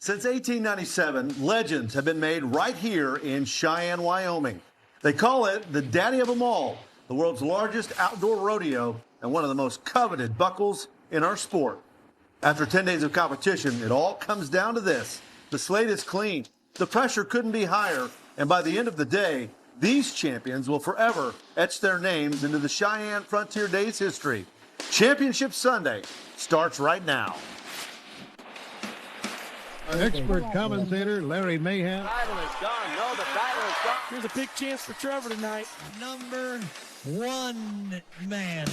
Since 1897, legends have been made right here in Cheyenne, Wyoming. They call it the Daddy of them all, the world's largest outdoor rodeo and one of the most coveted buckles in our sport. After 10 days of competition, it all comes down to this. The slate is clean, the pressure couldn't be higher, and by the end of the day, these champions will forever etch their names into the Cheyenne Frontier Days history. Championship Sunday starts right now. Expert commentator Larry Mahan. The title is gone. No, the title is gone. Here's a big chance for Trevor tonight. Number one man.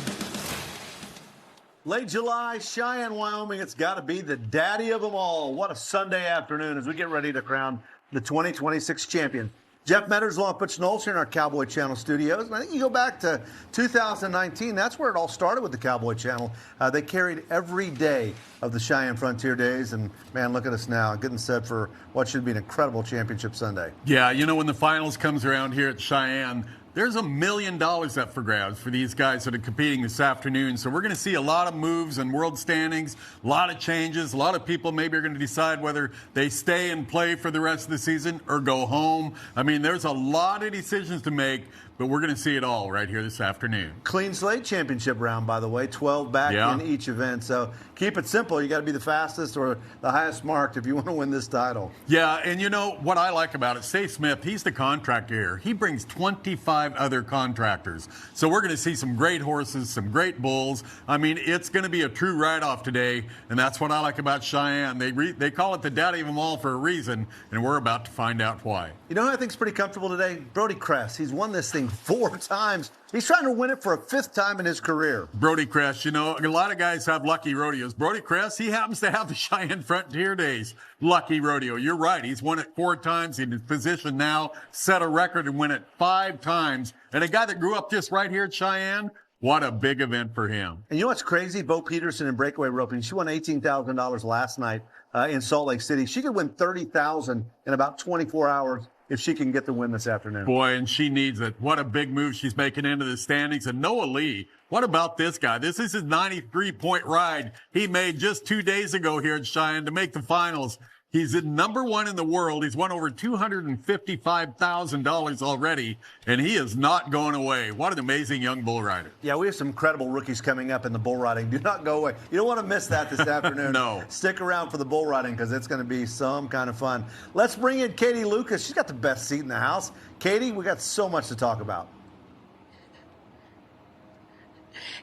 Late July, Cheyenne, Wyoming. It's got to be the daddy of them all. What a Sunday afternoon as we get ready to crown the 2026 champion. Jeff Metters along with Butch Knowles here in our Cowboy Channel studios. And I think you go back to 2019. That's where it all started with the Cowboy Channel. They carried every day of the Cheyenne Frontier Days. And, man, look at us now, getting set for what should be an incredible championship Sunday. Yeah, you know, when the finals comes around here at Cheyenne, there's $1 million up for grabs for these guys that are competing this afternoon. So we're going to see a lot of moves in world standings, a lot of changes. A lot of people maybe are going to decide whether they stay and play for the rest of the season or go home. I mean, there's a lot of decisions to make, but we're going to see it all right here this afternoon. Clean slate championship round, by the way, 12 back in each event. So keep it simple. You got to be the fastest or the highest marked if you want to win this title. Yeah, and you know what I like about it? Steve Smith, he's the contractor here. He brings 25 other contractors. So we're going to see some great horses, some great bulls. I mean, it's going to be a true ride-off today, and that's what I like about Cheyenne. They call it the daddy of them all for a reason, and we're about to find out why. You know who I think's pretty comfortable today? Brody Kress. He's won this thing 4 times. He's trying to win it for a 5th time in his career. Brody Kress, you know, a lot of guys have lucky rodeos. Brody Kress, he happens to have the Cheyenne Frontier Days lucky rodeo. You're right. He's won it 4 times. He's in position now, set a record and win it 5 times. And a guy that grew up just right here at Cheyenne, what a big event for him. And you know what's crazy? Bo Peterson in Breakaway Roping, she won $18,000 last night in Salt Lake City. She could win $30,000 in about 24 hours if she can get the win this afternoon. Boy, and she needs it. What a big move she's making into the standings. And Noah Lee, what about this guy? This is his 93-point ride he made just 2 days ago here at Cheyenne to make the finals. He's at number 1 in the world. He's won over $255,000 already, and he is not going away. What an amazing young bull rider. Yeah, we have some incredible rookies coming up in the bull riding. Do not go away. You don't want to miss that this afternoon. No. Stick around for the bull riding because it's going to be some kind of fun. Let's bring in Katie Lucas. She's got the best seat in the house. Katie, we got so much to talk about.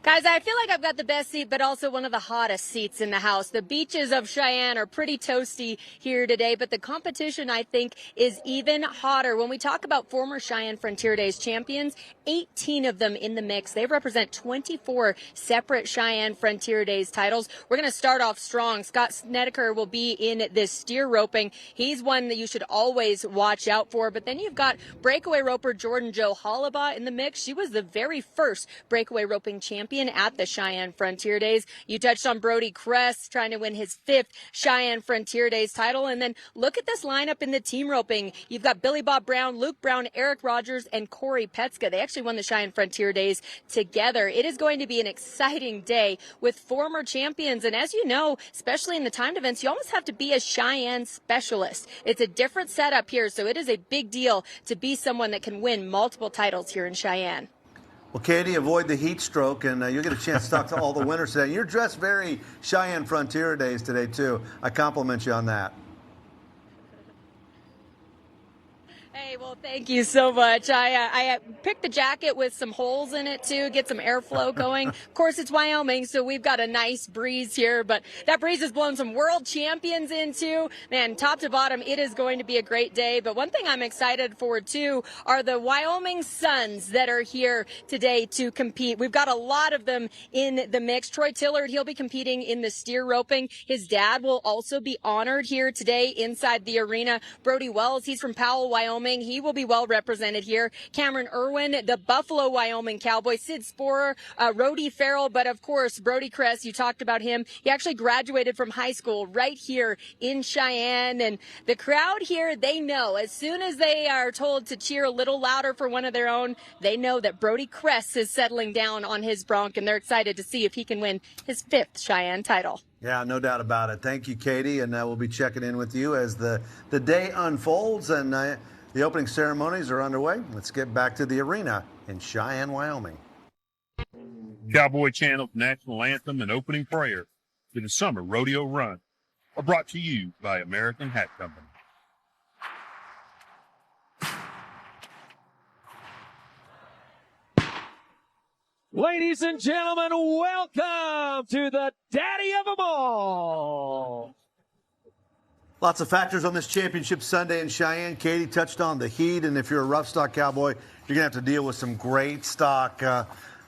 Guys, I feel like I've got the best seat, but also one of the hottest seats in the house. The beaches of Cheyenne are pretty toasty here today, but the competition, I think, is even hotter. When we talk about former Cheyenne Frontier Days champions, 18 of them in the mix. They represent 24 separate Cheyenne Frontier Days titles. We're going to start off strong. Scott Snedeker will be in this steer roping. He's one that you should always watch out for. But then you've got breakaway roper Jordan Joe Hollabaugh in the mix. She was the very first breakaway roping champion at the Cheyenne Frontier Days. You touched on Brody Kress trying to win his 5th Cheyenne Frontier Days title. And then look at this lineup in the team roping. You've got Billy Bob Brown, Luke Brown, Eric Rogers, and Corey Petska. They actually won the Cheyenne Frontier Days together. It is going to be an exciting day with former champions. And as you know, especially in the timed events, you almost have to be a Cheyenne specialist. It's a different setup here, so it is a big deal to be someone that can win multiple titles here in Cheyenne. Well, Katie, avoid the heat stroke, and you'll get a chance to talk to all the winners today. You're dressed very Cheyenne Frontier Days today, too. I compliment you on that. Hey, well, thank you so much. I picked the jacket with some holes in it, too, get some airflow going. Of course, it's Wyoming, so we've got a nice breeze here, but that breeze has blown some world champions in, too. Man, top to bottom, it is going to be a great day. But one thing I'm excited for, too, are the Wyoming Sons that are here today to compete. We've got a lot of them in the mix. Troy Tillard, he'll be competing in the steer roping. His dad will also be honored here today inside the arena. Brody Wells, he's from Powell, Wyoming. He will be well represented here. Cameron Irwin, the Buffalo, Wyoming Cowboy. Sid Sporer, Rhodey Farrell, but of course, Brody Kress, you talked about him. He actually graduated from high school right here in Cheyenne. And the crowd here, they know as soon as they are told to cheer a little louder for one of their own, they know that Brody Kress is settling down on his Bronc, and they're excited to see if he can win his 5th Cheyenne title. Yeah, no doubt about it. Thank you, Katie, and we'll be checking in with you as the day unfolds and the opening ceremonies are underway. Let's get back to the arena in Cheyenne, Wyoming. Cowboy Channel's national anthem and opening prayer to the summer rodeo run are brought to you by American Hat Company. Ladies and gentlemen, welcome to the daddy of them all. Lots of factors on this championship Sunday in Cheyenne. Katie touched on the heat, and if you're a rough stock cowboy, you're going to have to deal with some great stock.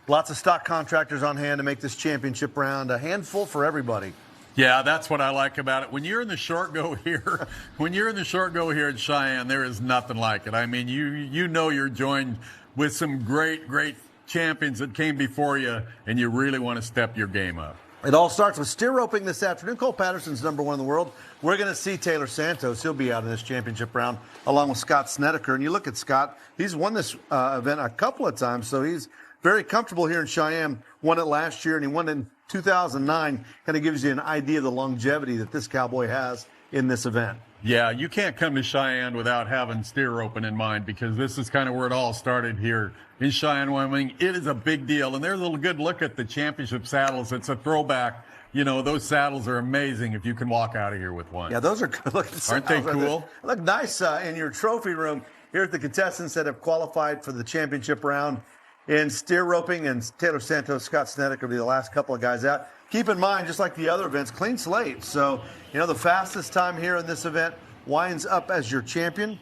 Lots of stock contractors on hand to make this championship round a handful for everybody. Yeah, that's what I like about it. When you're in the short go here, in Cheyenne, there is nothing like it. I mean, you know you're joined with some great champions that came before you, and you really want to step your game up. It all starts with steer roping this afternoon. Cole Patterson's #1 in the world. We're going to see Taylor Santos. He'll be out in this championship round along with Scott Snedeker. And you look at Scott, he's won this event a couple of times, so he's very comfortable here in Cheyenne. Won it last year, and he won it in 2009. Kind of gives you an idea of the longevity that this cowboy has in this event. Yeah, you can't come to Cheyenne without having steer roping in mind, because this is kind of where it all started here in Cheyenne, Wyoming. It is a big deal, and there's a good look at the championship saddles. It's a throwback. You know, those saddles are amazing if you can walk out of here with one. Yeah, those are good looking saddles. Aren't they cool? Look nice in your trophy room. Here at the contestants that have qualified for the championship round in steer roping, and Taylor Santos, Scott Snedeker will be the last couple of guys out. Keep in mind, just like the other events, clean slate. So, you know, the fastest time here in this event winds up as your champion.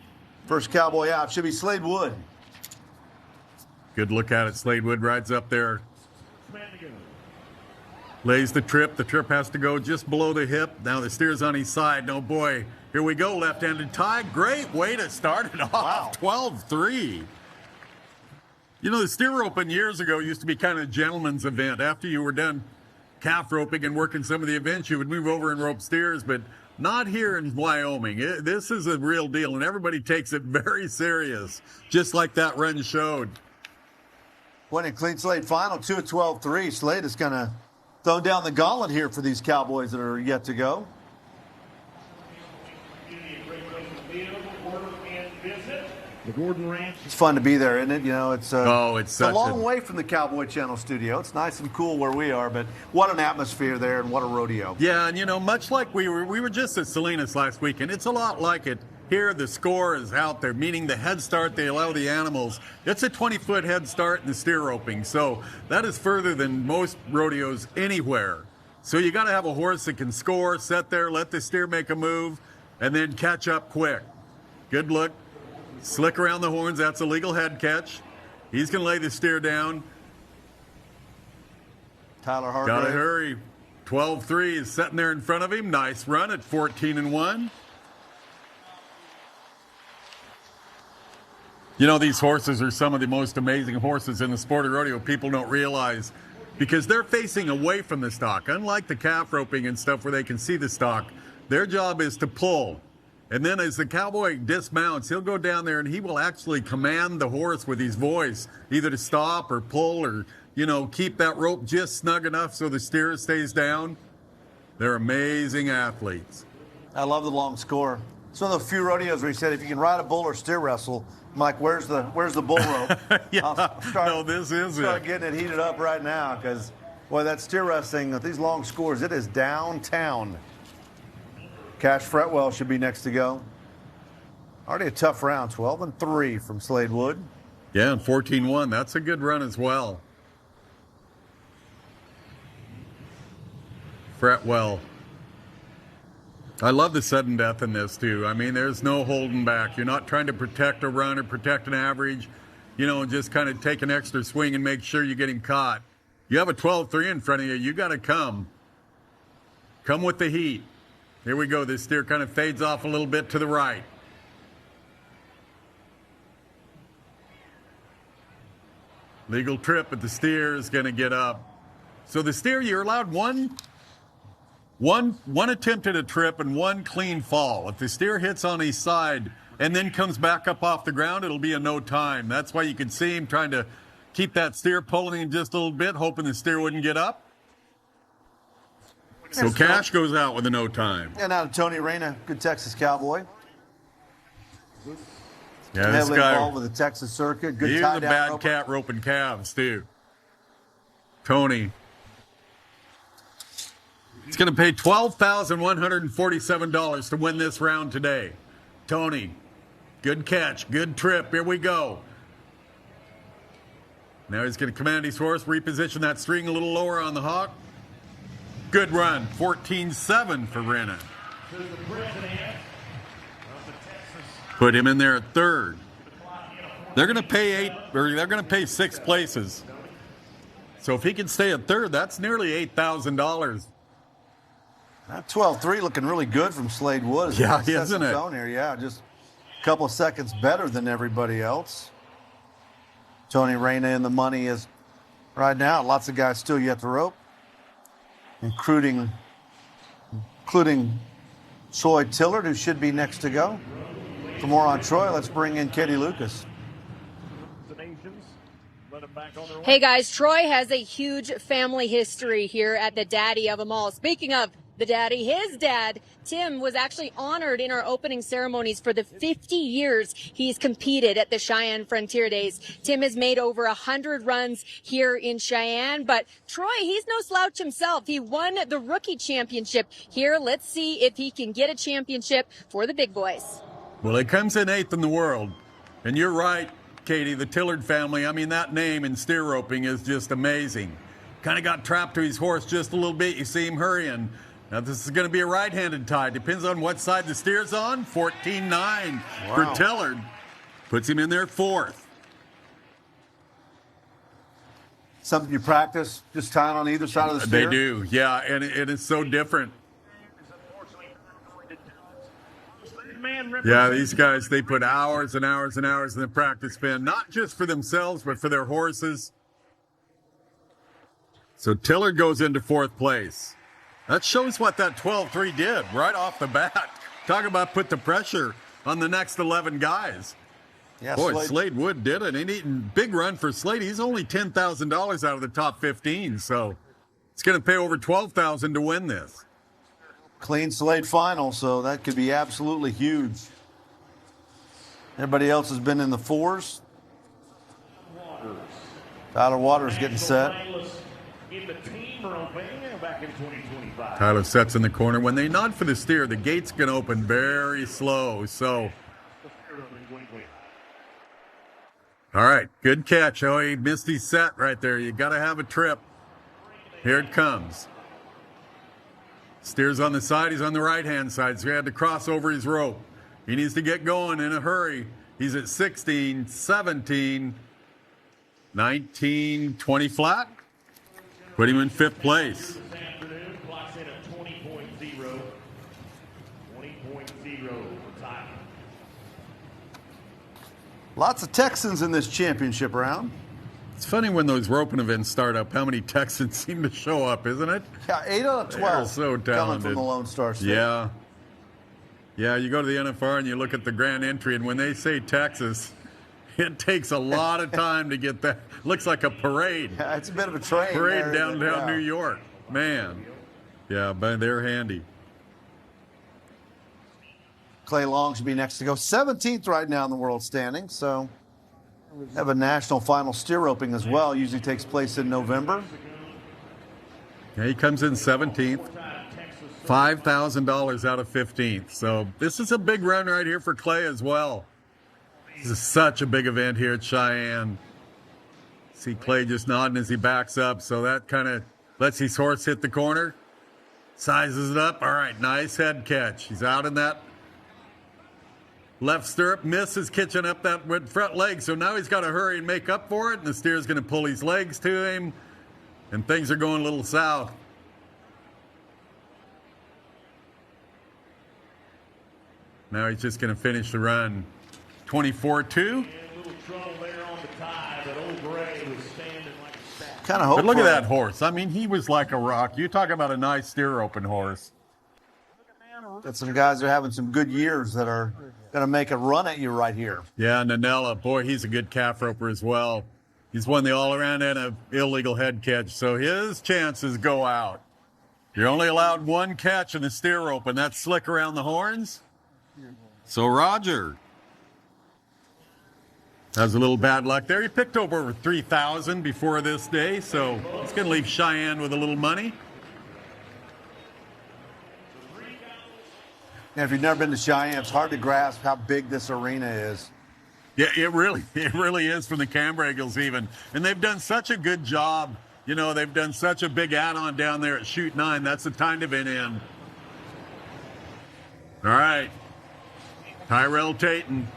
First cowboy out should be Slade Wood. Good look at it. Slade Wood rides up there. Lays the trip. The trip has to go just below the hip. Now the steer's on his side. No, boy. Here we go. Left-handed tie. Great way to start it off. Wow. 12-3. You know, the steer roping years ago used to be kind of a gentleman's event. After you were done calf roping and working some of the events, you would move over and rope steers, but not here in Wyoming. This is a real deal, and everybody takes it very serious, just like that run showed. Winning clean slate final, 2 at 12-3. Slade is kind of throwing down the gauntlet here for these cowboys that are yet to go. The Gordon Ranch. It's fun to be there, isn't it? You know, it's it's a long way from the Cowboy Channel studio. It's nice and cool where we are, but what an atmosphere there, and what a rodeo. Yeah, and you know, much like we were just at Salinas last weekend, it's a lot like it. Here, the score is out there, meaning the head start they allow the animals. It's a 20-foot head start in the steer roping, so that is further than most rodeos anywhere. So you got to have a horse that can score, sit there, let the steer make a move, and then catch up quick. Good look. Slick around the horns. That's a legal head catch. He's going to lay the steer down. Tyler Hargrave. Got to hurry. 12-3 is sitting there in front of him. Nice run at 14-1. You know, these horses are some of the most amazing horses in the sport of rodeo. People don't realize, because they're facing away from the stock. Unlike the calf roping and stuff where they can see the stock, their job is to pull. And then as the cowboy dismounts, he'll go down there and he will actually command the horse with his voice, either to stop or pull or, you know, keep that rope just snug enough so the steer stays down. They're amazing athletes. I love the long score. It's one of the few rodeos where he said, if you can ride a bull or steer wrestle, I'm like, where's the bull rope? Yeah, no, this is it. Start getting it heated up right now, because, boy, that steer wrestling with these long scores, it is downtown. Cash Fretwell should be next to go. Already a tough round, 12-3 from Slade Wood. Yeah, and 14-1. That's a good run as well. Fretwell. I love the sudden death in this, too. I mean, there's no holding back. You're not trying to protect a run or protect an average, you know, and just kind of take an extra swing and make sure you get him caught. You have a 12-3 in front of you. You got to come. Come with the heat. Here we go. This steer kind of fades off a little bit to the right. Legal trip, but the steer is going to get up. So the steer, you're allowed one attempt at a trip and one clean fall. If the steer hits on his side and then comes back up off the ground, it'll be a no time. That's why you can see him trying to keep that steer pulling him just a little bit, hoping the steer wouldn't get up. So Cash goes out with a no time. And out of Tony Reyna, good Texas Cowboy. Yeah, this Heavily guy, involved with the Texas circuit. Good he's tie a down bad roper. cat roping calves, too. Tony. He's going to pay $12,147 to win this round today. Tony, good catch, good trip. Here we go. Now he's going to command his horse, reposition that string a little lower on the hawk. Good run, 14-7 for Reyna. Put him in there at third. They're going to pay they're going to pay 6 places. So if he can stay at third, that's nearly $8,000. That 12-3 looking really good from Slade Wood. Yeah, isn't it? Here. Yeah, just a couple of seconds better than everybody else. Tony Reyna in the money is right now. Lots of guys still yet to rope, including Troy Tillard, who should be next to go. For more on Troy, let's bring in Kenny Lucas. Hey guys, Troy has a huge family history here at the daddy of them all. Speaking of the daddy, his dad, Tim, was actually honored in our opening ceremonies for the 50 years he's competed at the Cheyenne Frontier Days. Tim has made over 100 runs here in Cheyenne, but Troy, he's no slouch himself. He won the rookie championship here. Let's see if he can get a championship for the big boys. Well, he comes in 8th in the world. And you're right, Katie, the Tillard family, I mean, that name in steer roping is just amazing. Kind of got trapped to his horse just a little bit. You see him hurrying. Now, this is going to be a right-handed tie. Depends on what side the steer's on. 14-9 for Tillard. Puts him in there 4th. Something you practice, just tying on either side of the steer? They do, yeah, and it's so different. Yeah, these guys, they put hours and hours and hours in the practice pen, not just for themselves, but for their horses. So Tillard goes into 4th place. That shows what that 12-3 did right off the bat. Talk about put the pressure on the next 11 guys. Yeah, Boy, Slade Wood did it. And big run for Slade. He's only $10,000 out of the top 15, so it's going to pay over $12,000 to win this. Clean Slade final, so that could be absolutely huge. Everybody else has been in the 4s. Tyler Waters getting set. Tyler sets in the corner. When they nod for the steer, the gates can open very slow. So, all right, good catch. Oh, he missed his set right there. You got to have a trip. Here it comes. Steers on the side. He's on the right-hand side, so he had to cross over his rope. He needs to get going in a hurry. He's at 16, 17, 19, 20 flat. Put him in 5th place. Lots of Texans in this championship round. It's funny when those roping events start up, how many Texans seem to show up, isn't it? Yeah, 8 out of 12 They're so talented. coming from the Lone Star State. Yeah. Yeah, you go to the NFR and you look at the grand entry, and when they say Texas, it takes a lot of time to get that. Looks like a parade. Yeah, it's a bit of a train. Parade downtown New York. Man. Yeah, but they're handy. Clay Long should be next to go. 17th right now in the world standing, so have a national final steer roping as well. Usually takes place in November. Yeah, he comes in 17th. $5,000 out of 15th. So this is a big run right here for Clay as well. This is such a big event here at Cheyenne. See Clay just nodding as he backs up, so that kind of lets his horse hit the corner. Sizes it up. All right, nice head catch. He's out in that left stirrup, misses catching up that front leg, so now he's got to hurry and make up for it, and the steer's going to pull his legs to him, and things are going a little south. Now he's just going to finish the run. 24-2. Kind of hope. But look at that horse. I mean, he was like a rock. You talk about a nice steer open horse. Got some guys that are having some good years that are going to make a run at you right here. Yeah, Nanella, boy, he's a good calf roper as well. He's won the all-around and a illegal head catch, so his chances go out. You're only allowed one catch in the steer rope, and that's slick around the horns. So Roger has a little bad luck there. He picked over 3,000 before this day, so he's going to leave Cheyenne with a little money. Yeah, if you've never been to Cheyenne, it's hard to grasp how big this arena is. Yeah, it really is from the camera angles even. And they've done such a good job. You know, they've done such a big add-on down there at Chute 9. That's the time to be in. All right. Tyrell Tatum.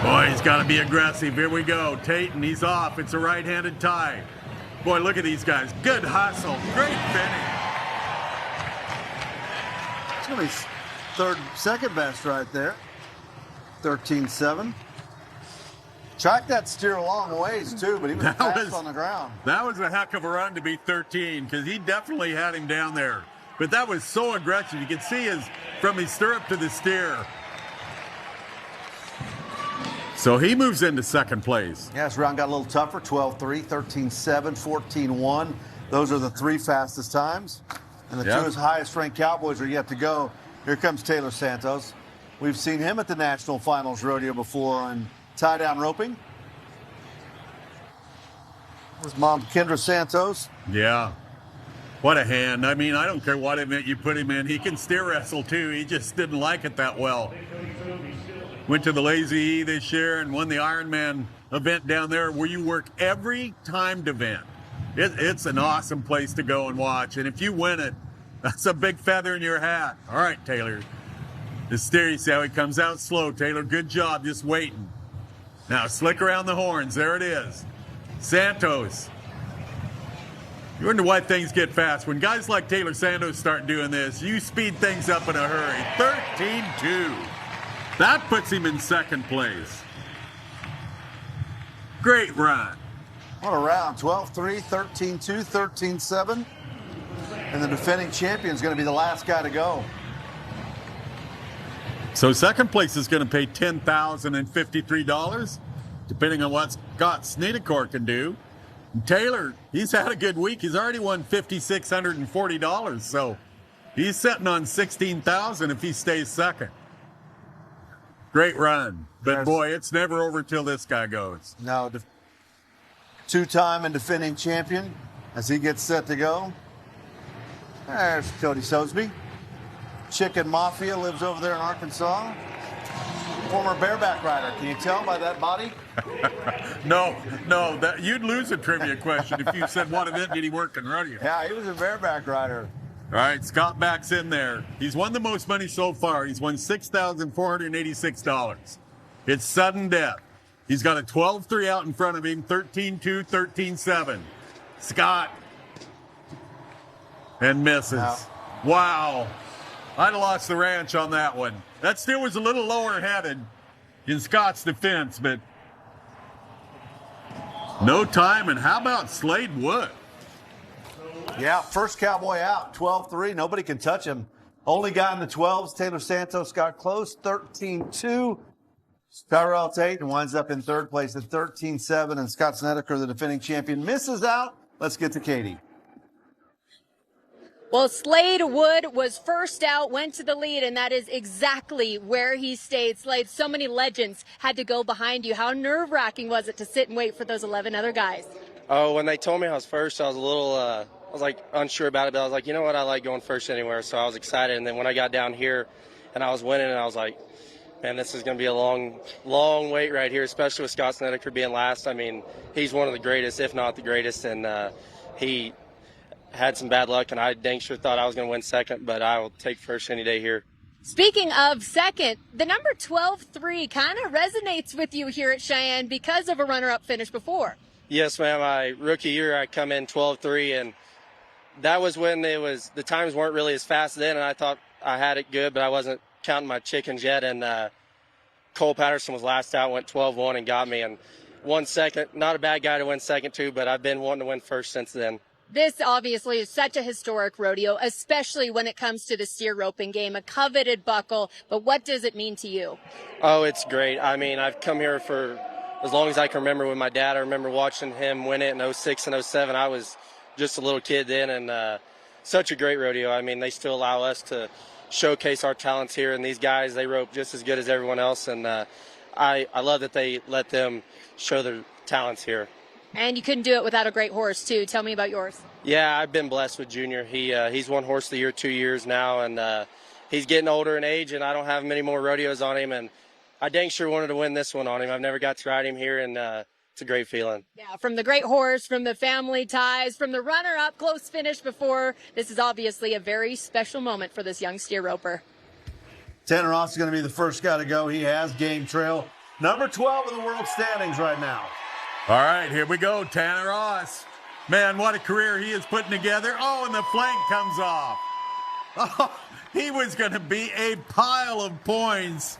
Boy, he's got to be aggressive. Here we go. Tatum, he's off. It's a right-handed tie. Boy, look at these guys. Good hustle. Great finish. It's going to be second best right there. 13-7. Tracked that steer a long ways, too, but he was fast on the ground. That was a heck of a run to be 13, because he definitely had him down there. But that was so aggressive. You could see from his stirrup to the steer. So he moves into second place. Yeah, this round got a little tougher. 12-3, 13-7, 14-1. Those are the three fastest times. And the two highest ranked Cowboys are yet to go. Here comes Taylor Santos. We've seen him at the National Finals Rodeo before on tie-down roping. His mom, Kendra Santos. Yeah. What a hand. I mean, I don't care what event you put him in. He can steer wrestle, too. He just didn't like it that well. Went to the Lazy E this year and won the Ironman event down there where you work every timed event. It's an awesome place to go and watch. And if you win it, that's a big feather in your hat. All right, Taylor. The steer, you see how he comes out slow. Taylor, good job just waiting. Now, slick around the horns. There it is. Santos. You wonder why things get fast. When guys like Taylor Santos start doing this, you speed things up in a hurry. 13-2. That puts him in second place. Great run. What a round. 12-3, 13-2, 13-7. And the defending champion is going to be the last guy to go. So second place is going to pay $10,053, depending on what Scott Snedeker can do. And Taylor, he's had a good week. He's already won $5,640, so he's sitting on $16,000 if he stays second. Great run. But boy, it's never over till this guy goes. No, two-time and defending champion as he gets set to go. There's Cody Sosby. Chicken Mafia lives over there in Arkansas. Former bareback rider. Can you tell by that body? No, you'd lose a trivia question if you said what event did he work in rodeo. Yeah, he was a bareback rider. All right, Scott Back's in there. He's won the most money so far. He's won $6,486. It's sudden death. He's got a 12-3 out in front of him, 13-2, 13-7. Scott. And misses. Wow. I'd have lost the ranch on that one. That still was a little lower headed in Scott's defense, but no time. And how about Slade Wood? Yeah, first Cowboy out, 12-3. Nobody can touch him. Only guy in the 12s, Taylor Santos, got close, 13-2. Tyrell Tate winds up in third place at 13-7. And Scott Snedeker, the defending champion, misses out. Let's get to Katie. Well, Slade Wood was first out, went to the lead, and that is exactly where he stayed. Slade, so many legends had to go behind you. How nerve-wracking was it to sit and wait for those 11 other guys? Oh, when they told me I was first, I was a little, unsure about it, but I was like, you know what, I like going first anywhere, so I was excited. And then when I got down here and I was winning, and I was like, man, this is going to be a long, long wait right here, especially with Scott Snedeker being last. I mean, he's one of the greatest, if not the greatest, and he had some bad luck, and I dang sure thought I was going to win second, but I will take first any day here. Speaking of second, the number 12-3 kind of resonates with you here at Cheyenne because of a runner-up finish before. Yes, ma'am. My rookie year, I come in 12-3, and that was when the times weren't really as fast then, and I thought I had it good, but I wasn't counting my chickens yet, and Cole Patterson was last out, went 12-1 and got me, and won second. Not a bad guy to win second, too, but I've been wanting to win first since then. This obviously is such a historic rodeo, especially when it comes to the steer roping game, a coveted buckle. But what does it mean to you? Oh, it's great. I mean, I've come here for as long as I can remember with my dad. I remember watching him win it in 06 and 07. I was just a little kid then, and such a great rodeo. I mean, they still allow us to showcase our talents here, and these guys, they rope just as good as everyone else, and I love that they let them show their talents here. And you couldn't do it without a great horse, too. Tell me about yours. Yeah, I've been blessed with Junior. He's won Horse of the Year 2 years now, and he's getting older in age, and I don't have many more rodeos on him, and I dang sure wanted to win this one on him. I've never got to ride him here, and it's a great feeling. Yeah, from the great horse, from the family ties, from the runner-up close finish before, this is obviously a very special moment for this young steer roper. Tanner Ross is going to be the first guy to go. He has Game Trail, number 12 in the world standings right now. All right, here we go, Tanner Ross. Man, what a career he is putting together. Oh, and the flank comes off. Oh, he was going to be a pile of points.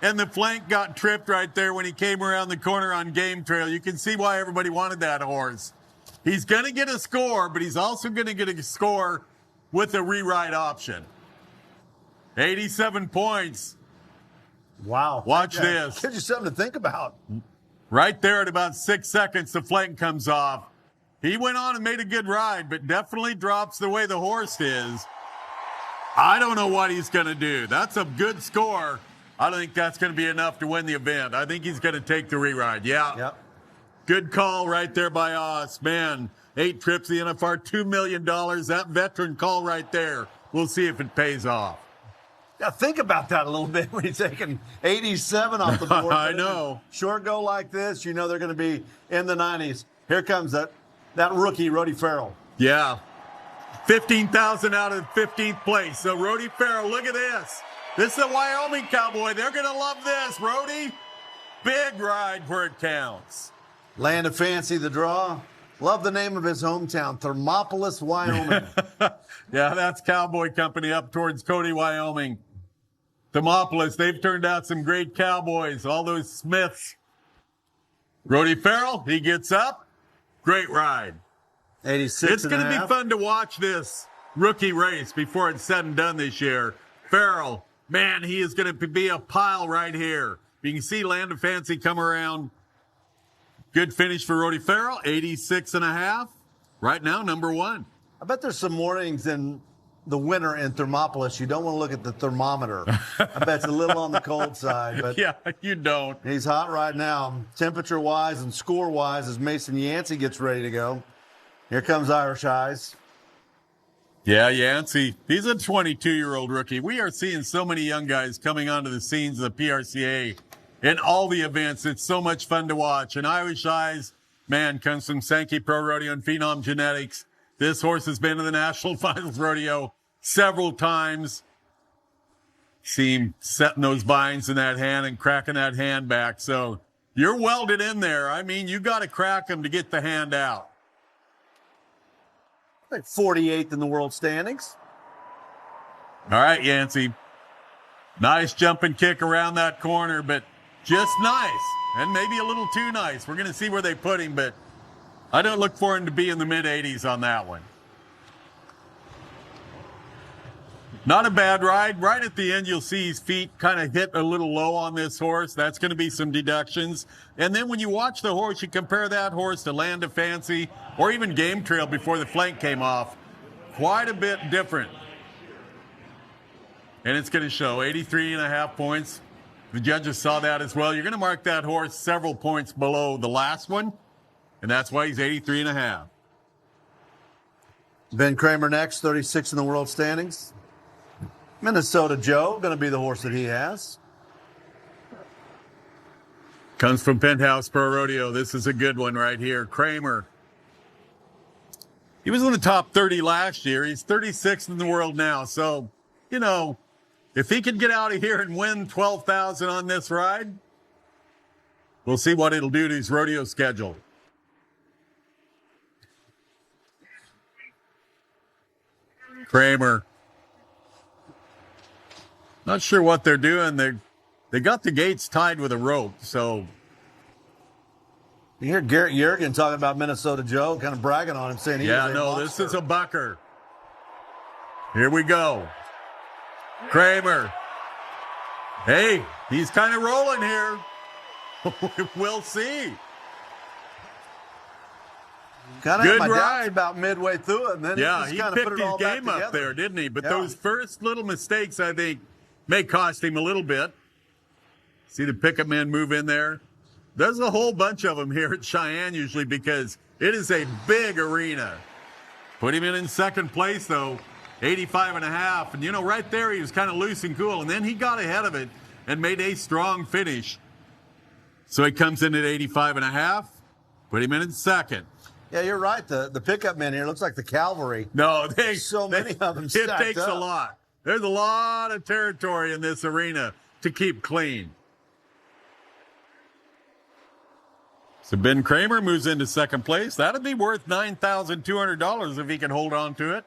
And the flank got tripped right there when he came around the corner on Game Trail. You can see why everybody wanted that horse. He's going to get a score, but he's also going to get a score with a rewrite option. 87 points. Wow. Watch this. Gives you something to think about. Right there at about 6 seconds, the flank comes off. He went on and made a good ride, but definitely drops the way the horse is. I don't know what he's going to do. That's a good score. I don't think that's going to be enough to win the event. I think he's going to take the reride. Yeah. Yep. Good call right there by us. Man, 8 trips, the NFR, $2 million. That veteran call right there. We'll see if it pays off. Now, think about that a little bit when you're taking 87 off the board. I know. Short go like this, you know they're going to be in the 90s. Here comes that rookie, Rody Farrell. Yeah. 15,000 out of 15th place. So, Rody Farrell, look at this. This is a Wyoming Cowboy. They're going to love this. Rody, big ride where it counts. Land of Fancy, the draw. Love the name of his hometown, Thermopolis, Wyoming. Yeah, that's Cowboy Company up towards Cody, Wyoming. Thermopolis, they've turned out some great cowboys, all those Smiths. Rody Farrell, he gets up. Great ride. 86. It's going to be fun to watch this rookie race before it's said and done this year. Farrell, man, he is going to be a pile right here. You can see Land of Fancy come around. Good finish for Rody Farrell, 86.5. Right now, number 1. I bet there's some mornings in the winter in Thermopolis you don't want to look at the thermometer. I bet it's a little on the cold side. But yeah, you don't. He's hot right now, temperature-wise and score-wise, as Mason Yancey gets ready to go. Here comes Irish Eyes. Yeah, Yancey. He's a 22-year-old rookie. We are seeing so many young guys coming onto the scenes of the PRCA in all the events. It's so much fun to watch. And Irish Eyes, man, comes from Sankey Pro Rodeo and Phenom Genetics. This horse has been to the National Finals Rodeo several times. See him setting those binds in that hand and cracking that hand back. So you're welded in there. I mean, you got to crack them to get the hand out. Like 48th in the world standings. All right, Yancey. Nice jumping kick around that corner, but just nice. And maybe a little too nice. We're going to see where they put him, but I don't look for him to be in the mid-80s on that one. Not a bad ride. Right at the end, you'll see his feet kind of hit a little low on this horse. That's going to be some deductions. And then when you watch the horse, you compare that horse to Land of Fancy or even Game Trail before the flank came off. Quite a bit different. And it's going to show 83.5 points. The judges saw that as well. You're going to mark that horse several points below the last one, and that's why he's 83.5. Ben Kramer next, 36 in the world standings. Minnesota Joe, going to be the horse that he has. Comes from Penthouse Pro Rodeo. This is a good one right here. Kramer. He was in the top 30 last year. He's 36th in the world now. So, you know, if he can get out of here and win $12,000 on this ride, we'll see what it'll do to his rodeo schedule. Kramer. Not sure what they're doing. They got the gates tied with a rope, so. You hear Garrett Yergin talking about Minnesota Joe, kind of bragging on him, saying he was a monster. This is a bucker. Here we go. Kramer. Hey, he's kind of rolling here. We'll see. Kind of Good had my doubts ride. about midway through it, and then Yeah, just he kind of picked put it his all back game up together. there, didn't he? But Yeah. those first little mistakes, I think, may cost him a little bit. See the pickup man move in there? There's a whole bunch of them here at Cheyenne usually because it is a big arena. Put him in second place, though, 85.5. And, you know, right there he was kind of loose and cool. And then he got ahead of it and made a strong finish. So he comes in at 85.5. Put him in second. Yeah, you're right. The pickup men here looks like the cavalry. No, So many of them It stacked takes up. a lot. There's a lot of territory in this arena to keep clean. So Ben Kramer moves into second place. That'd be worth $9,200 if he can hold on to it.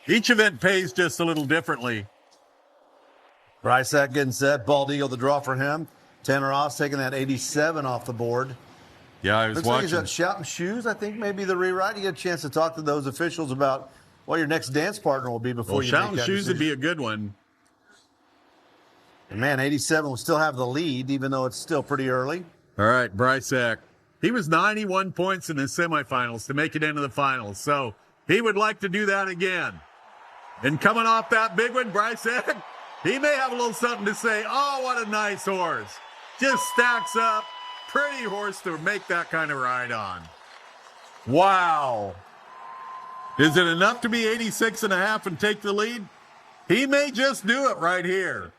Each event pays just a little differently. Brysack getting set. Bald Eagle the draw for him. Tanner Ross taking that 87 off the board. Yeah, I was Looks like watching. he's got shouting shoes. I think maybe the rewrite. You get a chance to talk to those officials about what your next dance partner will be before Well, you make shouting that shoes would decision. be a good one. And man, 87 will still have the lead, even though it's still pretty early. All right, Brysack. He was 91 points in the semifinals to make it into the finals. So he would like to do that again. And coming off that big one, Brysack, he may have a little something to say. Oh, what a nice horse. Just stacks up. Pretty horse to make that kind of ride on. Wow. Is it enough to be 86.5 and take the lead? He may just do it right here.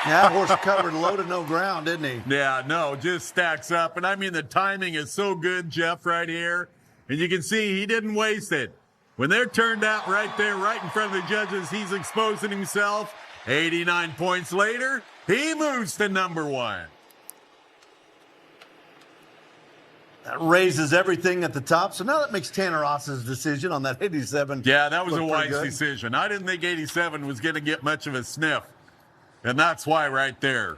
Yeah, that horse covered low to no ground, didn't he? Yeah, no, just stacks up. And I mean, the timing is so good, Jeff, right here. And you can see he didn't waste it. When they're turned out right there, right in front of the judges, he's exposing himself. 89 points later, he moves to number one. That raises everything at the top. So now that makes Tanner Ross's decision on that 87. Yeah, that was a look wise pretty good. decision. I didn't think 87 was going to get much of a sniff. And that's why right there.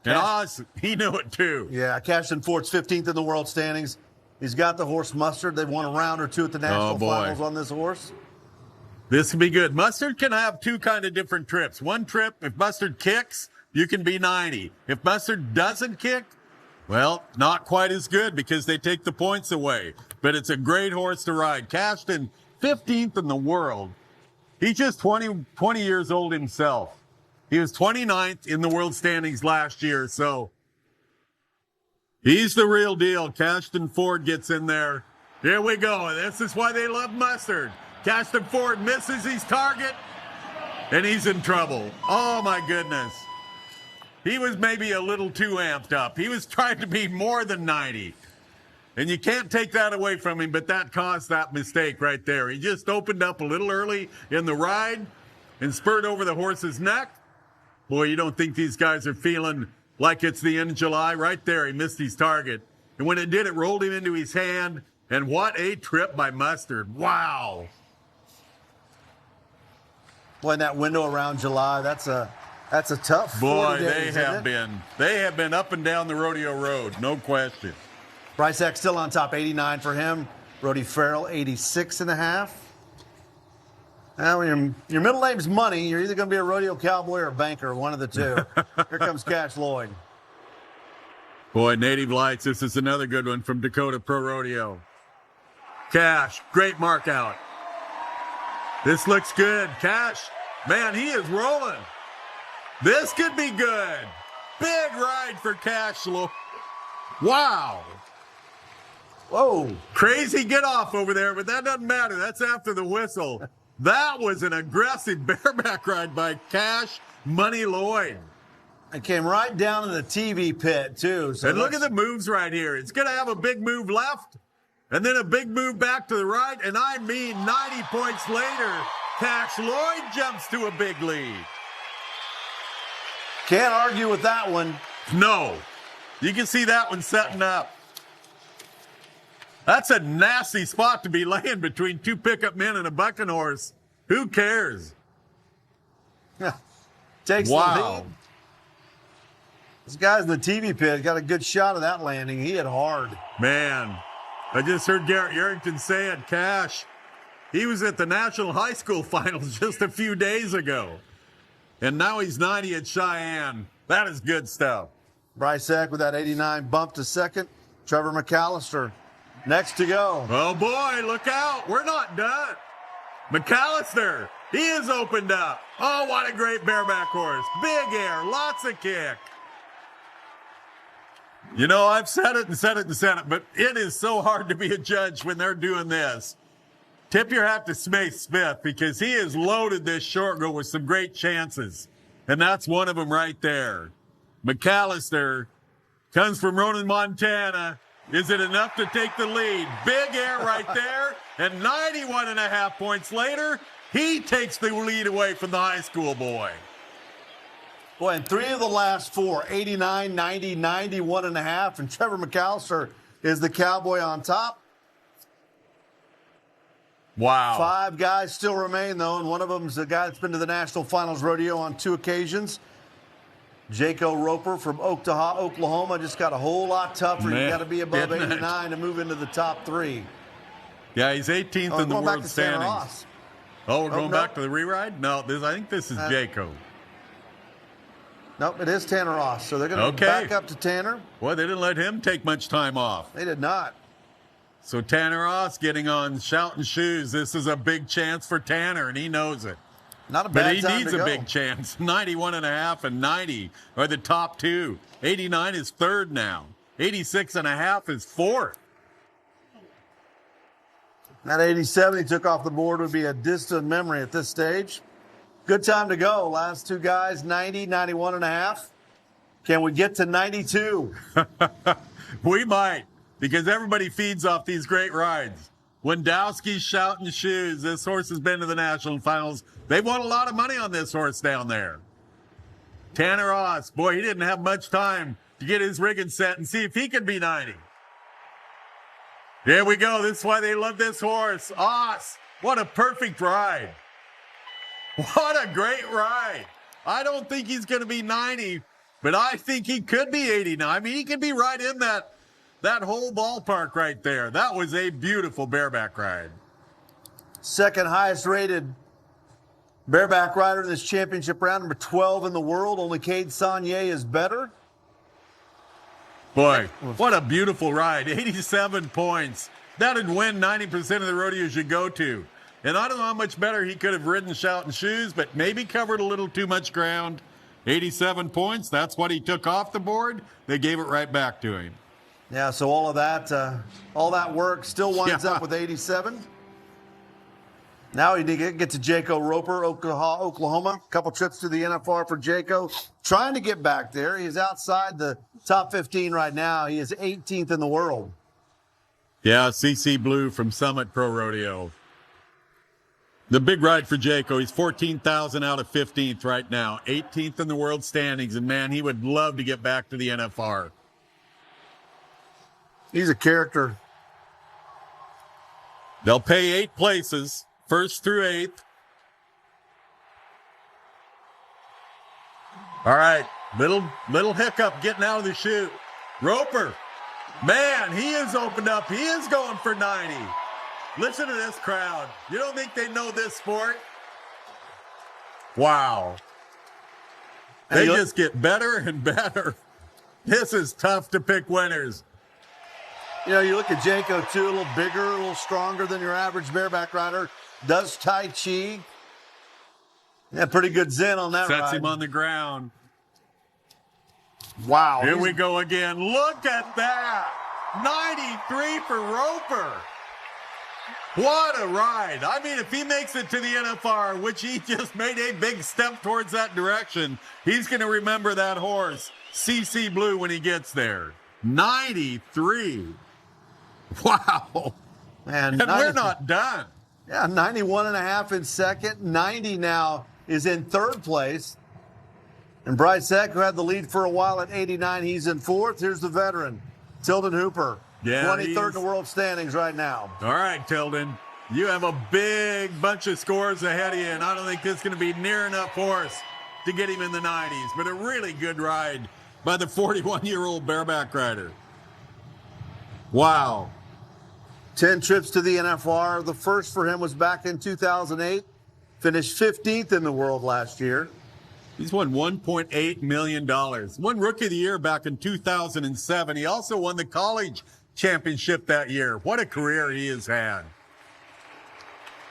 And Oz, he knew it too. Yeah, Cashton Ford's 15th in the world standings. He's got the horse Mustard. They've won a round or two at the national finals on this horse. This can be good. Mustard can have two kind of different trips. One trip, if Mustard kicks, you can be 90. If Mustard doesn't kick, well, not quite as good because they take the points away. But it's a great horse to ride. Cashton, 15th in the world. He's just 20 years old himself. He was 29th in the world standings last year, so he's the real deal. Cashton Ford gets in there. Here we go. This is why they love Mustard. Cashton Ford misses his target, and he's in trouble. Oh, my goodness. He was maybe a little too amped up. He was trying to be more than 90. And you can't take that away from him, but that caused that mistake right there. He just opened up a little early in the ride and spurred over the horse's neck. Boy, you don't think these guys are feeling like it's the end of July. Right there, he missed his target. And when it did, it rolled him into his hand. And what a trip by Mustard. Wow. Boy, in that window around July, that's a tough 40 Boy, days, they isn't have it? been. They have been up and down the rodeo road, no question. Brysack still on top, 89 for him. Brody Farrell, 86.5. Now, when your middle name's Money, you're either going to be a rodeo cowboy or a banker, one of the two. Here comes Cash Lloyd. Boy, Native Lights, this is another good one from Dakota Pro Rodeo. Cash, great mark out. This looks good. Cash, man, he is rolling. This could be good. Big ride for Cash Lloyd. Wow. Whoa. Crazy get off over there, but that doesn't matter. That's after the whistle. That was an aggressive bareback ride by Cash Money Lloyd. It came right down in the TV pit, too. So And look at the moves right here. It's going to have a big move left and then a big move back to the right. And I mean 90 points later, Cash Lloyd jumps to a big lead. Can't argue with that one. No. You can see that one setting up. That's a nasty spot to be laying between two pickup men and a bucking horse. Who cares? Takes the Wow. lead. This guy's in the TV pit got a good shot of that landing. He hit hard. Man, I just heard Garrett Yarrington say it, Cash. He was at the National High School Finals just a few days ago. And now he's 90 at Cheyenne. That is good stuff. Brysack with that 89 bump to second. Trevor McAllister next to go. Oh, boy, look out. We're not done. McAllister, he is opened up. Oh, what a great bareback horse. Big air, lots of kick. You know, I've said it and said it and said it, but it is so hard to be a judge when they're doing this. Tip your hat to Smith because he has loaded this short girl with some great chances. And that's one of them right there. McAllister comes from Ronan, Montana. Is it enough to take the lead? Big air right there. And 91.5 points later, he takes the lead away from the high school boy. Boy, and 3 of the last 4, 89, 90, 91.5. And Trevor McAllister is the Cowboy on top. Wow. 5 guys still remain, though, and one of them is the guy that's been to the National Finals Rodeo on 2 occasions. Jayco Roper from Oklahoma just got a whole lot tougher. You got to be above 89 to move into the top 3. Yeah, he's 18th in the world standings. Oh, we're going back to the re-ride? No, I think this is Jayco. Nope, it is Tanner Ross. So they're going to back up to Tanner. Boy, they didn't let him take much time off. They did not. So Tanner Ross getting on shouting shoes. This is a big chance for Tanner, and he knows it. Not a bad time to go. But he needs a big chance. 91.5 and 90 are the top 2. 89 is 3rd now. 86.5 is 4th. That 87 he took off the board would be a distant memory at this stage. Good time to go. Last 2 guys, 90, 91.5. Can we get to 92? We might, because everybody feeds off these great rides. Wendowski's shouting shoes. This horse has been to the national finals. They won a lot of money on this horse down there. Tanner Ross, boy, he didn't have much time to get his rigging set and see if he could be 90. There we go. This is why they love this horse. Oss, what a perfect ride. What a great ride. I don't think he's going to be 90, but I think he could be 89. I mean, he could be right in that whole ballpark right there. That was a beautiful bareback ride. Second highest rated bareback rider in this championship round, number 12 in the world. Only Cade Saunier is better. Boy, what a beautiful ride. 87 points. That'd win 90% of the rodeos you go to. And I don't know how much better he could have ridden shouting shoes, but maybe covered a little too much ground. 87 points, that's what he took off the board. They gave it right back to him. Yeah, so all that work still winds up with 87. Now he get to Jayco Roper, Oklahoma. A couple trips to the NFR for Jayco. Trying to get back there. He's outside the top 15 right now. He is 18th in the world. Yeah, CC Blue from Summit Pro Rodeo. The big ride for Jayco. He's 14,000 out of 15th right now. 18th in the world standings. And, man, he would love to get back to the NFR. He's a character. They'll pay 8 places, 1st through 8th. All right, little hiccup getting out of the chute. Roper, man, he is opened up. He is going for 90. Listen to this crowd. You don't think they know this sport? Wow. They just get better and better. This is tough to pick winners. You know, you look at Jayco, too, a little bigger, a little stronger than your average bareback rider. Does Tai Chi. Yeah, pretty good zen on that ride. Sets him on the ground. Wow. Here we go again. Look at that. 93 for Roper. What a ride. I mean, if he makes it to the NFR, which he just made a big step towards that direction, he's going to remember that horse, CC Blue, when he gets there. 93. Wow. Man, and we're not done. Yeah, 91.5 in second. 90 now is in 3rd place. And Bryce Eck, who had the lead for a while at 89, he's in 4th. Here's the veteran, Tilden Hooper. Yeah, 23rd in the world standings right now. All right, Tilden. You have a big bunch of scores ahead of you, and I don't think this is going to be near enough horse to get him in the 90s. But a really good ride by the 41-year-old bareback rider. Wow. 10 trips to the NFR. The first for him was back in 2008. Finished 15th in the world last year. He's won $1.8 million. Won Rookie of the Year back in 2007. He also won the college championship that year. What a career he has had.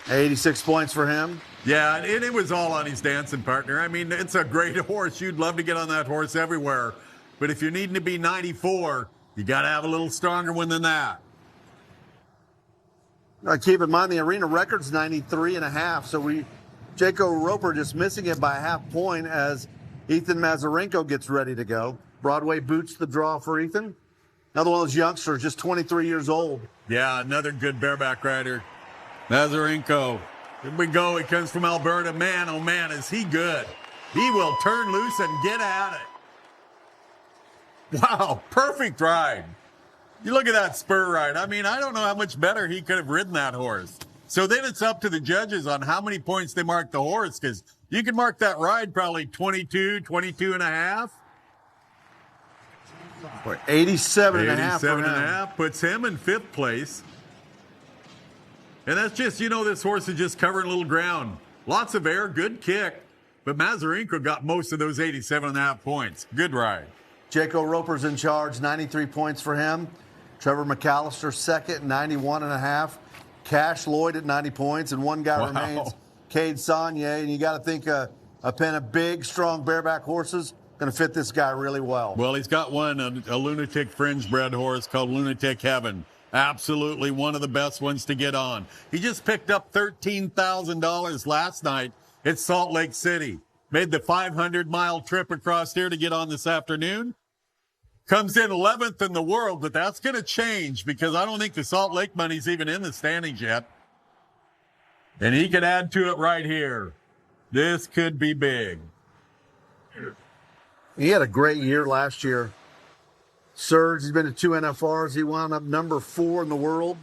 86 points for him. Yeah, and it was all on his dancing partner. I mean, it's a great horse. You'd love to get on that horse everywhere. But if you're needing to be 94, you got to have a little stronger one than that. Keep in mind the arena record's 93.5, so Jayco Roper just missing it by a half point as Ethan Mazarenko gets ready to go. Broadway boots the draw for Ethan. Another one of those youngsters, just 23 years old. Yeah, another good bareback rider. Mazarenko. Here we go. He comes from Alberta. Man, oh man, is he good. He will turn loose and get at it. Wow, perfect ride. You look at that spur ride. I mean, I don't know how much better he could have ridden that horse. So then it's up to the judges on how many points they mark the horse, because you can mark that ride probably 22, 22 and a half. 87 and a half. 87 and a half puts him in 5th place. And that's just, this horse is just covering a little ground. Lots of air, good kick. But Mazarenko got most of those 87 and a half points. Good ride. Jayco Roper's in charge, 93 points for him. Trevor McAllister second, 91 and a half. Cash Lloyd at 90 points, and one guy remains, Cade Saunier. And you got to think a pen of big, strong bareback horses going to fit this guy really well. Well, he's got one, a lunatic fringe-bred horse called Lunatic Heaven. Absolutely one of the best ones to get on. He just picked up $13,000 last night at Salt Lake City. Made the 500-mile trip across here to get on this afternoon. Comes in 11th in the world, but that's going to change because I don't think the Salt Lake money's even in the standings yet. And he could add to it right here. This could be big. He had a great year last year. Surge, he's been to 2 NFRs. He wound up number 4 in the world.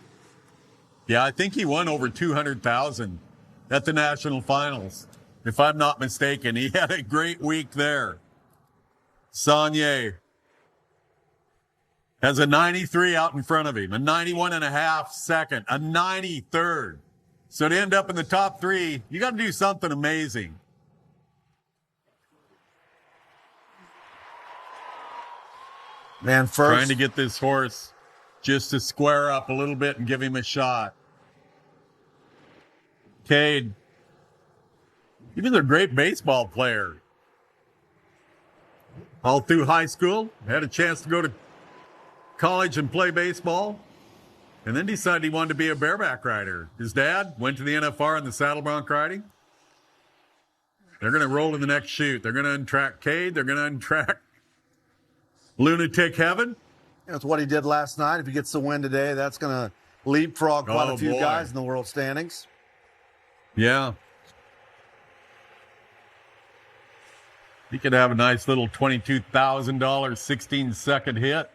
Yeah, I think he won over 200,000 at the national finals. If I'm not mistaken, he had a great week there. Saunier has a 93 out in front of him, a 91 and a half second, a 93rd. So to end up in the top 3, you got to do something amazing. Man, first. Trying to get this horse just to square up a little bit and give him a shot. Cade. He was a great baseball player. All through high school, had a chance to go to college and play baseball, and then decided he wanted to be a bareback rider. His dad went to the NFR in the saddle bronc riding. They're going to roll to the next chute. They're going to untrack Cade. They're going to untrack Lunatic Heaven. That's what he did last night. If he gets the win today, that's going to leapfrog quite a few guys in the world standings. Yeah. He could have a nice little $22,000 16-second hit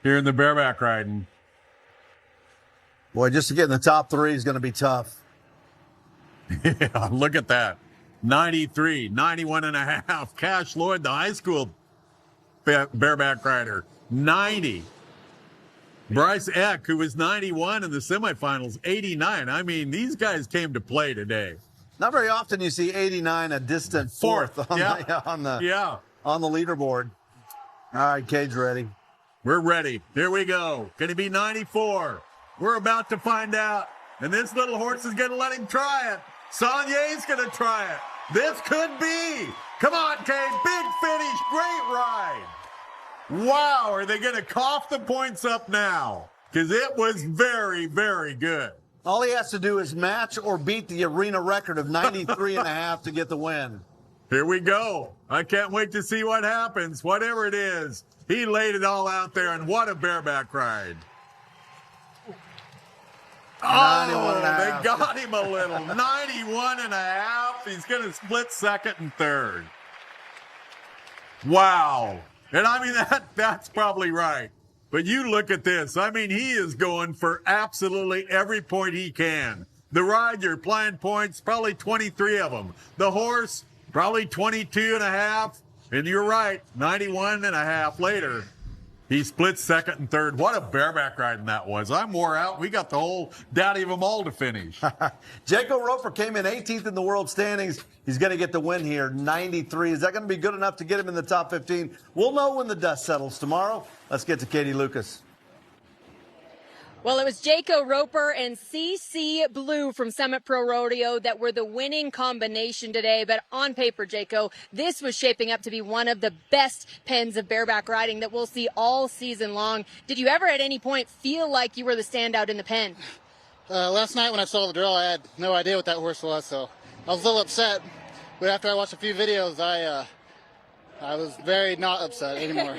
here in the bareback riding. Boy, just to get in the top 3 is going to be tough. Yeah, look at that. 93, 91 and a half. Cash Lloyd, the high school bareback rider, 90. Bryce Eck, who was 91 in the semifinals, 89. I mean, these guys came to play today. Not very often you see 89 a distant fourth on the leaderboard. All right, Cade's ready. We're ready. Here we go. Can he be 94? We're about to find out. And this little horse is going to let him try it. Saunier's going to try it. This could be. Come on, Cade. Big finish. Great ride. Wow. Are they going to cough the points up now? Because it was very, very good. All he has to do is match or beat the arena record of 93 and a half to get the win. Here we go. I can't wait to see what happens. Whatever it is, he laid it all out there, and what a bareback ride. Oh, they got him a little. 91 and a half. He's going to split second and third. Wow. And I mean, that's probably right. But you look at this. I mean, he is going for absolutely every point he can. The ride, you're applying points, probably 23 of them. The horse, probably 22 and a half. And you're right, 91 and a half later. He split second and third. What a bareback riding that was. I'm wore out. We got the whole daddy of them all to finish. Jayco Roper came in 18th in the world standings. He's going to get the win here, 93. Is that going to be good enough to get him in the top 15? We'll know when the dust settles tomorrow. Let's get to Katie Lucas. Well, it was Jayco Roper and CC Blue from Summit Pro Rodeo that were the winning combination today. But on paper, Jayco, this was shaping up to be one of the best pens of bareback riding that we'll see all season long. Did you ever at any point feel like you were the standout in the pen? Last night when I saw the drill, I had no idea what that horse was, so I was a little upset. But after I watched a few videos, I was very not upset anymore.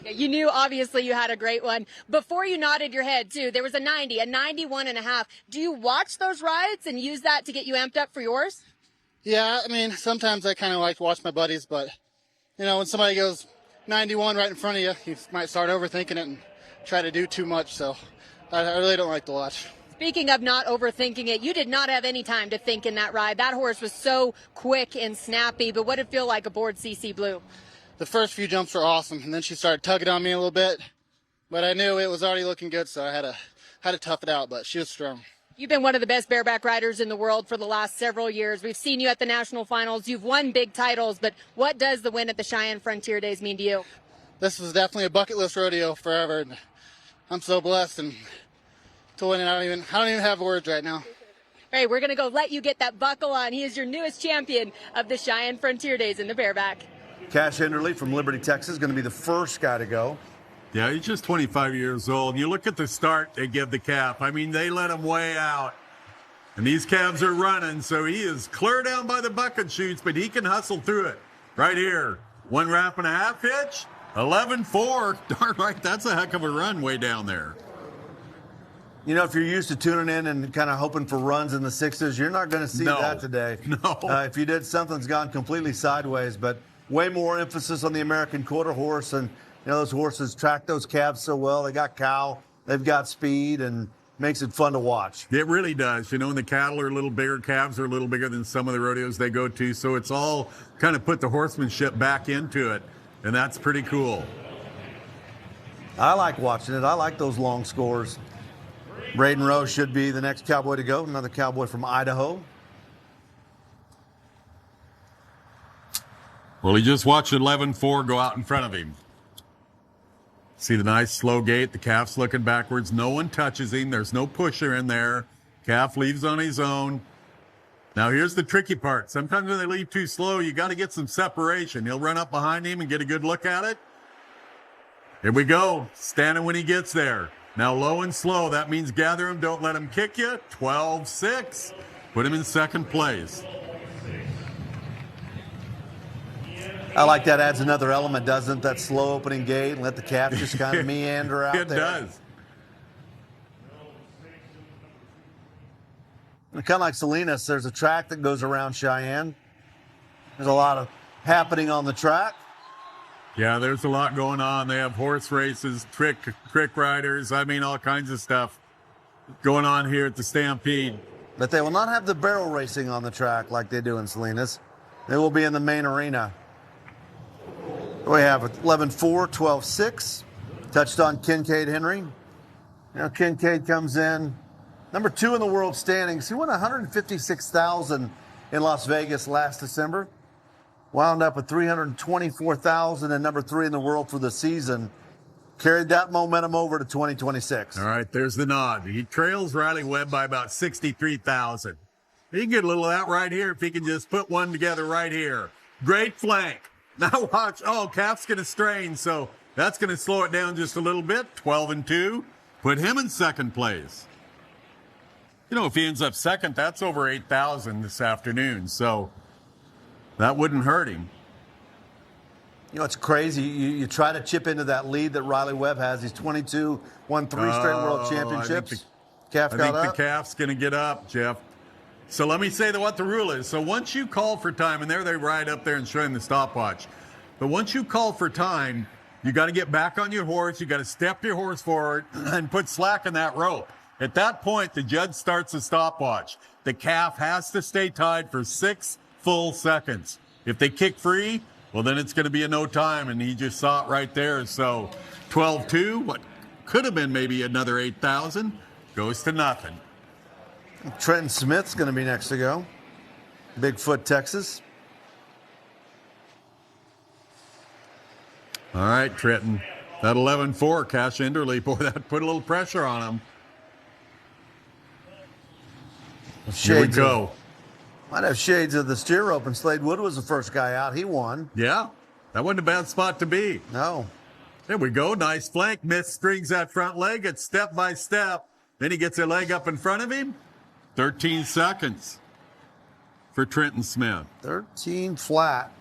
You knew, obviously, you had a great one. Before you nodded your head, too, there was a 90, a 91.5. Do you watch those rides and use that to get you amped up for yours? Yeah, I mean, sometimes I kind of like to watch my buddies, but, you know, when somebody goes 91 right in front of you, you might start overthinking it and try to do too much, so I really don't like to watch. Speaking of not overthinking it, you did not have any time to think in that ride. That horse was so quick and snappy, but what did it feel like aboard CC Blue? The first few jumps were awesome, and then she started tugging on me a little bit, but I knew it was already looking good, so I had to tough it out, but she was strong. You've been one of the best bareback riders in the world for the last several years. We've seen you at the national finals. You've won big titles, but what does the win at the Cheyenne Frontier Days mean to you? This was definitely a bucket list rodeo forever, and I'm so blessed and to win it. I don't even have words right now. All right, we're going to go let you get that buckle on. He is your newest champion of the Cheyenne Frontier Days in the bareback. Cash Enderley from Liberty, Texas, going to be the first guy to go. Yeah, he's just 25 years old. You look at the start they give the calf. I mean, they let him way out. And these calves are running, so he is clear down by the bucket chutes, but he can hustle through it. Right here, 1.5 hitch, 11.4. Darn right, that's a heck of a run way down there. You know, if you're used to tuning in and kind of hoping for runs in the sixes, you're not going to see that today. No. If you did, something's gone completely sideways, but way more emphasis on the American quarter horse. And, you know, those horses track those calves so well. They got cow, they've got speed, and makes it fun to watch. It really does. You know, and the cattle are a little bigger, calves are a little bigger than some of the rodeos they go to. So it's all kind of put the horsemanship back into it, and that's pretty cool. I like watching it. I like those long scores. Braden Rose should be the next cowboy to go, another cowboy from Idaho. Well, he just watched 11.4 go out in front of him. See the nice slow gait. The calf's looking backwards. No one touches him. There's no pusher in there. Calf leaves on his own. Now, here's the tricky part. Sometimes when they leave too slow, you got to get some separation. He'll run up behind him and get a good look at it. Here we go. Standing when he gets there. Now, low and slow. That means gather him. Don't let him kick you. 12.6. Put him in second place. I like that. Adds another element, doesn't it? That slow opening gate and let the calf just kind of meander out there. It does. And kind of like Salinas, there's a track that goes around Cheyenne. There's a lot of happening on the track. Yeah, there's a lot going on. They have horse races, trick riders. I mean, all kinds of stuff going on here at the Stampede. But they will not have the barrel racing on the track like they do in Salinas. They will be in the main arena. We have 11.4, 12.6. Touched on Kincaid Henry. Now Kincaid comes in number 2 in the world standings. He won $156,000 in Las Vegas last December. Wound up with $324,000 and number 3 in the world for the season. Carried that momentum over to 2026. All right, there's the nod. He trails Riley Webb by about 63,000. He can get a little of that right here if he can just put one together right here. Great flank. Now watch. Oh, calf's going to strain, so that's going to slow it down just a little bit. 12-2. Put him in second place. You know, if he ends up second, that's over 8,000 this afternoon, so that wouldn't hurt him. You know, it's crazy. You try to chip into that lead that Riley Webb has. He's 22, won 3 straight world championships. I think the calf's going to get up, Jeff. So let me say what the rule is. So once you call for time, and there they ride up there and show him the stopwatch. But once you call for time, you got to get back on your horse. You got to step your horse forward and put slack in that rope. At that point, the judge starts the stopwatch. The calf has to stay tied for 6 full seconds. If they kick free, well, then it's going to be a no time, and he just saw it right there. So 12-2, what could have been maybe another 8,000, goes to nothing. Trenton Smith's going to be next to go. Bigfoot, Texas. All right, Trenton. That 11-4, Cash Enderley, boy, that put a little pressure on him. Here we go. Might have shades of the steer rope, and Slade Wood was the first guy out. He won. Yeah, that wasn't a bad spot to be. No. There we go. Nice flank. Miss strings that front leg. It's step by step. Then he gets a leg up in front of him. 13 seconds for Trenton Smith. 13 flat.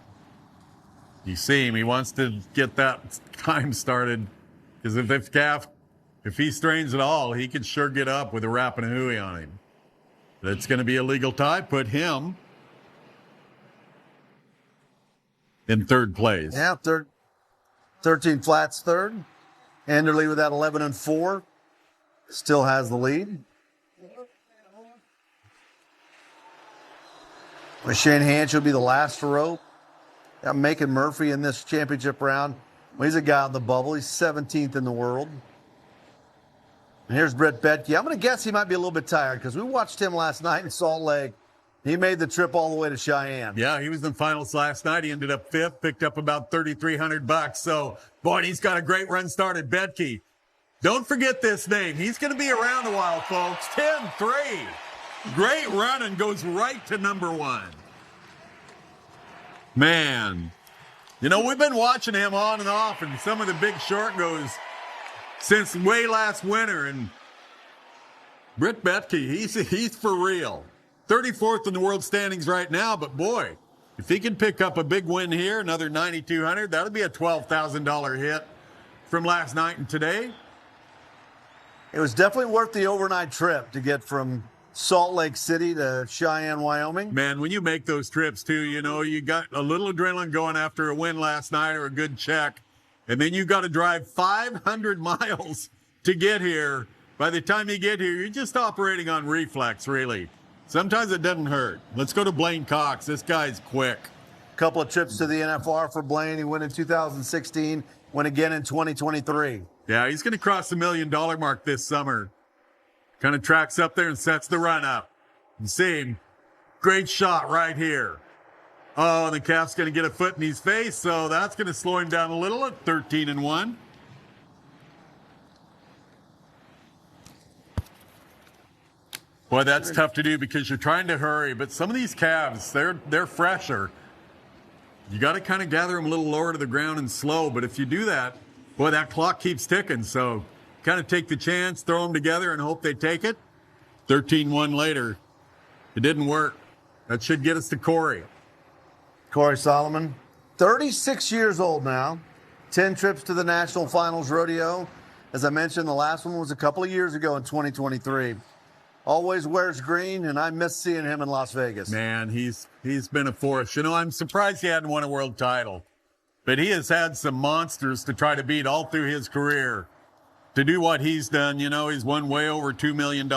You see him. He wants to get that time started because if he strains at all, he can sure get up with a Rapanahui on him. That's going to be a legal tie. Put him in third place. Yeah, 13 flats third. Enderley with that 11-4 still has the lead. Shane Hanch will be the last to rope. Got Macon Murphy in this championship round. Well, he's a guy on the bubble. He's 17th in the world. And here's Brett Betke. I'm going to guess he might be a little bit tired because we watched him last night in Salt Lake. He made the trip all the way to Cheyenne. Yeah, he was in finals last night. He ended up fifth, picked up about $3,300. So, boy, he's got a great run started. Betke. Don't forget this name. He's going to be around a while, folks. 10-3. Great run and goes right to number one. Man, you know, we've been watching him on and off in some of the big short goes since way last winter. And Britt Betke, he's for real. 34th in the world standings right now, but boy, if he can pick up a big win here, another 9,200, that'll be a $12,000 hit from last night and today. It was definitely worth the overnight trip to get from Salt Lake City to Cheyenne, Wyoming. Man, when you make those trips too, you know, you got a little adrenaline going after a win last night or a good check, and then you got to drive 500 miles to get here. By the time you get here, you're just operating on reflex, really. Sometimes it doesn't hurt. Let's go to Blaine Cox. This guy's quick. Couple of trips to the NFR for Blaine. He went in 2016, went again in 2023. Yeah, he's going to cross the $1 million mark this summer. Kind of tracks up there and sets the run up. You see him. Great shot right here. Oh, and the calf's going to get a foot in his face, so that's going to slow him down a little at 13-1. Boy, that's tough to do because you're trying to hurry, but some of these calves, they're fresher. You got to kind of gather them a little lower to the ground and slow, but if you do that, boy, that clock keeps ticking, so kind of take the chance, throw them together, and hope they take it. 13-1 later. It didn't work. That should get us to Cory. Cory Solomon, 36 years old now. 10 trips to the National Finals Rodeo. As I mentioned, the last one was a couple of years ago in 2023. Always wears green, and I miss seeing him in Las Vegas. Man, he's been a force. You know, I'm surprised he hadn't won a world title. But he has had some monsters to try to beat all through his career. To do what he's done, you know, he's won way over $2 million.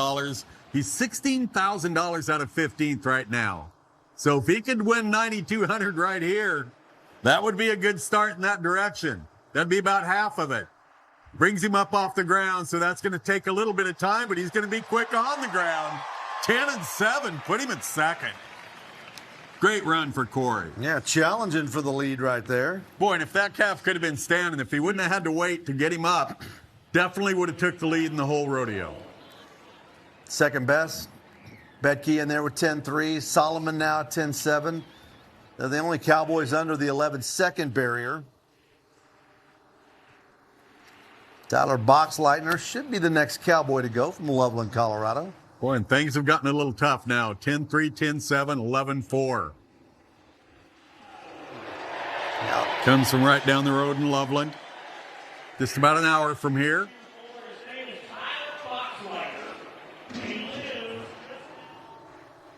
He's $16,000 out of 15th right now. So if he could win 9,200 right here, that would be a good start in that direction. That'd be about half of it. Brings him up off the ground, so that's going to take a little bit of time, but he's going to be quick on the ground. 10-7, put him at second. Great run for Cory. Yeah, challenging for the lead right there. Boy, and if that calf could have been standing, if he wouldn't have had to wait to get him up, definitely would have took the lead in the whole rodeo. Second best. Betke in there with 10-3. Solomon now at 10-7. They're the only Cowboys under the 11-second barrier. Tyler Boxleitner should be the next Cowboy to go from Loveland, Colorado. Boy, and things have gotten a little tough now. 10-3, 10-7, 11-4. Comes from right down the road in Loveland. Just about an hour from here.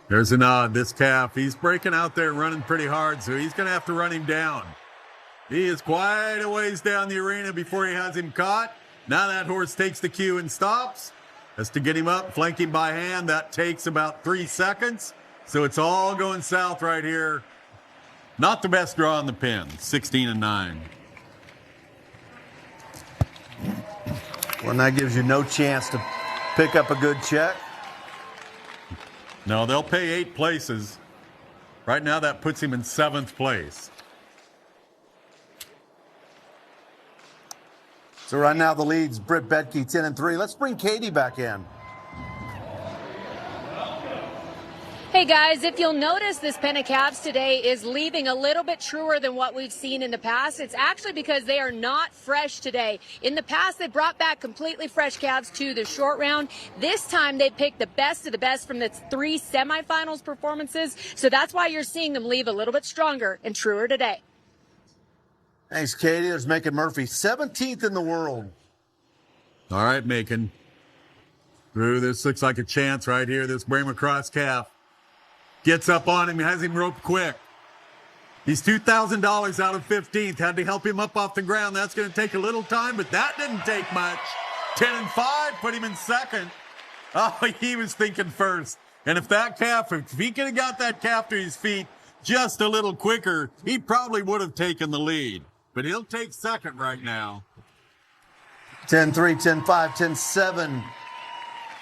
There's a nod. This calf, he's breaking out there running pretty hard, so he's going to have to run him down. He is quite a ways down the arena before he has him caught. Now that horse takes the cue and stops. Has to get him up, flank him by hand. That takes about 3 seconds. So it's all going south right here. Not the best draw on the pin, 16-9. Well, that gives you no chance to pick up a good check. No, they'll pay 8 places. Right now, that puts him in 7th place. So right now the lead's Britt Betke, 10-3. Let's bring Katie back in. Hey guys, if you'll notice, this pen of calves today is leaving a little bit truer than what we've seen in the past. It's actually because they are not fresh today. In the past, they brought back completely fresh calves to the short round. This time, they picked the best of the best from the 3 semifinals performances. So that's why you're seeing them leave a little bit stronger and truer today. Thanks, Katie. There's Macon Murphy, 17th in the world. All right, Macon. Drew, this looks like a chance right here. This bring him across calf. Gets up on him, has him roped quick. He's $2,000 out of 15th. Had to help him up off the ground. That's going to take a little time, but that didn't take much. 10-5, put him in 2nd. Oh, he was thinking first. And if he could have got that calf to his feet just a little quicker, he probably would have taken the lead. But he'll take 2nd right now. 10-3, 10-5, 10-7.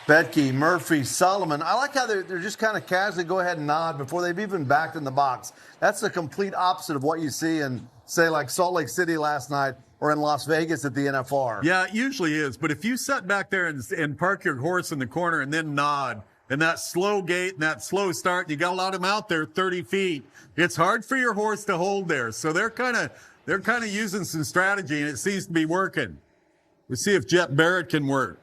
Betke, Murphy, Solomon. I like how they're just kind of casually go ahead and nod before they've even backed in the box. That's the complete opposite of what you see in, say, like Salt Lake City last night or in Las Vegas at the NFR. Yeah, it usually is. But if you sit back there and park your horse in the corner and then nod, and that slow gait and that slow start, you got to let him out there 30 feet. It's hard for your horse to hold there. So they're kind of using some strategy, and it seems to be working. We'll see if Jet Barrett can work.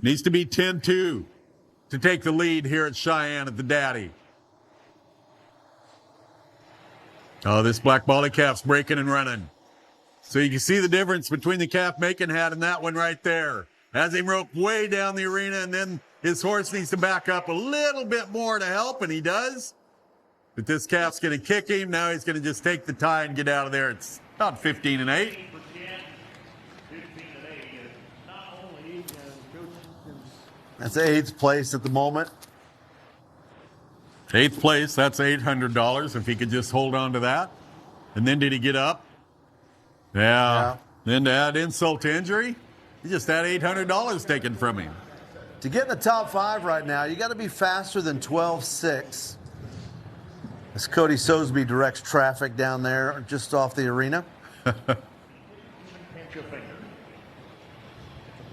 Needs to be 10-2 to take the lead here at Cheyenne at the Daddy. Oh, this black Bolly calf's breaking and running. So you can see the difference between the calf Macon had and that one right there. Has him roped way down the arena, and then his horse needs to back up a little bit more to help, and he does. But this calf's going to kick him. Now he's going to just take the tie and get out of there. It's about 15-8. That's 8th place at the moment. 8th place, that's $800 if he could just hold on to that. And then did he get up? Yeah. Then to add insult to injury, he just had $800 taken from him. To get in the top 5 right now, you got to be faster than 12.6. As Cody Soseby directs traffic down there just off the arena.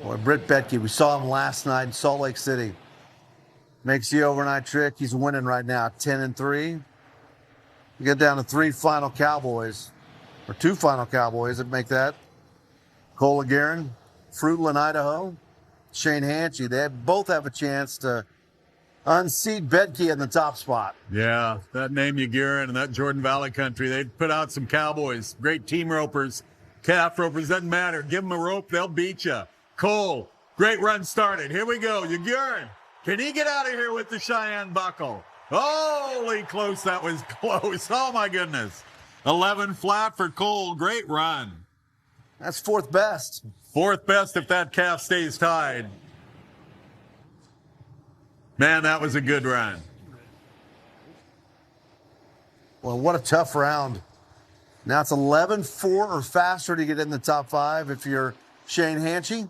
Boy, Britt Betke, we saw him last night in Salt Lake City. Makes the overnight trick. He's winning right now, 10-3. You get down to 3 final Cowboys, or 2 final Cowboys that make that. Cole Agarin, Fruitland, Idaho, Shane Hanchy. They both have a chance to unseat Betke in the top spot. Yeah, that name Agarin and that Jordan Valley country, they put out some Cowboys. Great team ropers, calf ropers, doesn't matter. Give them a rope, they'll beat you. Cole, great run started. Here we go. Agarin, can he get out of here with the Cheyenne buckle? Holy close, that was close. Oh, my goodness. 11 flat for Cole. Great run. That's 4th best. 4th best if that calf stays tied. Man, that was a good run. Well, what a tough round. Now it's 11-4 or faster to get in the top 5 if you're Shane Hanchy.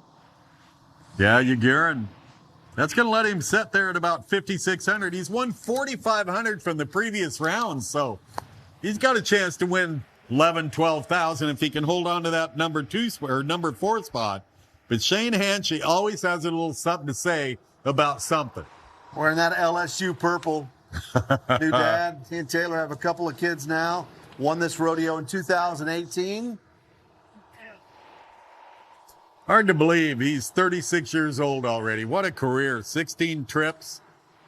Yeah, Agarin. That's going to let him sit there at about 5,600. He's won 4,500 from the previous round, so he's got a chance to win 11, 12,000 if he can hold on to that number 4 spot. But Shane Hanchy always has a little something to say about something. Wearing that LSU purple. New dad. He and Taylor have a couple of kids now. Won this rodeo in 2018. Hard to believe he's 36 years old already. What a career. 16 trips,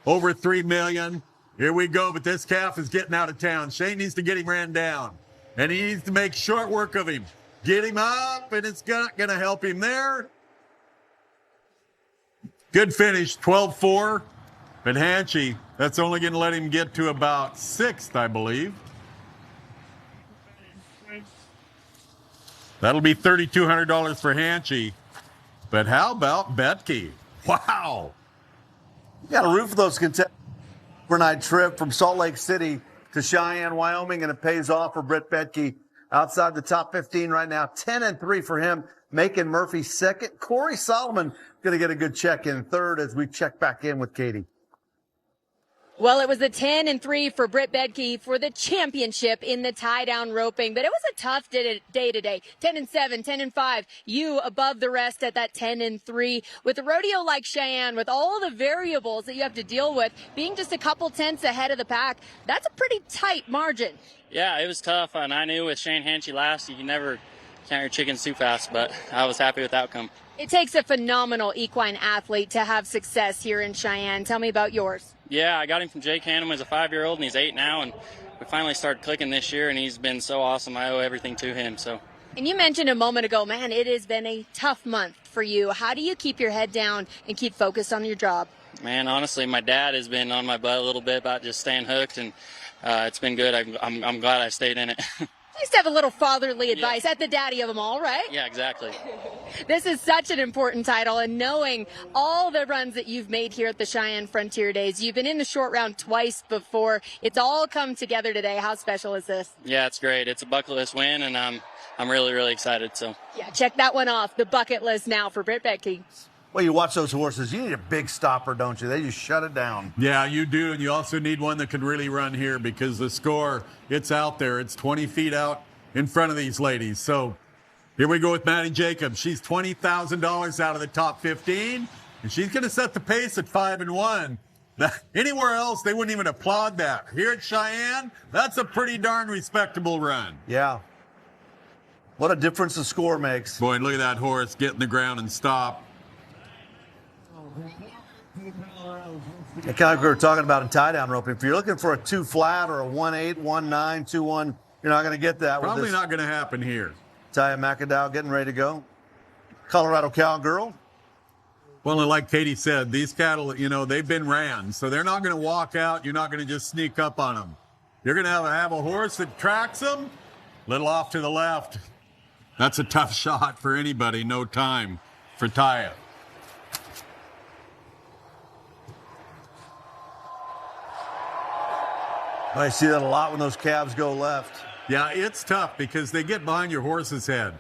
over $3 million. Here we go, but this calf is getting out of town. Shane needs to get him ran down, and he needs to make short work of him. Get him up, and it's not going to help him there. Good finish, 12-4. But Hanchy, that's only going to let him get to about 6th, I believe. That'll be $3,200 for Hanchy. But how about Betke? Wow. You got to root for those contestants. Overnight trip from Salt Lake City to Cheyenne, Wyoming, and it pays off for Britt Bedke. Outside the top 15 right now, 10-3 for him, making Murphy second. Cory Solomon going to get a good check in third as we check back in with Katie. Well, it was a 10-3 for Britt Bedke for the championship in the tie-down roping, but it was a tough day today. 10-7, 10-5, you above the rest at that 10-3. With a rodeo like Cheyenne, with all the variables that you have to deal with, being just a couple tenths ahead of the pack, that's a pretty tight margin. Yeah, it was tough, and I knew with Shane Hanchy last, you can never count your chickens too fast, but I was happy with the outcome. It takes a phenomenal equine athlete to have success here in Cheyenne. Tell me about yours. Yeah, I got him from Jake Hanneman as a 5-year-old, and he's 8 now, and we finally started clicking this year, and he's been so awesome. I owe everything to him. So. And you mentioned a moment ago, man, it has been a tough month for you. How do you keep your head down and keep focused on your job? Man, honestly, my dad has been on my butt a little bit about just staying hooked, and it's been good. I'm glad I stayed in it. You used to have a little fatherly advice at the daddy of them all, right? Yeah, exactly. This is such an important title, and knowing all the runs that you've made here at the Cheyenne Frontier Days, you've been in the short round twice before. It's all come together today. How special is this? Yeah, it's great. It's a bucket list win, and I'm really, really excited. So. Yeah, check that one off. The bucket list now for Britt Bedke. Well, you watch those horses, you need a big stopper, don't you? They just shut it down. Yeah, you do, and you also need one that can really run here because the score, it's out there. It's 20 feet out in front of these ladies. So here we go with Maddie Jacobs. She's $20,000 out of the top 15, and she's going to set the pace at 5-1. Anywhere else, they wouldn't even applaud that. Here at Cheyenne, that's a pretty darn respectable run. Yeah. What a difference the score makes. Boy, look at that horse get in the ground and stop. Kind of we were talking about in tie-down roping. If you're looking for a 2 flat or a 1-8, 1-9, 2-1, you're not going to get that. Probably not going to happen here. Taya McAdowell getting ready to go. Colorado Cowgirl. Well, and like Katie said, these cattle, you know, they've been ran, so they're not going to walk out. You're not going to just sneak up on them. You're going to have a horse that tracks them, little off to the left. That's a tough shot for anybody. No time for Taya. I see that a lot when those calves go left. Yeah, it's tough because they get behind your horse's head.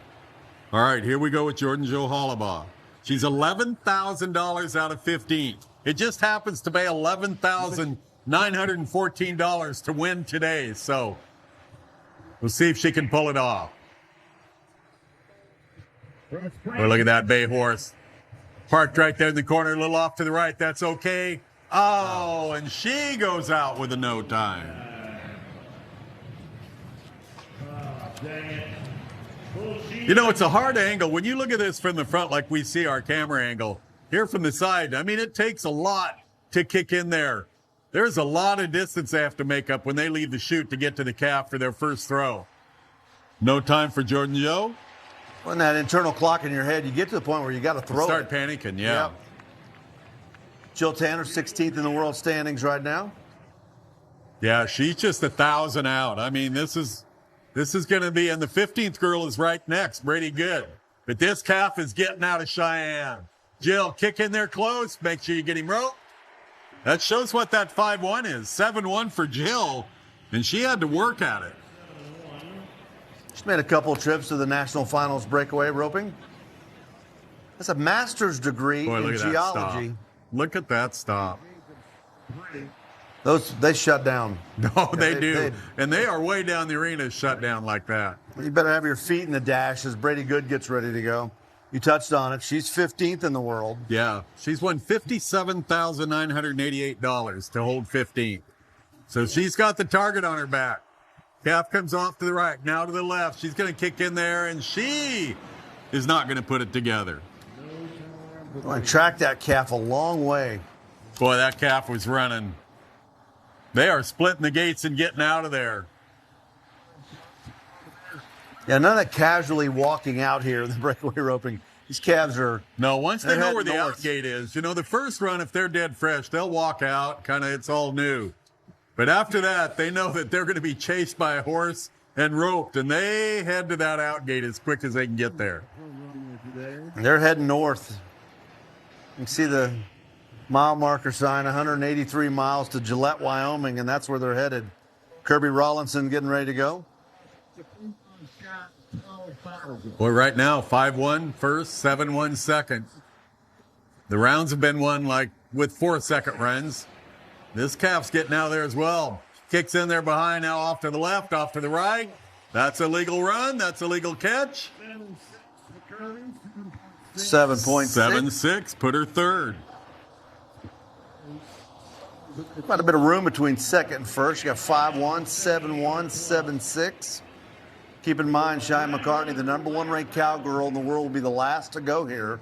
All right, here we go with Jordan Joe Hollabaugh. She's $11,000 out of 15. It just happens to pay $11,914 to win today. So we'll see if she can pull it off. Oh, look at that bay horse. Parked right there in the corner, a little off to the right. That's okay. Oh, and she goes out with a no time. You know, it's a hard angle. When you look at this from the front like we see our camera angle, here from the side, I mean, it takes a lot to kick in there. There's a lot of distance they have to make up when they leave the chute to get to the calf for their first throw. No time for Jordan Joe. When that internal clock in your head, you get to the point where you got to throw Start panicking, yeah. Yep. Jill Tanner, 16th in the world standings right now. Yeah, she's just 1,000 out. I mean, this is going to be, and the 15th girl is right next, Brady Good. But this calf is getting out of Cheyenne. Jill, kick in there close. Make sure you get him roped. That shows what that 5-1 is. 7-1 for Jill, and she had to work at it. She's made a couple trips to the national finals breakaway roping. That's a master's degree in geology. Look at that stop. They shut down. No, they do. And they are way down the arena shut down like that. You better have your feet in the dash as Brady Good gets ready to go. You touched on it. She's 15th in the world. Yeah. She's won $57,988 to hold 15th. So she's got the target on her back. Calf comes off to the right, now to the left. She's going to kick in there, and she is not going to put it together. I tracked that calf a long way. Boy, that calf was running. They are splitting the gates and getting out of there. Yeah, none of that casually walking out here in the breakaway roping. These calves are... No, once they know where the out gate is, you know, the first run, if they're dead fresh, they'll walk out, kind of, it's all new. But after that, they know that they're going to be chased by a horse and roped, and they head to that out gate as quick as they can get there. They're heading north. You can see the mile marker sign, 183 miles to Gillette, Wyoming, and that's where they're headed. Kirby Rollinson getting ready to go. Boy, right now, 5-1 first, 7-1 second. The rounds have been won like with 4-second runs. This calf's getting out of there as well. Kicks in there behind, now off to the left, off to the right. That's a legal run. That's a legal catch. 7.6. 7-6, put her third. Quite a bit of room between second and first. You got 5-1, 7-1, 7-6. Keep in mind, Cheyenne McCartney, the #1 ranked cowgirl in the world, will be the last to go here.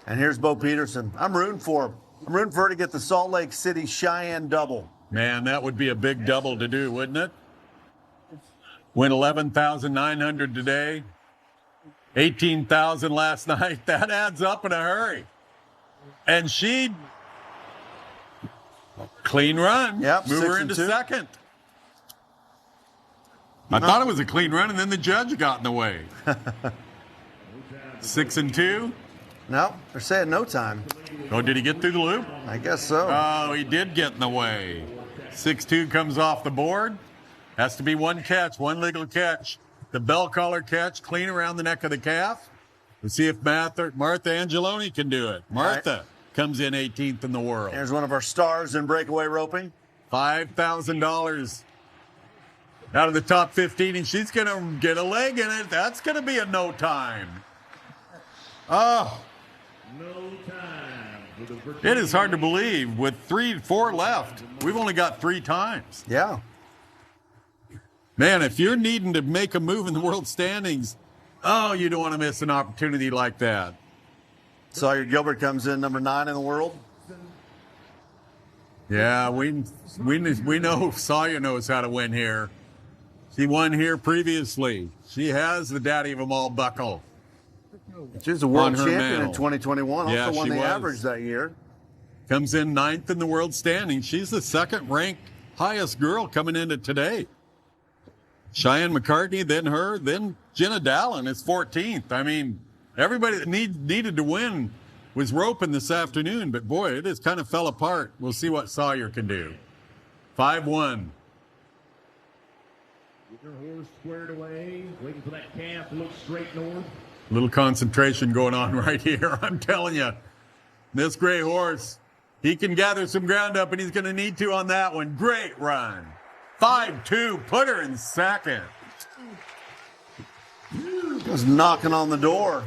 And here's Bo Peterson. I'm rooting for him. I'm rooting for her to get the Salt Lake City Cheyenne double. Man, that would be a big double to do, wouldn't it? Win 11,900 today. 18,000 last night. That adds up in a hurry. And she clean run. Yep, move her into second. I thought it was a clean run, and then the judge got in the way. 6-2. No, they're saying no time. Oh, did he get through the loop? I guess so. Oh, he did get in the way. 6-2 comes off the board. Has to be one catch, one legal catch. The bell collar catch, clean around the neck of the calf. Let's see if Martha Angeloni can do it. Martha comes in 18th in the world. There's one of our stars in breakaway roping. $5,000 out of the top 15, and she's going to get a leg in it. That's going to be a no time. Oh. No time. It is hard to believe. With 3-4 left, we've only got 3 times. Yeah. Man, if you're needing to make a move in the world standings, oh, you don't want to miss an opportunity like that. Sawyer Gilbert comes in #9 in the world. Yeah, we know Sawyer knows how to win here. She won here previously. She has the Daddy of them all buckle. She was a world champion mantle. in 2021. Yeah, Also won she the was. average that year. Comes in 9th in the world standings. She's the second-ranked highest girl coming into today. Cheyenne McCartney, then her, then Jenna Dallin is 14th. I mean, everybody that needed to win was roping this afternoon, but boy, it has kind of fell apart. We'll see what Sawyer can do. 5-1. Get your horse squared away, waiting for that calf to look straight north. Little concentration going on right here. I'm telling you, this gray horse, he can gather some ground up, and he's going to need to on that one. Great run. 5-2, put her in second. Was knocking on the door.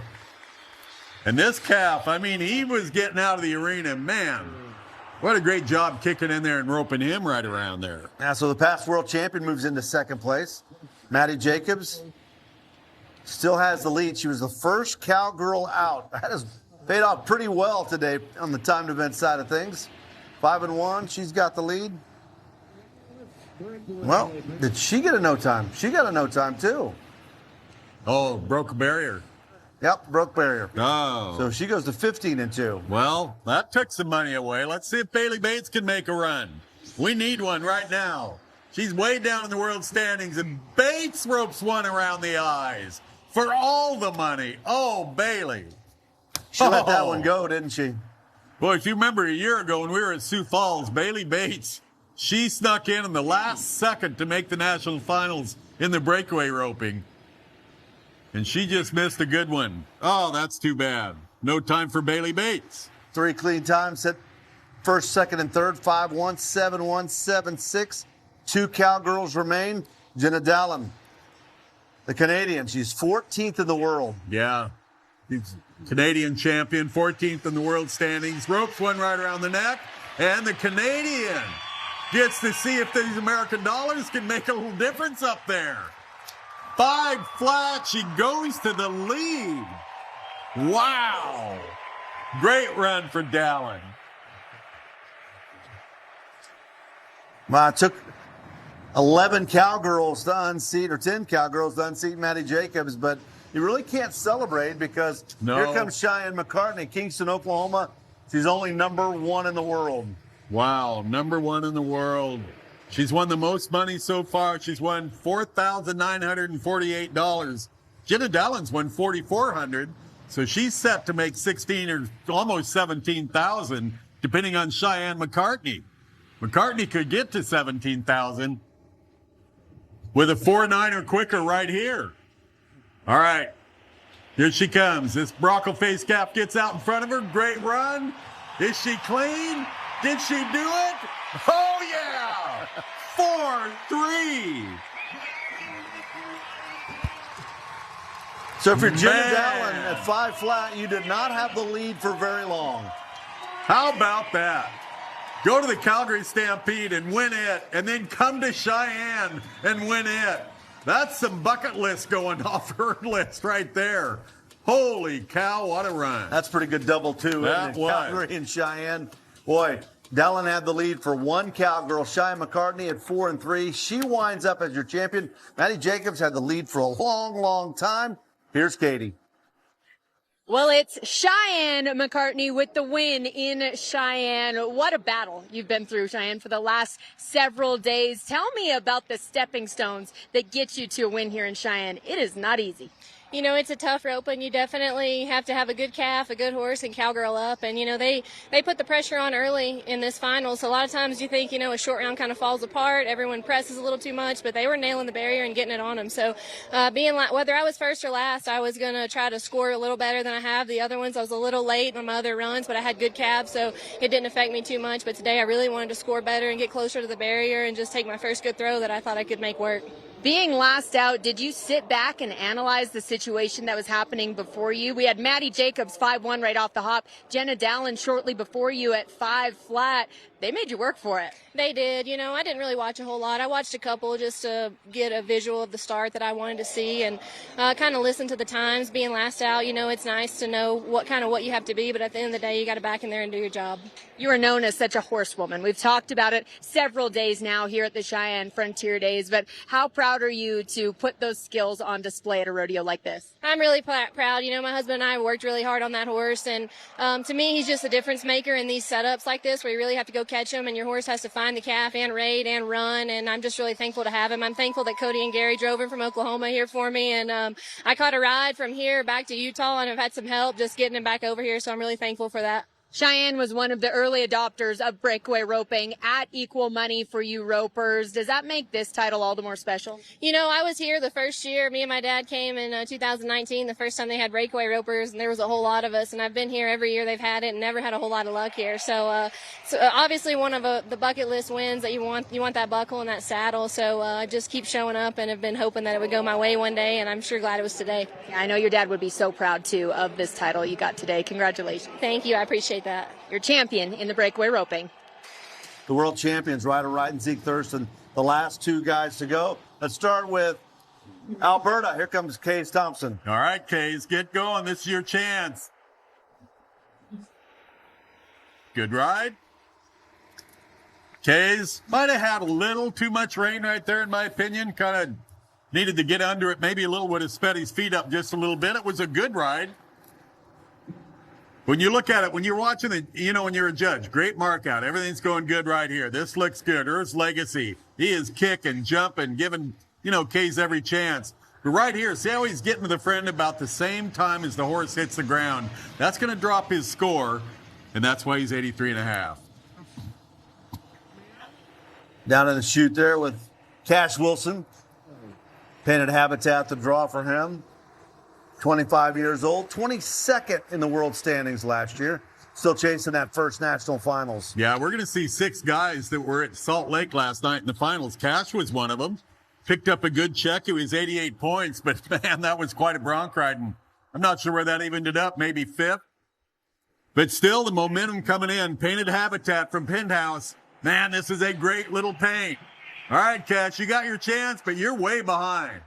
And this calf, I mean, he was getting out of the arena. Man, what a great job kicking in there and roping him right around there. Now, so the past world champion moves into second place. Maddie Jacobs still has the lead. She was the first cowgirl out. That has paid off pretty well today on the timed event side of things. 5-1, she's got the lead. Well, did she get a no time? She got a no time too. Oh, broke a barrier. Yep, broke barrier. Oh. So she goes to 15-2. Well, that took some money away. Let's see if Bailey Bates can make a run. We need one right now. She's way down in the world standings, and Bates ropes one around the eyes for all the money. Oh, Bailey. She let that one go, didn't she? Boy, if you remember a year ago when we were at Sioux Falls, Bailey Bates, she snuck in the last second to make the national finals in the breakaway roping. And she just missed a good one. Oh, that's too bad. No time for Bailey Bates. 3 clean times, hit first, second, and third. 5-1, 7-1, 7-6. 2 cowgirls remain. Jenna Dallin, the Canadian. She's 14th in the world. Yeah. She's Canadian champion, 14th in the world standings. Ropes one right around the neck. And the Canadian gets to see if these American dollars can make a little difference up there. 5 flat, she goes to the lead. Wow. Great run for Dallin. Well, it took 11 cowgirls to unseat, or 10 cowgirls to unseat Maddie Jacobs, but you really can't celebrate because here comes Cheyenne McCartney, Kingston, Oklahoma. She's only #1 in the world. Wow, #1 in the world. She's won the most money so far. She's won $4,948. Jenna Dallin's won $4,400, so she's set to make 16 or almost 17,000, depending on Cheyenne McCartney. McCartney could get to 17,000. with a 4.9 or quicker right here. All right. Here she comes. This Bronco face calf gets out in front of her. Great run. Is she clean? Did she do it? Oh, yeah. 4-3. So if you're Jenna Dallin at 5 flat, you did not have the lead for very long. How about that? Go to the Calgary Stampede and win it, and then come to Cheyenne and win it. That's some bucket list going off her list right there. Holy cow, what a run. That's pretty good double, too, That isn't it? was. Calgary and Cheyenne. Boy, Dallin had the lead for one cowgirl. Cheyenne McCartney at 4-3. She winds up as your champion. Maddie Jacobs had the lead for a long, long time. Here's Katie. Well, it's Cheyenne McCartney with the win in Cheyenne. What a battle you've been through, Cheyenne, for the last several days. Tell me about the stepping stones that get you to a win here in Cheyenne. It is not easy. You know, it's a tough rope, and you definitely have to have a good calf, a good horse, and cowgirl up. And, you know, they put the pressure on early in this final. So a lot of times you think, you know, a short round kind of falls apart. Everyone presses a little too much, but they were nailing the barrier and getting it on them. So whether I was first or last, I was going to try to score a little better than I have. The other ones, I was a little late on my other runs, but I had good calves, so it didn't affect me too much. But today I really wanted to score better and get closer to the barrier and just take my first good throw that I thought I could make work. Being last out, did you sit back and analyze the situation that was happening before you? We had Maddie Jacobs 5-1 right off the hop. Jenna Dallin shortly before you at 5 flat. They made you work for it. They did. You know, I didn't really watch a whole lot. I watched a couple just to get a visual of the start that I wanted to see and kind of listen to the times. Being last out, you know, it's nice to know what you have to be, but at the end of the day, you got to back in there and do your job. You are known as such a horsewoman. We've talked about it several days now here at the Cheyenne Frontier Days, but how proud are you to put those skills on display at a rodeo like this? I'm really proud. You know, my husband and I worked really hard on that horse, and to me, he's just a difference maker in these setups like this where you really have to go catch him, and your horse has to find the calf and raid and run, and I'm just really thankful to have him. I'm thankful that Cody and Gary drove him from Oklahoma here for me, and I caught a ride from here back to Utah, and I've had some help just getting him back over here, so I'm really thankful for that. Cheyenne was one of the early adopters of breakaway roping at equal money for you ropers. Does that make this title all the more special? You know, I was here the first year. Me and my dad came in 2019, the first time they had breakaway ropers, and there was a whole lot of us. And I've been here every year they've had it and never had a whole lot of luck here. So obviously one of the bucket list wins that you want that buckle and that saddle. So I just keep showing up and have been hoping that it would go my way one day, and I'm sure glad it was today. Yeah, I know your dad would be so proud, too, of this title you got today. Congratulations. Thank you. I appreciate that. Your champion in the breakaway roping. The world champions, Ryder Wright and Zeke Thurston, the last two guys to go. Let's start with Alberta. Here comes Case Thompson. All right, Case, get going. This is your chance. Good ride. Case might have had a little too much rain right there, in my opinion. Kind of needed to get under it. Maybe a little would have sped his feet up just a little bit. It was a good ride. When you look at it, when you're watching it, you know, when you're a judge, great mark out. Everything's going good right here. This looks good. Earth's Legacy. He is kicking, jumping, giving, you know, Case every chance. But right here, see how he's getting to the friend about the same time as the horse hits the ground. That's going to drop his score, and that's why he's 83.5. Down in the chute there with Cash Wilson. Painted Habitat to draw for him. 25 years old, 22nd in the world standings last year. Still chasing that first national finals. Yeah, we're going to see 6 guys that were at Salt Lake last night in the finals. Cash was one of them. Picked up a good check. It was 88 points, but man, that was quite a Bronc riding. I'm not sure where that evened up, maybe 5th. But still, the momentum coming in. Painted Habitat from Penthouse. Man, this is a great little paint. All right, Cash, you got your chance, but you're way behind.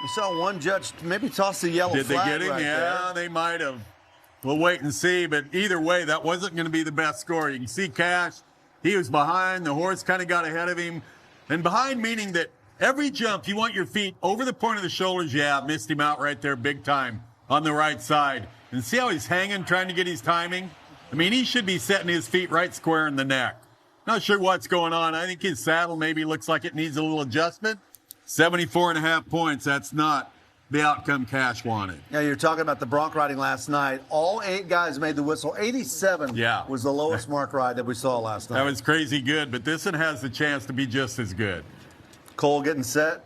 You saw one judge maybe toss the yellow flag. Did they get him? Right yeah, there. They might have. We'll wait and see, but either way, that wasn't going to be the best score. You can see Cash, he was behind. The horse kind of got ahead of him. And behind meaning that every jump, you want your feet over the point of the shoulders. Yeah, missed him out right there big time on the right side. And see how he's hanging, trying to get his timing? I mean, he should be setting his feet right square in the neck. Not sure what's going on. I think his saddle maybe looks like it needs a little adjustment. 74.5 points. That's not the outcome Cash wanted. Yeah, you're talking about the Bronc riding last night. All 8 guys made the whistle. 87 was the lowest mark ride that we saw last night. That was crazy good, but this one has the chance to be just as good. Cole getting set.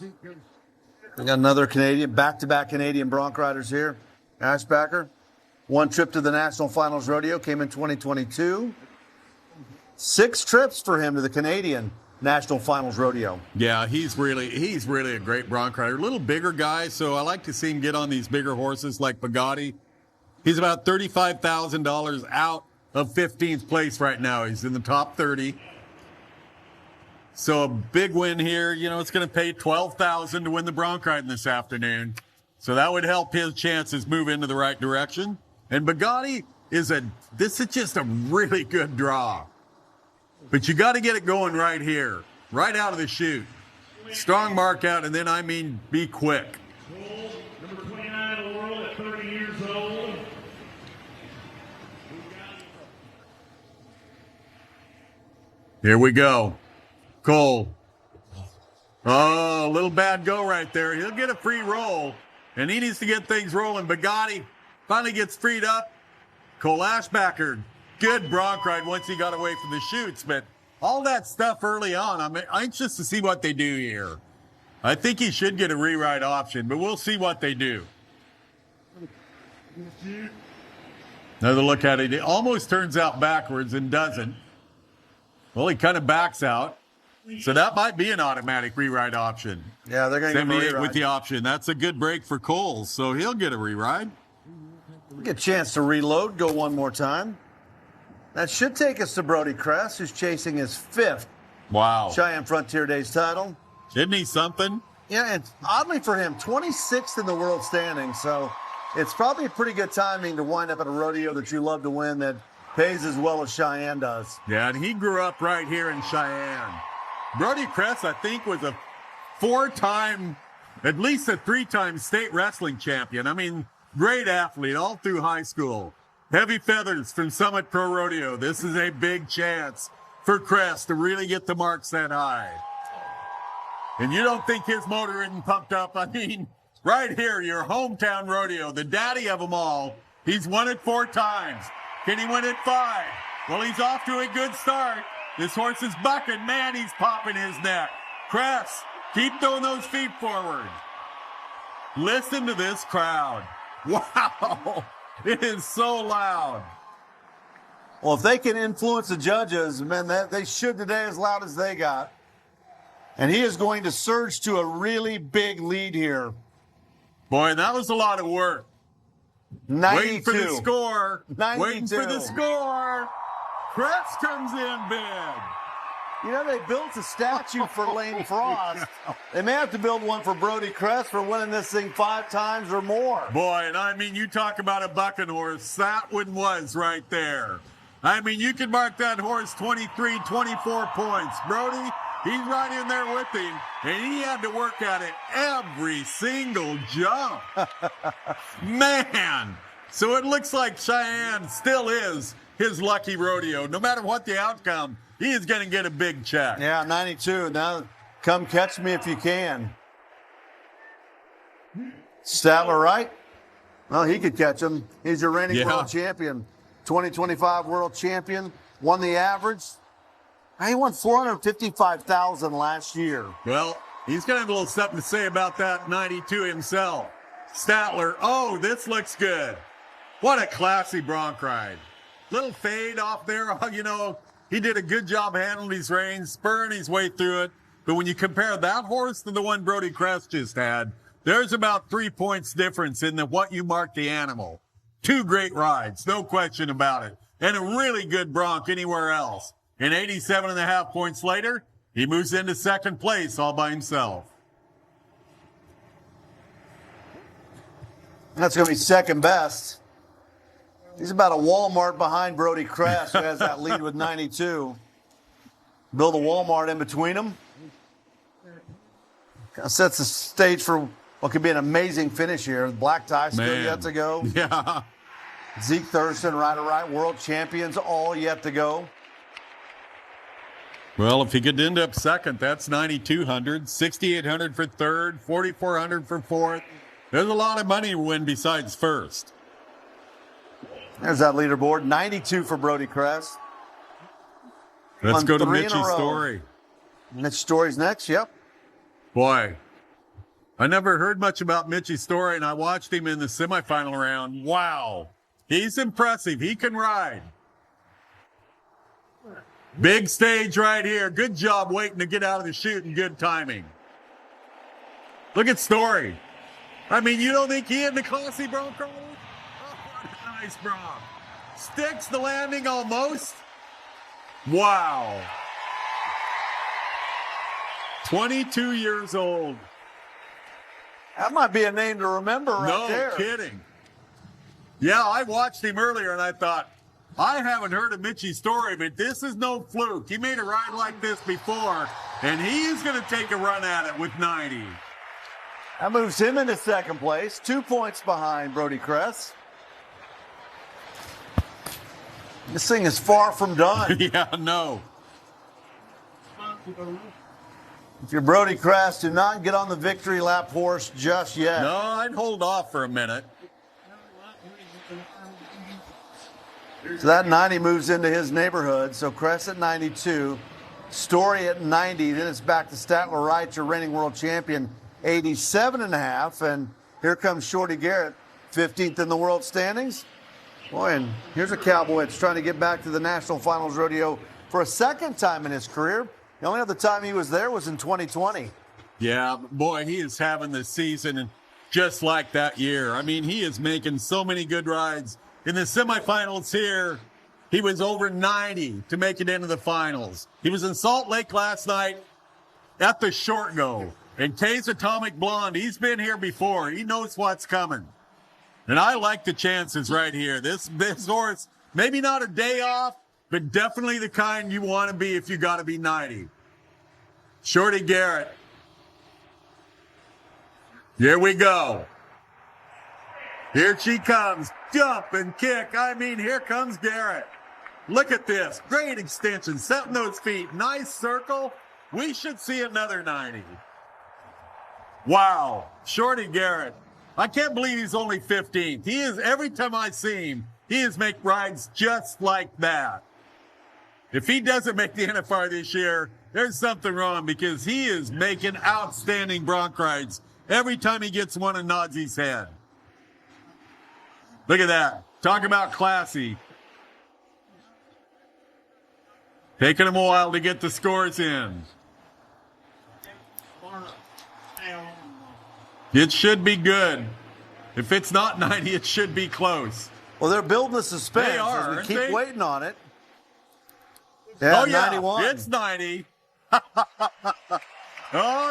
We got another Canadian, back-to-back Canadian Bronc riders here. Ashbacker, one trip to the National Finals Rodeo, came in 2022. 6 trips for him to the Canadian National Finals Rodeo. Yeah, he's really a great Bronc rider. A little bigger guy, so I like to see him get on these bigger horses like Bugatti. He's about $35,000 out of 15th place right now. He's in the top 30. So a big win here. You know, it's going to pay $12,000 to win the Bronc riding this afternoon. So that would help his chances move into the right direction. And Bugatti this is just a really good draw. But you got to get it going right here, right out of the chute. Strong mark out, and then, be quick. Number 29 in the world at 30 years old. Here we go. Cole. Oh, a little bad go right there. He'll get a free roll, and he needs to get things rolling. Bugatti finally gets freed up. Cole Ashbacker, good Bronc ride once he got away from the chutes, but all that stuff early on, I'm anxious to see what they do here. I think he should get a rewrite option, but we'll see what they do. Another look at it. It almost turns out backwards and doesn't. Well, he kind of backs out. So that might be an automatic rewrite option. Yeah, they're going to give him a rewrite with the option. That's a good break for Cole, so he'll get a rewrite. Get a chance to reload, go one more time. That should take us to Brody Kress, who's chasing his 5th Cheyenne Frontier Days title. Isn't he something? Yeah, and oddly for him, 26th in the world standings, so it's probably a pretty good timing to wind up at a rodeo that you love to win that pays as well as Cheyenne does. Yeah, and he grew up right here in Cheyenne. Brody Kress, I think, was a 4-time, at least a 3-time state wrestling champion. Great athlete all through high school. Heavy feathers from Summit Pro Rodeo. This is a big chance for Kress to really get the marks that high. And you don't think his motor isn't pumped up? Right here, your hometown rodeo, the daddy of them all. He's won it 4 times. Can he win it 5? Well, he's off to a good start. This horse is bucking. Man, he's popping his neck. Kress, keep throwing those feet forward. Listen to this crowd. Wow. It is so loud. Well, if they can influence the judges, man, they should today as loud as they got. And he is going to surge to a really big lead here. Boy, that was a lot of work. 92. Waiting for the score. 92. Waiting for the score. Kress comes in big. You know, they built a statue for Lane Frost. They may have to build one for Brody Kress for winning this thing 5 times or more. Boy, and you talk about a bucking horse. That one was right there. You could mark that horse 23, 24 points. Brody, he's right in there with him, and he had to work at it every single jump. Man. So it looks like Cheyenne still is his lucky rodeo. No matter what the outcome, he is going to get a big check. Yeah, 92. Now, come catch me if you can. Statler Wright? Well, he could catch him. He's your reigning world champion. 2025 world champion. Won the average. He won $455,000 last year. Well, he's going to have a little something to say about that 92 himself. Statler, oh, this looks good. What a classy Bronc ride. Little fade off there, he did a good job handling these reins, spurring his way through it. But when you compare that horse to the one Brody Kress just had, there's about 3 points difference in what you mark the animal. 2 great rides, no question about it. And a really good Bronc anywhere else. And 87.5 points later, he moves into 2nd place all by himself. That's going to be 2nd best. He's about a Walmart behind Brody Kress, who has that lead with 92. Build a Walmart in between them. Kind of sets the stage for what could be an amazing finish here. Black tie still yet to go. Yeah. Zeke Thurston, Ryder Wright, world champions, all yet to go. Well, if he could end up second, that's 9,200, 6,800 for third, 4,400 for fourth. There's a lot of money to win besides first. There's that leaderboard, 92 for Brody Crest. Let's go to Mitchie Story. Mitch Story's next, yep. Boy, I never heard much about Mitchie Story, and I watched him in the semifinal round. Wow, he's impressive. He can ride. Big stage right here. Good job waiting to get out of the chute and good timing. Look at Story. I mean, you don't think he had the classy Bronc? Oh, what a nice Bronc. Sticks the landing almost. Wow. 22 years old. That might be a name to remember right there. No kidding. Yeah, I watched him earlier and I thought, I haven't heard of Mitchie's Story, but this is no fluke. He made a ride like this before, and he's going to take a run at it with 90. That moves him into second place, 2 points behind Brody Crest. This thing is far from done. Yeah, no. If you're Brody Crest, do not get on the victory lap horse just yet. No, I'd hold off for a minute. So that 90 moves into his neighborhood. So Crest at 92, Story at 90. Then it's back to Statler Wright, your reigning world champion, 87.5. And here comes Shorty Garrett, 15th in the world standings. Boy, and here's a cowboy that's trying to get back to the National Finals Rodeo for a second time in his career. The only other time he was there was in 2020. Yeah, boy, he is having the season just like that year. I mean, he is making so many good rides. In the semifinals here, he was over 90 to make it into the finals. He was in Salt Lake last night at the short go. And Kay's Atomic Blonde, he's been here before. He knows what's coming. And I like the chances right here. This horse, maybe not a day off, but definitely the kind you want to be if you got to be 90. Shorty Garrett. Here we go. Here she comes. Jump and kick. I mean, here comes Garrett. Look at this. Great extension. Setting those feet. Nice circle. We should see another 90. Wow. Shorty Garrett. I can't believe he's only 15th. He is, every time I see him, he is make rides just like that. If he doesn't make the NFR this year, there's something wrong because he is making outstanding Bronc rides every time he gets one and nods his head. Look at that. Talk about classy. Taking him a while to get the scores in. It should be good. If it's not 90, it should be close. Well, they're building the suspense They are, as we aren't keep they? waiting on it. Yeah, Oh, yeah. 91. It's 90. Oh,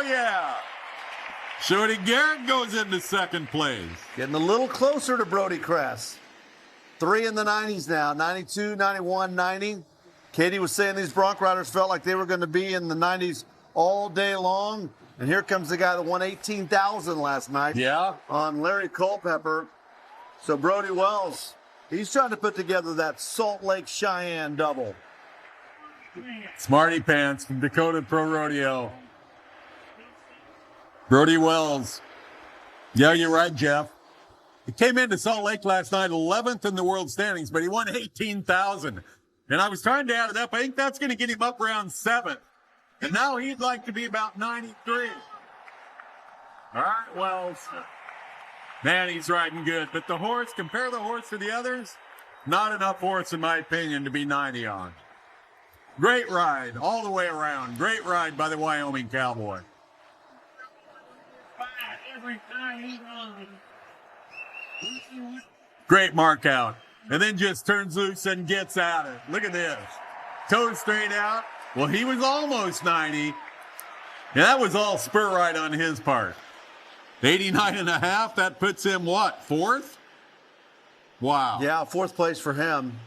yeah. Shorty Garrett goes into second place. Getting a little closer to Brody Crest. 3 in the 90s now, 92, 91, 90. Katie was saying these Bronc riders felt like they were going to be in the 90s all day long. And here comes the guy that won $18,000 last night. Yeah. On Larry Culpepper. So Brody Wells, he's trying to put together that Salt Lake Cheyenne double. Smarty Pants from Dakota Pro Rodeo. Brody Wells. Yeah, you're right, Jeff. He came into Salt Lake last night, 11th in the world standings, but he won $18,000. And I was trying to add it up. I think that's going to get him up around 7th. And now he'd like to be about 93. All right, Wells. Man, he's riding good. But the horse, compare the horse to the others, not enough horse, in my opinion, to be 90 on. Great ride all the way around. Great ride by the Wyoming Cowboy. Great mark out. And then just turns loose and gets at it. Look at this. Toes straight out. Well, he was almost 90. Yeah, that was all spur ride on his part. 89.5, that puts him what, 4th? Wow. Yeah, 4th place for him.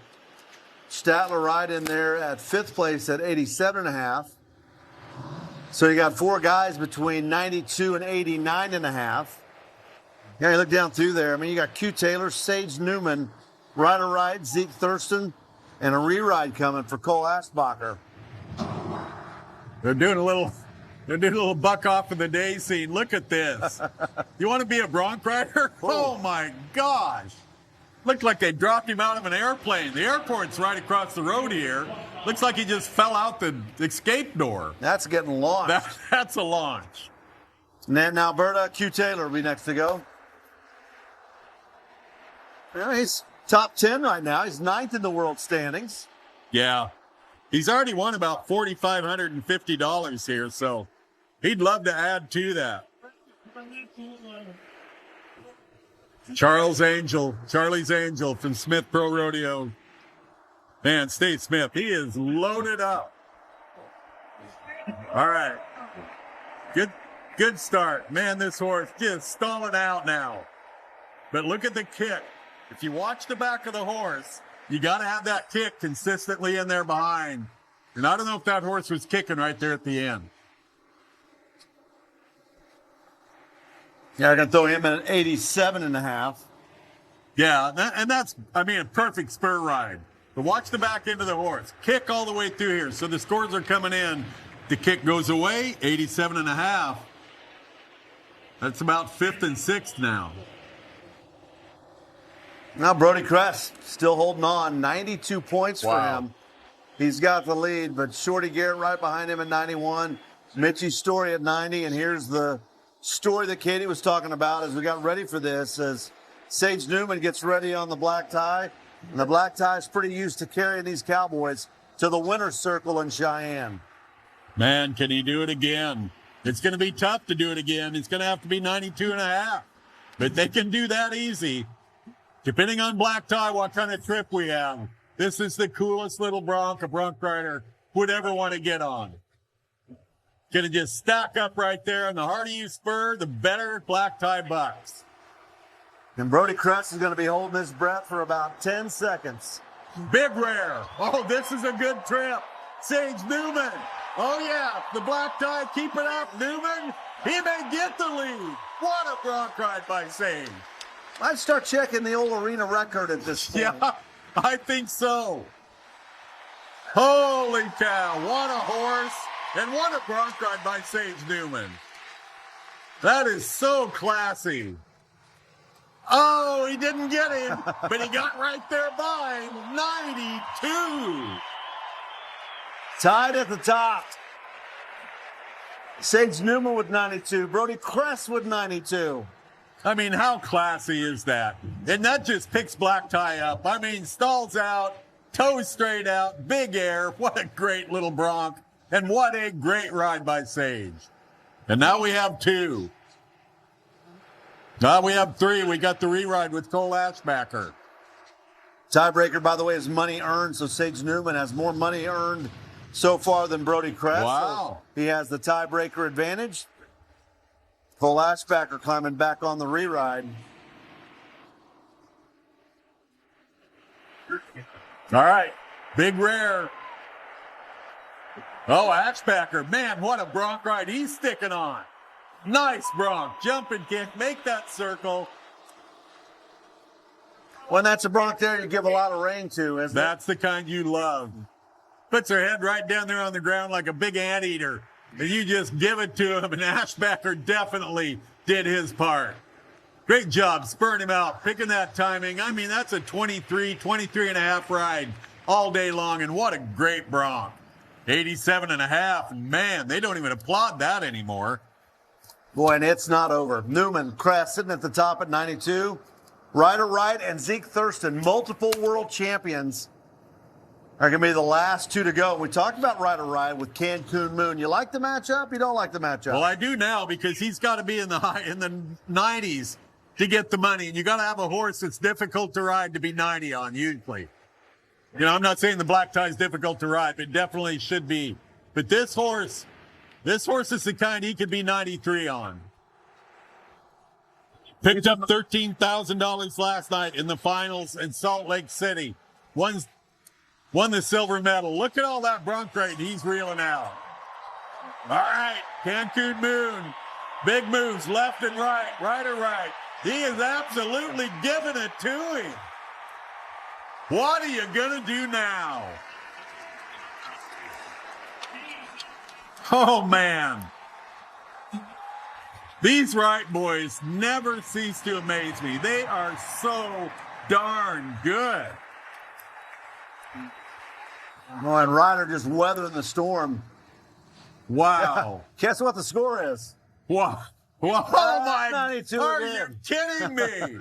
Statler right in there at 5th place at 87.5. So you got 4 guys between 92 and 89.5. Yeah, you look down through there. I mean, you got Q Taylor, Sage Newman, Ryder Wright, Zeke Thurston, and a re-ride coming for Cole Asbacher. They're doing a little buck off of the day scene. Look at this. You want to be a Bronc rider? Oh my gosh. Looked like they dropped him out of an airplane. The airport's right across the road here. Looks like he just fell out the escape door. That's getting launched. That's a launch. Now Alberta, Q Taylor will be next to go. Well, he's top 10 right now. He's 9th in the world standings. Yeah. He's already won about $4,550 here, so he'd love to add to that. Charlie's Angel from Smith Pro Rodeo. Man, Steve Smith, he is loaded up. All right. Good start. Man, this horse just stalling out now. But look at the kick. If you watch the back of the horse, you got to have that kick consistently in there behind. And I don't know if that horse was kicking right there at the end. Yeah, I'm going to throw him in at 87.5. Yeah, and that's, a perfect spur ride. But watch the back end of the horse. Kick all the way through here. So the scores are coming in. The kick goes away, 87.5. That's about 5th and 6th now. Now Brody Cress still holding on, 92 points for him. He's got the lead, but Shorty Garrett right behind him at 91. Mitchie Story at 90, and here's the story that Katie was talking about as we got ready for this, as Sage Newman gets ready on the black tie. And the black tie is pretty used to carrying these Cowboys to the winner's circle in Cheyenne. Man, can he do it again? It's going to be tough to do it again. It's going to have to be 92.5. But they can do that easy. Depending on black tie, what kind of trip we have. This is the coolest little Bronc a Bronc rider would ever want to get on. Gonna just stack up right there, and the harder you spur, the better black tie bucks. And Brody Cress is going to be holding his breath for about 10 seconds. Big rare. Oh, this is a good trip. Sage Newman. Oh, yeah. The black tie, keep it up. Newman, he may get the lead. What a Bronc ride by Sage. I'd start checking the old arena record at this point. Yeah, I think so. Holy cow. What a horse. And what a Bronc ride by Sage Newman. That is so classy. Oh, he didn't get him, but he got right there by him. 92. Tied at the top. Sage Newman with 92. Brody Cress with 92. I mean, how classy is that? And that just picks black tie up. I mean, stalls out, toes straight out, big air. What a great little Bronc. And what a great ride by Sage. And now we have 2. Now we have 3. We got the re-ride with Cole Ashbacker. Tiebreaker, by the way, is money earned, so Sage Newman has more money earned so far than Brody Cress. Wow. So he has the tiebreaker advantage. Cole Ashbacker climbing back on the re-ride. All right. Big rare. Oh, Ashbacker. Man, what a Bronc ride he's sticking on. Nice Bronc. Jumping kick. Make that circle. When that's a Bronc there, you give a lot of rein to, isn't it? That's the kind you love. Puts her head right down there on the ground like a big anteater. And you just give it to him, and Ashbacker definitely did his part. Great job spurring him out, picking that timing. I mean, that's a 23 and a half ride all day long, and what a great Bronc. 87.5. Man, they don't even applaud that anymore. Boy, and it's not over. Newman, Cress sitting at the top at 92. Ryder Wright and Zeke Thurston, multiple world champions, are going to be the last 2 to go. We talked about Ryder Wright with Cancun Moon. You like the matchup? You don't like the matchup? Well, I do now because he's got to be in the 90s to get the money. And you got to have a horse that's difficult to ride to be 90 on usually. You know, I'm not saying the black tie is difficult to ride, but it definitely should be. But this horse is the kind he could be 93 on. Picked up $13,000 last night in the finals in Salt Lake City. Won the silver medal. Look at all that Bronc ride he's reeling out. All right, Cancun Moon. Big moves left and right, Ryder Wright. He is absolutely giving it to him. What are you going to do now? Oh, man. These Wright boys never cease to amaze me. They are so darn good. Oh, and Ryder just weathering the storm. Wow. Guess what the score is? Wow. Wow. Oh, my. 92 Are again. you kidding me?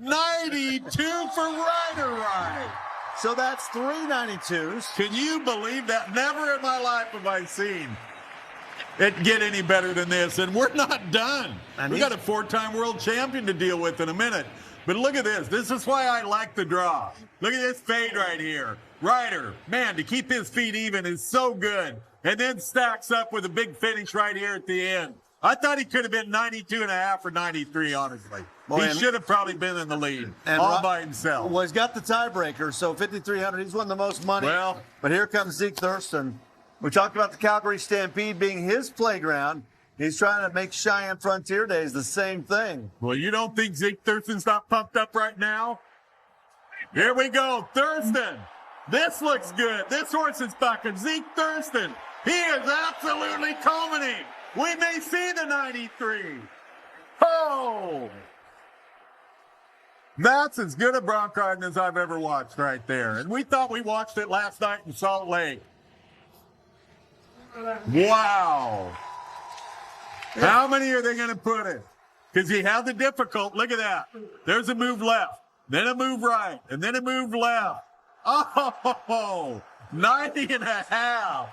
92 for Ryder Wright. So that's 3 92s. Can you believe that? Never in my life have I seen it get any better than this. And we're not done. And We got a 4-time world champion to deal with in a minute. But look at this. This is why I like the draw. Look at this fade right here. Ryder, man, to keep his feet even is so good. And then stacks up with a big finish right here at the end. I thought he could have been 92 and a half or 93, honestly. Boy, he should have probably been in the lead and all by himself. Well, he's got the tiebreaker, so 5,300. He's won the most money. Well, but here comes Zeke Thurston. We talked about the Calgary Stampede being his playground. He's trying to make Cheyenne Frontier Days the same thing. Well, you don't think Zeke Thurston's not pumped up right now? Here we go, Thurston. This looks good. This horse is bucking. Zeke Thurston. He is absolutely culminating. We may see the 93. Oh! That's as good a bronc riding as I've ever watched right there. And we thought we watched it last night in Salt Lake. Wow. How many are they going to put in? Because he had the difficult. Look at that. There's a move left, then a move right, and then a move left. Oh, 90 and a half.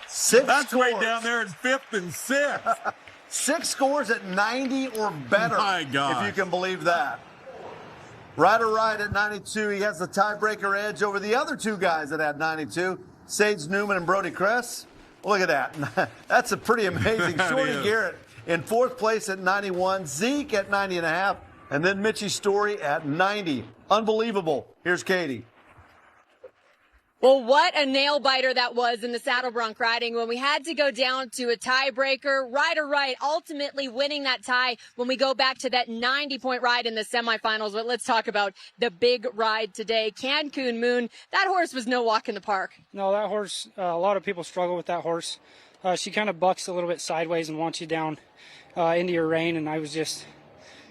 That's scores. way down there in 5th and 6th. 6 scores at 90 or better. My God. If you can believe that. Ryder Wright at 92. He has the tiebreaker edge over the other 2 guys that had 92. Sage Newman and Brody Kress. Look at that. That's a pretty amazing. Shorty Garrett in 4th place at 91. Zeke at 90 and a half. And then Mitchie Story at 90. Unbelievable. Here's Katie. Well, what a nail biter that was in the saddle bronc riding when we had to go down to a tiebreaker. Ryder Wright ultimately winning that tie when we go back to that 90-point ride in the semifinals. But let's talk about the big ride today. Cancun Moon, that horse was no walk in the park. No, that horse, a lot of people struggle with that horse. She kind of bucks a little bit sideways and wants you down into your rein, and I was just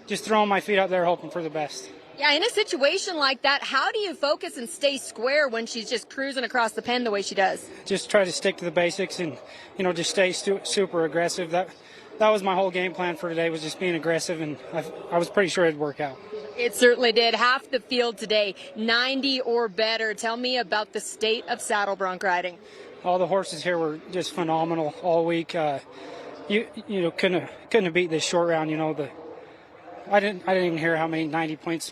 throwing my feet out there hoping for the best. Yeah, in a situation like that, how do you focus and stay square when she's just cruising across the pen the way she does? Just try to stick to the basics and, just stay super aggressive. That was my whole game plan for today, was just being aggressive, and I was pretty sure it'd work out. It certainly did. Half the field today, 90 or better. Tell me about the state of saddle bronc riding. All the horses here were just phenomenal all week. You couldn't have beat this short round. I didn't even hear how many 90 points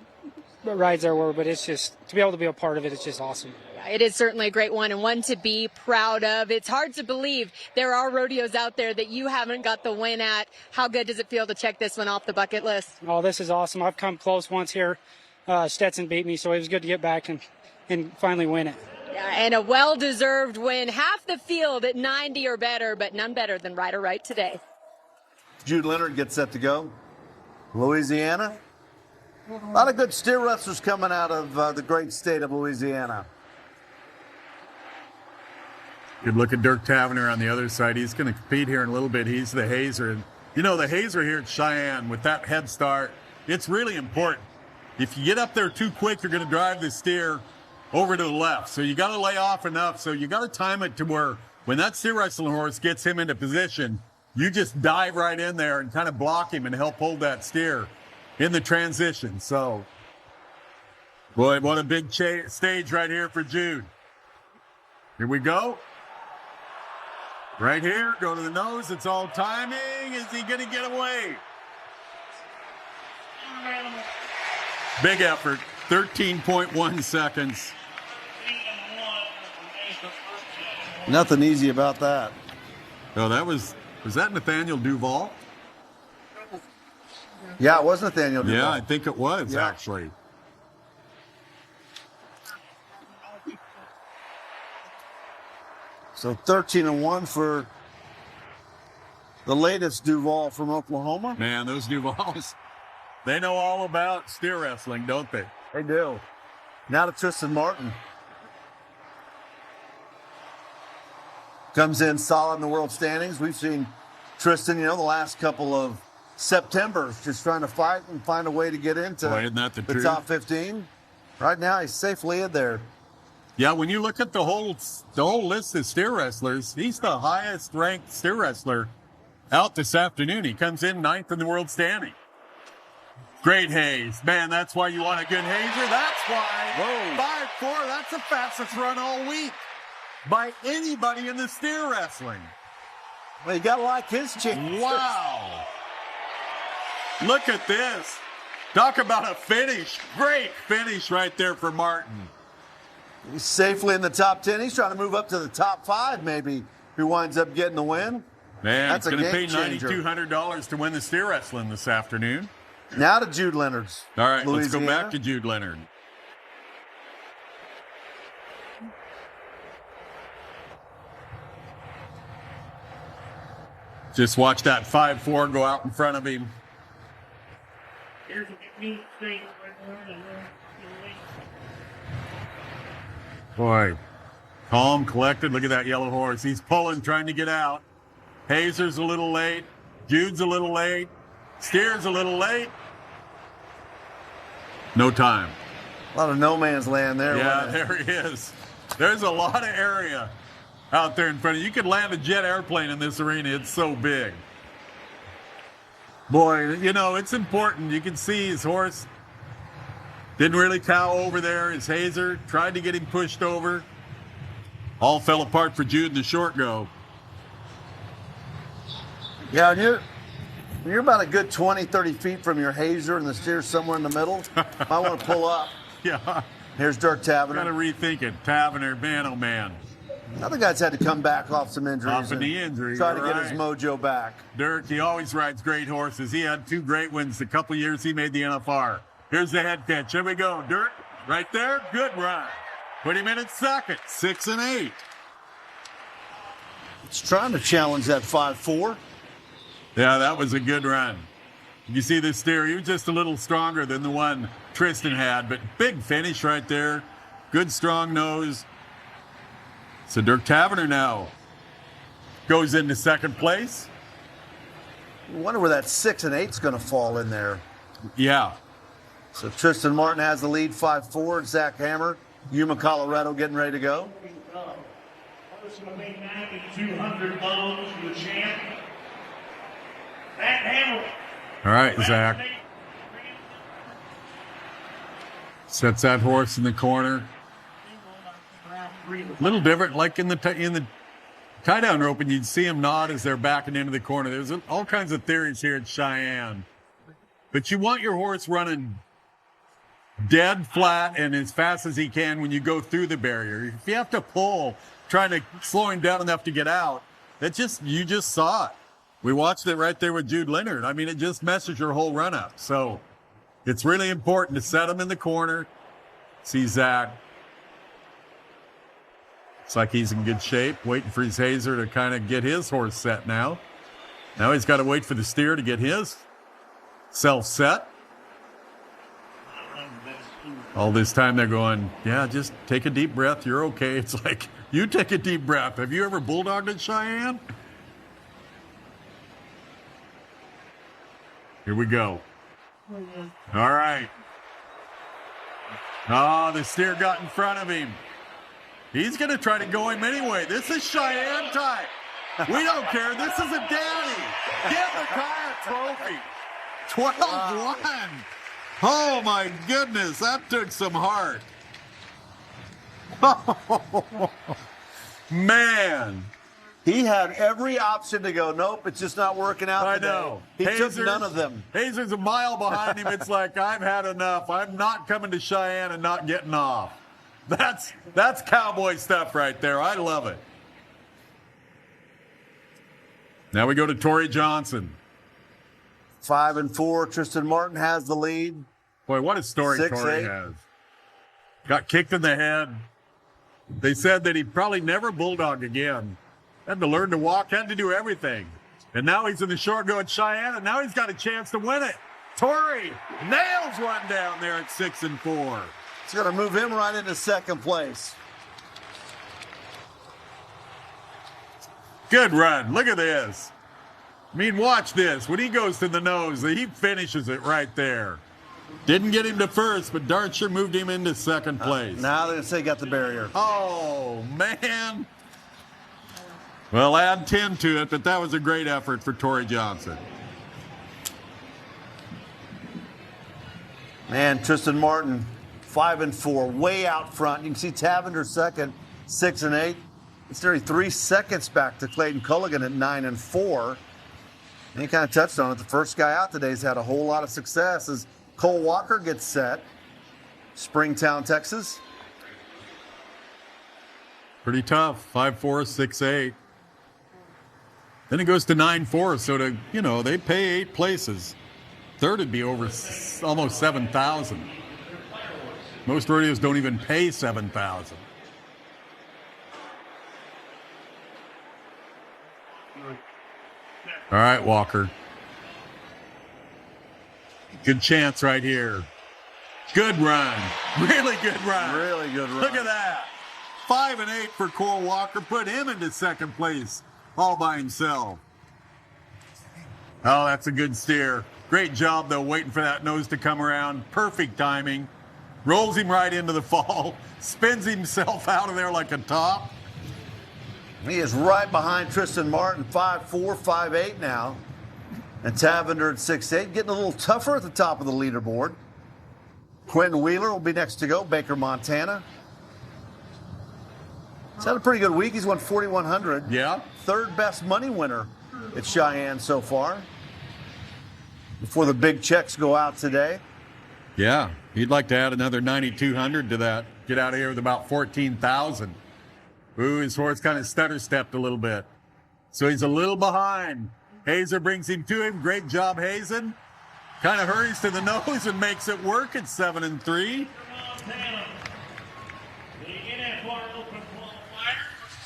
rides there were, but it's just, to be able to be a part of it, it's just awesome. It is certainly a great one and one to be proud of. It's hard to believe there are rodeos out there that you haven't got the win at. How good does it feel to check this one off the bucket list? Oh, this is awesome. I've come close once here. Stetson beat me, so it was good to get back and finally win it. Yeah, and a well-deserved win. Half the field at 90 or better, but none better than Ryder Wright today. Jude Leonard gets set to go. Louisiana. A lot of good steer wrestlers coming out of the great state of Louisiana. Good look at Dirk Tavener on the other side. He's going to compete here in a little bit. He's the hazer. And, the hazer here at Cheyenne with that head start, it's really important. If you get up there too quick, you're going to drive the steer over to the left. So you got to lay off enough. So you got to time it to where when that steer wrestling horse gets him into position, you just dive right in there and kind of block him and help hold that steer in the transition. So, boy, what a big stage right here for Jude. Here we go. Right here, go to the nose. It's all timing. Is he going to get away? Big effort. 13.1 seconds. Nothing easy about that. Oh, was that Nathaniel Duval? Yeah, it was Nathaniel Duval. Yeah, I think it was, actually. So 13-1 for the latest Duval from Oklahoma. Man, those Duvals, they know all about steer wrestling, don't they? They do. Now to Tristan Martin. Comes in solid in the world standings. We've seen Tristan, the last couple of Septembers just trying to fight and find a way to get into isn't that the the truth? top 15. Right now, he's safely in there. Yeah, when you look at the whole list of steer wrestlers, he's the highest ranked steer wrestler out this afternoon. He comes in 9th in the world standing. Great haze. Man, that's why you want a good hazer. That's why 5-4, that's the fastest run all week by anybody in the steer wrestling. Well, you got to like his chances. Wow. Look at this. Talk about a finish. Great finish right there for Martin. He's safely in the top 10. He's trying to move up to the top 5 maybe if he winds up getting the win. Man, that's it's going to pay changer. $9,200 to win the steer wrestling this afternoon. Now to Jude Leonard's. All right, Louisiana. let's go back to Jude Leonard. Just watch that 5-4 go out in front of him. Here's a neat thing right there. Boy, calm, collected. Look at that yellow horse. He's pulling, trying to get out. Hazer's a little late. Jude's a little late. Steer's a little late. No time. A lot of no man's land there. Yeah, there he is. There's a lot of area out there in front of you. You could land a jet airplane in this arena. It's so big. Boy, it's important. You can see his horse didn't really cow over there. His hazer tried to get him pushed over. All fell apart for Jude in the short go. Yeah, when you're about a good 20, 30 feet from your hazer and the steer somewhere in the middle, might want to pull up. Yeah. Here's Dirk Taverner. Got to rethink it. Taverner, man, oh man. Other guys had to come back off some injuries. Off a knee injury. Try to get his mojo back. Dirk, he always rides great horses. He had 2 great wins the couple years he made the NFR. Here's the head catch. Here we go. Dirk, right there. Good run. Put him in at second. 6 and 8. It's trying to challenge that 5-4. Yeah, that was a good run. You see this steer, he was just a little stronger than the one Tristan had, but big finish right there. Good strong nose. So Dirk Taverner now goes into second place. I wonder where that 6 and 8's going to fall in there. Yeah. So Tristan Martin has the lead, 5-4. Zach Hammer, Yuma, Colorado, getting ready to go. First going to make $9,200 for the champ. Zach Hammer. All right, Zach. Sets that horse in the corner. A little different, like in the tie-down rope, and you'd see him nod as they're backing into the corner. There's all kinds of theories here at Cheyenne. But you want your horse running dead flat and as fast as he can when you go through the barrier. If you have to pull, trying to slow him down enough to get out, you just saw it. We watched it right there with Jude Leonard. I mean, it just messes your whole run-up. So it's really important to set him in the corner. See Zach. Looks like he's in good shape, waiting for his hazer to kind of get his horse set now. Now he's got to wait for the steer to get his self set. All this time they're going, yeah, just take a deep breath. You're okay. It's like, you take a deep breath. Have you ever bulldogged at Cheyenne? Here we go. All right. Oh, the steer got in front of him. He's going to try to go him anyway. This is Cheyenne time. We don't care. This is a daddy. Give the guy a trophy. 12-1. Oh, my goodness. That took some heart. Man. He had every option to go, nope, it's just not working out I today. know. He took none of them. Hazer's a mile behind him. It's like, I've had enough. I'm not coming to Cheyenne and not getting off. That's cowboy stuff right there. I love it. Now we go to Torrey Johnson. 5-4. Tristan Martin has the lead. Boy, what a story 6-8. Torrey has. Got kicked in the head. They said that he'd probably never bulldog again. Had to learn to walk, had to do everything. And now he's in the short go at Cheyenne, and now he's got a chance to win it. Torrey nails one down there at 6-4. It's going to move him right into second place. Good run. Look at this. I mean, watch this. When he goes to the nose, he finishes it right there. Didn't get him to first, but Darcher moved him into second place. Now they're going to say got the barrier. Oh, man. Well, add 10 to it, but that was a great effort for Torrey Johnson. Man, Tristan Martin, 5 and 4, way out front. You can see Tavender second, 6 and 8. It's nearly 3 seconds back to Clayton Culligan at 9 and 4. And he kind of touched on it. The first guy out today has had a whole lot of success as Cole Walker gets set. Springtown, Texas. Pretty tough. 5-4, 6-8. Then it goes to 9-4. So they pay 8 places. Third would be over almost 7,000. Most rodeos don't even pay 7,000. All right, Walker. Good chance right here. Good run. Really good run. Really good run. Look at that. 5 and 8 for Cole Walker. Put him into second place all by himself. Oh, that's a good steer. Great job, though, waiting for that nose to come around. Perfect timing. Rolls him right into the fall. Spins himself out of there like a top. He is right behind Tristan Martin, 5-4, 5-8 now. And Tavender at 6-8, getting a little tougher at the top of the leaderboard. Quentin Wheeler will be next to go, Baker, Montana. He's had a pretty good week. He's won 4,100. Yeah. Third best money winner at Cheyenne so far. Before the big checks go out today. Yeah, he'd like to add another 9,200 to that. Get out of here with about 14,000. Ooh, his horse kind of stutter-stepped a little bit. So he's a little behind. Hazer brings him to him. Great job, Hazen. Kind of hurries to the nose and makes it work at 7 and 3.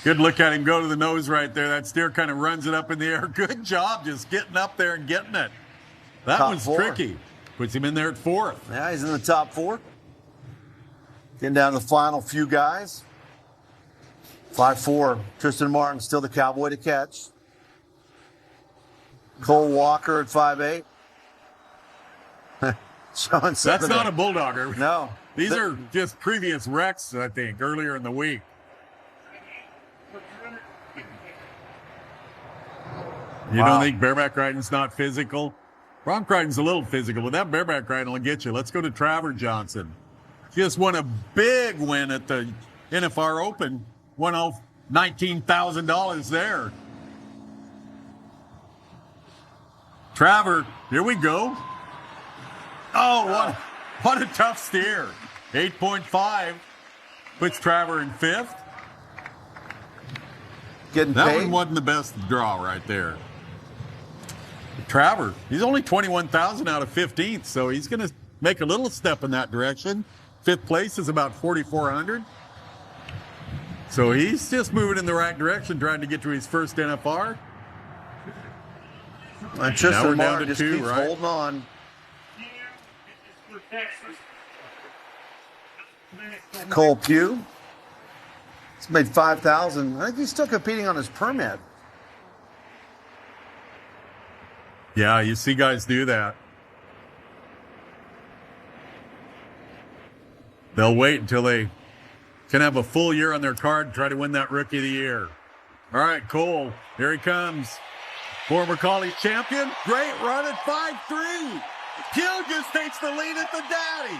Good look at him go to the nose right there. That steer kind of runs it up in the air. Good job just getting up there and getting it. That Top one's 4. tricky. Puts him in there at 4th. Yeah, he's in the top 4. Getting down to the final few guys. 5-4. Tristan Martin still the cowboy to catch. Cole Walker at 5-8. That's not a bulldogger. No. These are just previous wrecks, I think, earlier in the week. You don't think bareback riding's not physical? Bronc riding's a little physical, but that bareback riding will get you. Let's go to Travers Johnson. Just won a big win at the NFR Open. Won off $19,000 there. Travers, here we go. Oh, what a tough steer. 8.5 puts Travers in 5th. Getting that paid. one wasn't the best draw right there. Travers, he's only 21,000 out of 15th, so he's going to make a little step in that direction. 5th place is about 4,400. So he's just moving in the right direction, trying to get to his first NFR. And Tristan Martin just 2, keeps right? holding on. Cole Pugh. He's made 5,000. I think he's still competing on his permit. Yeah, you see guys do that. They'll wait until they can have a full year on their card and try to win that Rookie of the Year. All right, Cole, here he comes. Former college champion. Great run at 5-3. Pugh just takes the lead at the Daddy.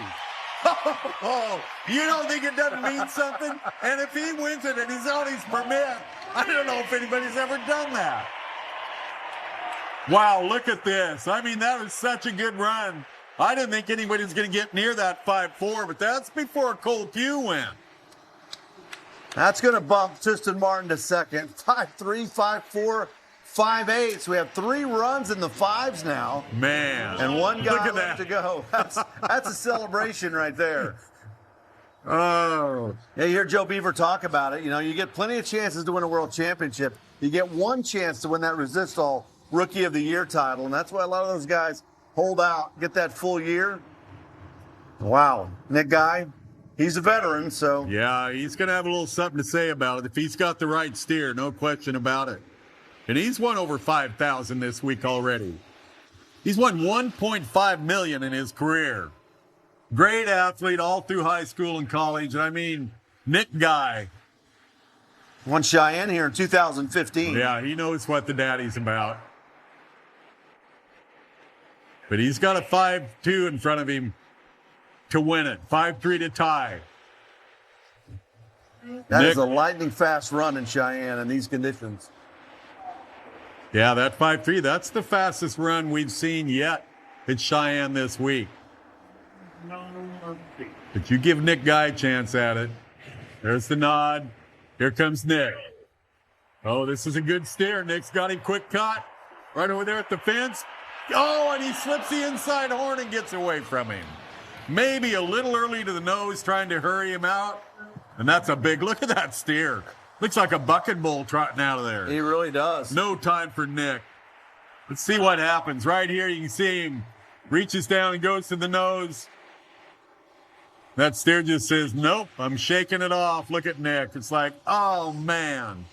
Oh, you don't think it doesn't mean something? And if he wins it and he's on his permit, I don't know if anybody's ever done that. Wow, look at this. I mean, that was such a good run. I didn't think anybody was going to get near that 5-4, but that's before Cole Pugh went. That's going to bump Tristan Martin to second. 5-3, 5-4, 5-8. So we have 3 runs in the 5s now. Man. And 1 guy Look at left that. to go. That's a celebration right there. Oh. Yeah, you hear Joe Beaver talk about it. You know, you get plenty of chances to win a world championship. You get 1 chance to win that Resist All Rookie of the Year title, and that's why a lot of those guys hold out, get that full year. Wow. Nick Guy, he's a veteran, so. Yeah, he's going to have a little something to say about it. If he's got the right steer, no question about it. And he's won over 5,000 this week already. He's won $1.5 million in his career. Great athlete all through high school and college. And I mean, Nick Guy. Won Cheyenne here in 2015. Yeah, he knows what the daddy's about. But he's got a 5-2 in front of him to win it. 5-3 to tie. That is a lightning fast run in Cheyenne in these conditions. Yeah, that 5-3, that's the fastest run we've seen yet at Cheyenne this week. But you give Nick Guy a chance at it. There's the nod. Here comes Nick. Oh, this is a good steer. Nick's got him quick cut. Right over there at the fence. Oh, and he slips the inside horn and gets away from him. Maybe a little early to the nose, trying to hurry him out. And that's a big, look at that steer. Looks like a bucket bull trotting out of there. He really does. No time for Nick. Let's see what happens. Right here, you can see him reaches down and goes to the nose. That steer just says, nope, I'm shaking it off. Look at Nick. It's like, oh, man.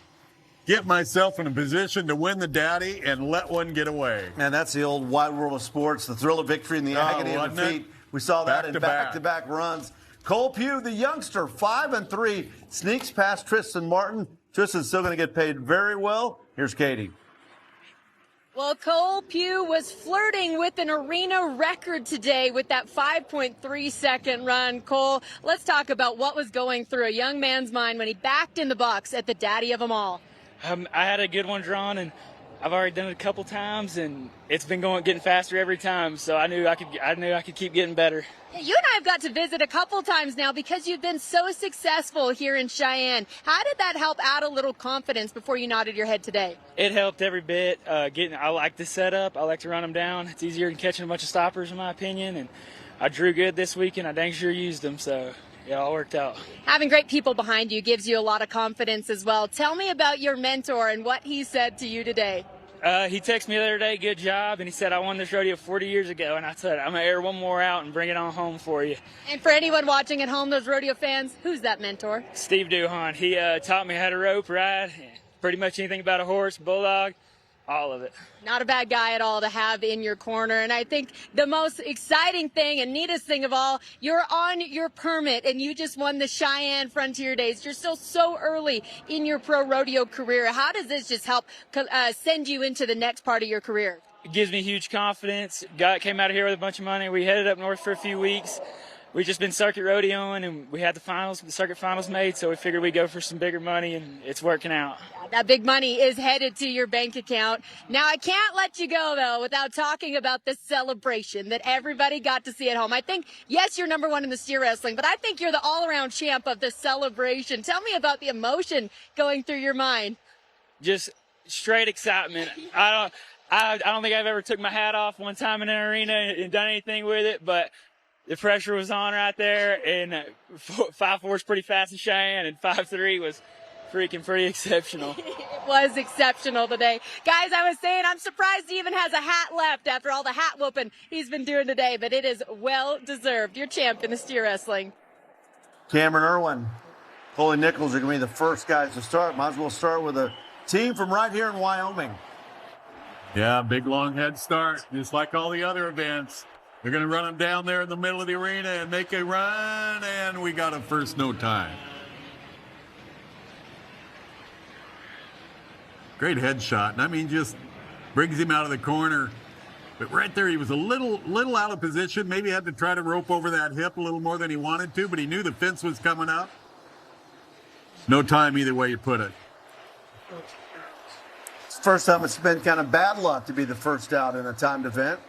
Get myself in a position to win the daddy and let one get away. And that's the old wide world of sports, the thrill of victory and the agony of defeat. We saw that in back-to-back runs. Cole Pugh, the youngster, 5-3, sneaks past Tristan Martin. Tristan's still going to get paid very well. Here's Katie. Well, Cole Pugh was flirting with an arena record today with that 5.3-second run. Cole, let's talk about what was going through a young man's mind when he backed in the box at the daddy of them all. I had a good one drawn, and I've already done it a couple times, and it's been getting faster every time. So I knew I could keep getting better. You and I have got to visit a couple times now because you've been so successful here in Cheyenne. How did that help add a little confidence before you nodded your head today? It helped every bit. I like the setup. I like to run them down. It's easier than catching a bunch of stoppers, in my opinion. And I drew good this week, and I dang sure used them. So it all worked out. Having great people behind you gives you a lot of confidence as well. Tell me about your mentor and what he said to you today. He texted me the other day, good job, and he said, I won this rodeo 40 years ago, and I said, I'm going to air one more out and bring it on home for you. And for anyone watching at home, those rodeo fans, who's that mentor? Steve Duhon. He taught me how to rope, ride, pretty much anything about a horse, bulldog, all of it. Not a bad guy at all to have in your corner. And I think the most exciting thing and neatest thing of all, you're on your permit and you just won the Cheyenne Frontier Days. You're still so early in your pro rodeo career. How does this just help send you into the next part of your career? It gives me huge confidence. Came out of here with a bunch of money. We headed up north for a few weeks. We've just been circuit rodeoing, and we had the circuit finals made, so we figured we'd go for some bigger money, and it's working out. That big money is headed to your bank account. Now, I can't let you go, though, without talking about the celebration that everybody got to see at home. I think, yes, you're number one in the steer wrestling, but I think you're the all-around champ of the celebration. Tell me about the emotion going through your mind. Just straight excitement. I don't think I've ever took my hat off one time in an arena and done anything with it, but the pressure was on right there, and 5.4 is pretty fast in Cheyenne, and 5.3 was freaking pretty exceptional. It was exceptional today. Guys, I was saying I'm surprised he even has a hat left after all the hat whooping he's been doing today, but it is well deserved. You're champ in the steer wrestling. Cameron Irwin, Coley Nichols are going to be the first guys to start. Might as well start with a team from right here in Wyoming. Yeah, big long head start, just like all the other events. They're going to run them down there in the middle of the arena and make a run, and we got a first no time. Great headshot, and I mean, just brings him out of the corner. But right there, he was a little out of position. Maybe had to try to rope over that hip a little more than he wanted to, but he knew the fence was coming up. No time either way you put it. It's the first time it's been kind of bad luck to be the first out in a timed event.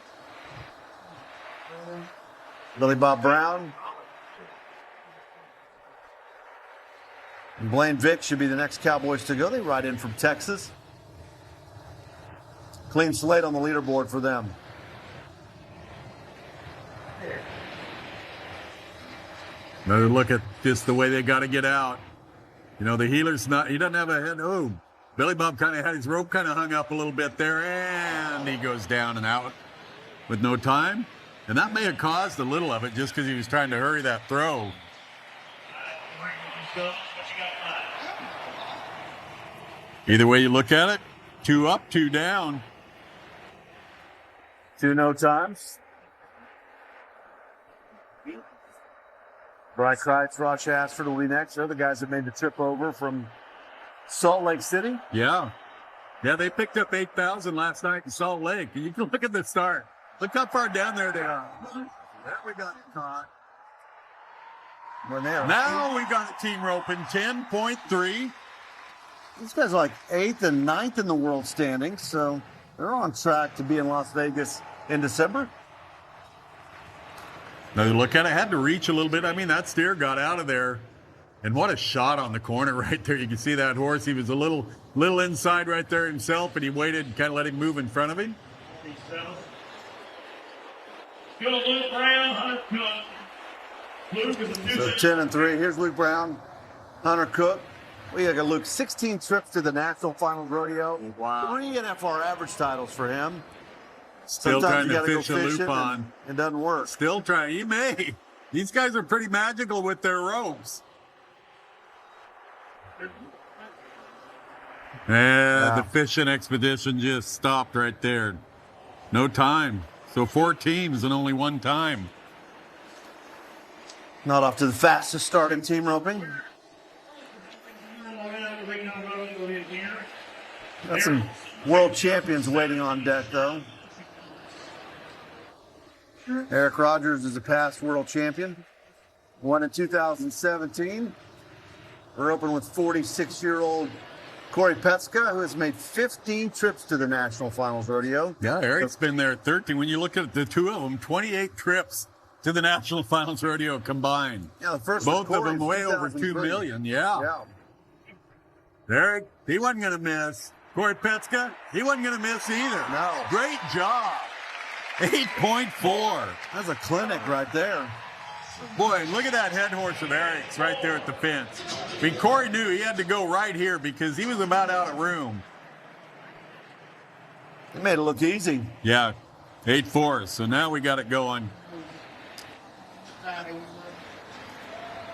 Billy Bob Brown. And Blaine Vick should be the next Cowboys to go. They ride in from Texas. Clean slate on the leaderboard for them. Another look at just the way they got to get out. You know, the healer's he doesn't have a head. Oh, Billy Bob kind of had his rope kind of hung up a little bit there, and he goes down and out with no time. And that may have caused a little of it just because he was trying to hurry that throw. Either way you look at it, 2 up, 2 down. 2 no times. Bryce Kreitz, Rosh Ashford will be next. They're the guys that made the trip over from Salt Lake City. Yeah. Yeah, they picked up 8,000 last night in Salt Lake. You can look at the start. Look how far down there they are. There we got it caught. Now we got a team roping 10.3. These guys are like 8th and 9th in the world standings, so they're on track to be in Las Vegas in December. Now look at it, had to reach a little bit. I mean, that steer got out of there. And what a shot on the corner right there. You can see that horse. He was a little inside right there himself, and he waited and kind of let him move in front of him. Go to Luke Brown, Hunter Cook. Luke is a So 10 and 3. Here's Luke Brown, Hunter Cook. We got Luke 16 trips to the National Finals Rodeo. Wow. 3 NFR average titles for him. Still Sometimes trying to you fish gotta a go loop fishing on. and it doesn't work. Still trying. He may. These guys are pretty magical with their ropes. And the fishing expedition just stopped right there. No time. So 4 teams and only 1 time. Not off to the fastest start in team roping. Got some world champions waiting on deck, though. Eric Rogers is a past world champion. Won in 2017. We're open with 46-year-old Cory Petska, who has made 15 trips to the National Finals Rodeo. Yeah, Eric's been there 13. When you look at the 2 of them, 28 trips to the National Finals Rodeo combined. Yeah, the first both was of them Cory way over 2 million. Yeah. Eric, he wasn't going to miss. Cory Petska, he wasn't going to miss either. No. Great job. 8.4. That's a clinic right there. Boy, look at that head horse of Eric's right there at the fence. I mean, Cory knew he had to go right here because he was about out of room. He made it look easy. Yeah, 8.4. So now we got it going.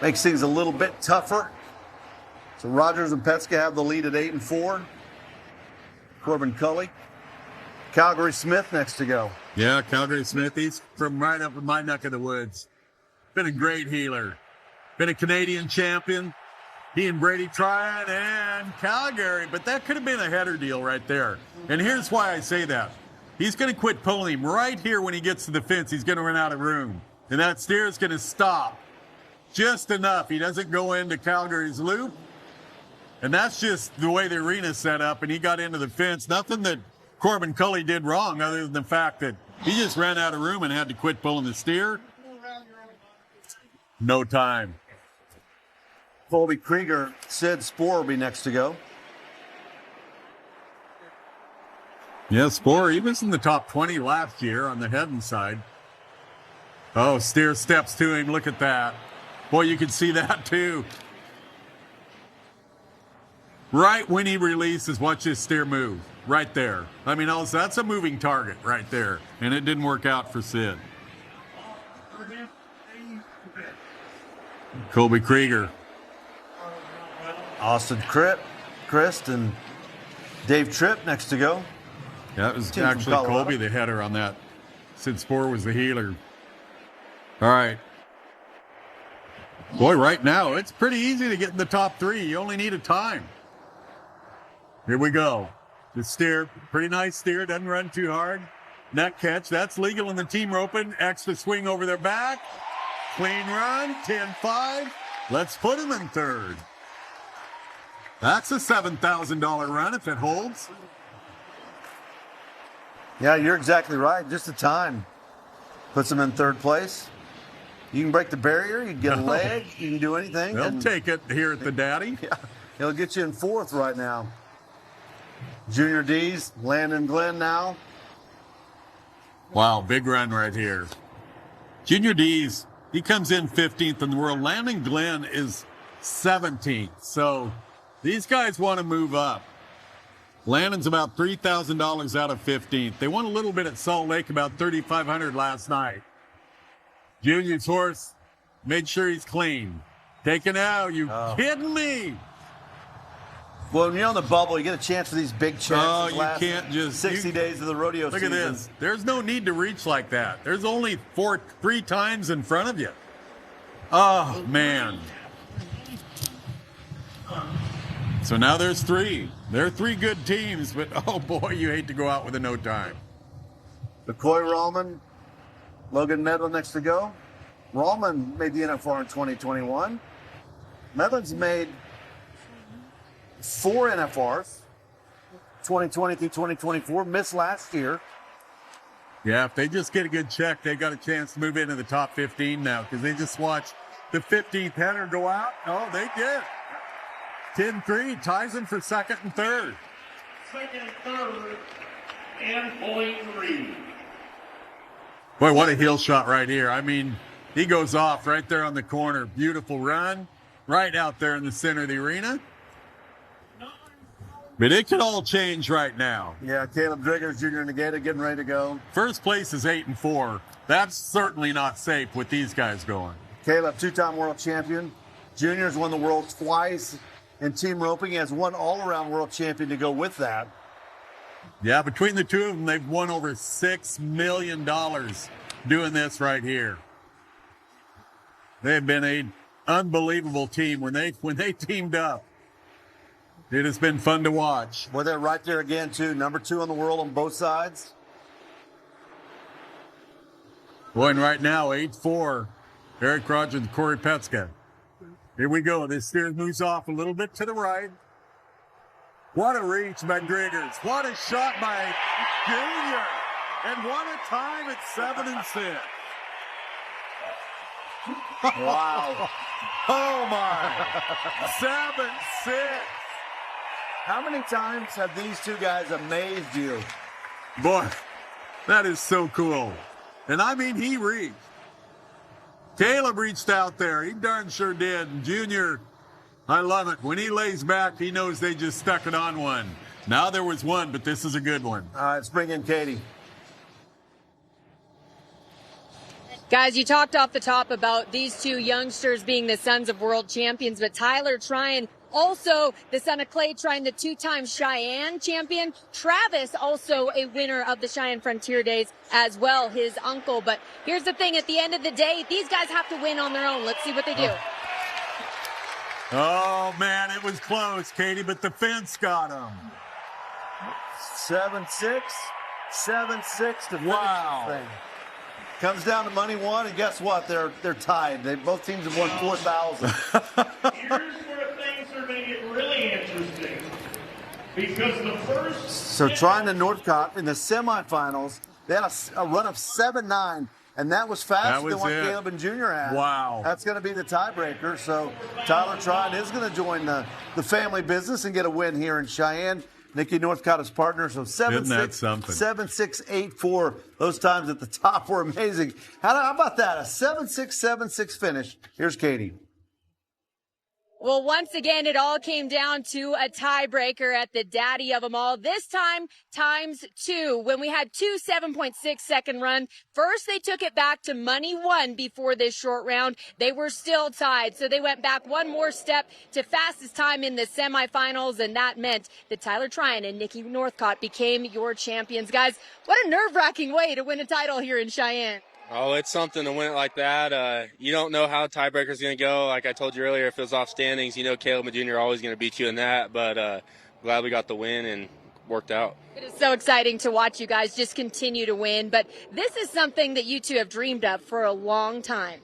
Makes things a little bit tougher. So Rogers and Petska have the lead at 8 and 4. Corbin Cully. Calgary Smith next to go. Yeah, Calgary Smith. He's from right up in my neck of the woods. Been a great healer. Been a Canadian champion. He and Brady Tryon and Calgary, but that could have been a header deal right there. And here's why I say that. He's going to quit pulling him right here when he gets to the fence. He's going to run out of room. And that steer is going to stop just enough. He doesn't go into Calgary's loop. And that's just the way the arena's set up, and he got into the fence. Nothing that Corbin Cully did wrong other than the fact that he just ran out of room and had to quit pulling the steer. No time. Colby Krieger, Sid Spoor will be next to go. Yeah, Spoor, he was in the top 20 last year on the heading side. Oh, steer steps to him. Look at that. Boy, you can see that too. Right when he releases, watch this steer move. Right there. I mean, also, that's a moving target right there. And it didn't work out for Sid. Colby Krieger. Austin Christ and Dave Tripp next to go. Yeah, it was Team from actually Colorado. Colby the header on that. Sid Spoor was the healer. All right. Boy, right now, it's pretty easy to get in the top 3. You only need a time. Here we go. The steer, pretty nice steer, doesn't run too hard. Net catch, that's legal in the team roping. Extra swing over their back. Clean run, 10-5. Let's put him in 3rd. That's a $7,000 run if it holds. Yeah, you're exactly right. Just the time puts him in 3rd place. You can break the barrier, you can get a leg, you can do anything. They'll take it here at the Daddy. Yeah, he'll get you in 4th right now. Junior D's, Landon Glenn now. Wow, big run right here. Junior D's, he comes in 15th in the world. Landon Glenn is 17th. So these guys want to move up. Landon's about $3,000 out of 15th. They won a little bit at Salt Lake, about $3,500 last night. Junior's horse made sure he's clean. Taken out, you kidding me? Well, when you're on the bubble, you get a chance for these big chances. Oh, you can't just 60 days of the rodeo Look season. at this. There's no need to reach like that. There's only 3 times in front of you. Oh, man. So now there's 3. There are 3 good teams, but oh boy, you hate to go out with a no time. The Cory Solomon, Logan Medlin next to go. Rallman made the NFR in 2021. Medlin's made 4 NFRs, 2020 through 2024, missed last year. Yeah, if they just get a good check, they got a chance to move into the top 15 now because they just watched the 15th header go out. Oh, they did. 10-3, ties them for second and third. Second and third, and pulling three. Boy, what a heel shot right here. I mean, he goes off right there on the corner. Beautiful run, right out there in the center of the arena. But it could all change right now. Yeah, Caleb Driggers, Jr. Negata getting ready to go. First place is 8-4. That's certainly not safe with these guys going. Caleb, 2-time world champion. Junior's won the world twice in team roping. He has one all-around world champion to go with that. Yeah, between the two of them, they've won over $6 million doing this right here. They've been an unbelievable team when they teamed up. It has been fun to watch. Well, they're right there again, too. Number 2 on the world on both sides. Boy, and right now, 8-4, Eric Rogers and Corey Petska. Here we go. This steer moves off a little bit to the right. What a reach by Driggers. What a shot by Junior. And what a time at 7-6. Wow. Oh, my. 7-6. How many times have these two guys amazed you? Boy, that is so cool. And I mean, he reached. Caleb reached out there. He darn sure did. And Junior, I love it. When he lays back, he knows they just stuck it on one. Now there was one, but this is a good one. All right, let's bring in Katie. Guys, you talked off the top about these two youngsters being the sons of world champions, but Tyler Tryon, also the son of Clay Tryon, the 2-time Cheyenne champion. Travis, also a winner of the Cheyenne Frontier Days as well, his uncle. But here's the thing, at the end of the day, these guys have to win on their own. Let's see what they do. Oh, man, it was close, Katie, but the fence got him. 7-6, 7-6 to finish Wow. this thing. Comes down to money won, and guess what? They're tied. Both teams have won 4,000. Here's where things are going to get really interesting. Because the first... So Tryon and Northcott in the semifinals, they had a run of 7-9, and that was faster than what Caleb and Junior had. Wow. That's going to be the tiebreaker. So Tyler Tryon is going to join the family business and get a win here in Cheyenne. Nikki Northcott is partner, so 7-6, 7-6, 8-4. Those times at the top were amazing. How about that? A 7-6, 7-6 finish. Here's Katie. Well, once again, it all came down to a tiebreaker at the daddy of them all. This time, times 2. When we had 2 7.6-second runs, first they took it back to money one before this short round. They were still tied, so they went back one more step to fastest time in the semifinals, and that meant that Tyler Tryon and Nikki Northcott became your champions. Guys, what a nerve-wracking way to win a title here in Cheyenne. Oh, it's something to win it like that. You don't know how tiebreaker's going to go. Like I told you earlier, if it was off standings, you know Caleb and Junior are always going to beat you in that. But glad we got the win and worked out. It is so exciting to watch you guys just continue to win. But this is something that you two have dreamed of for a long time.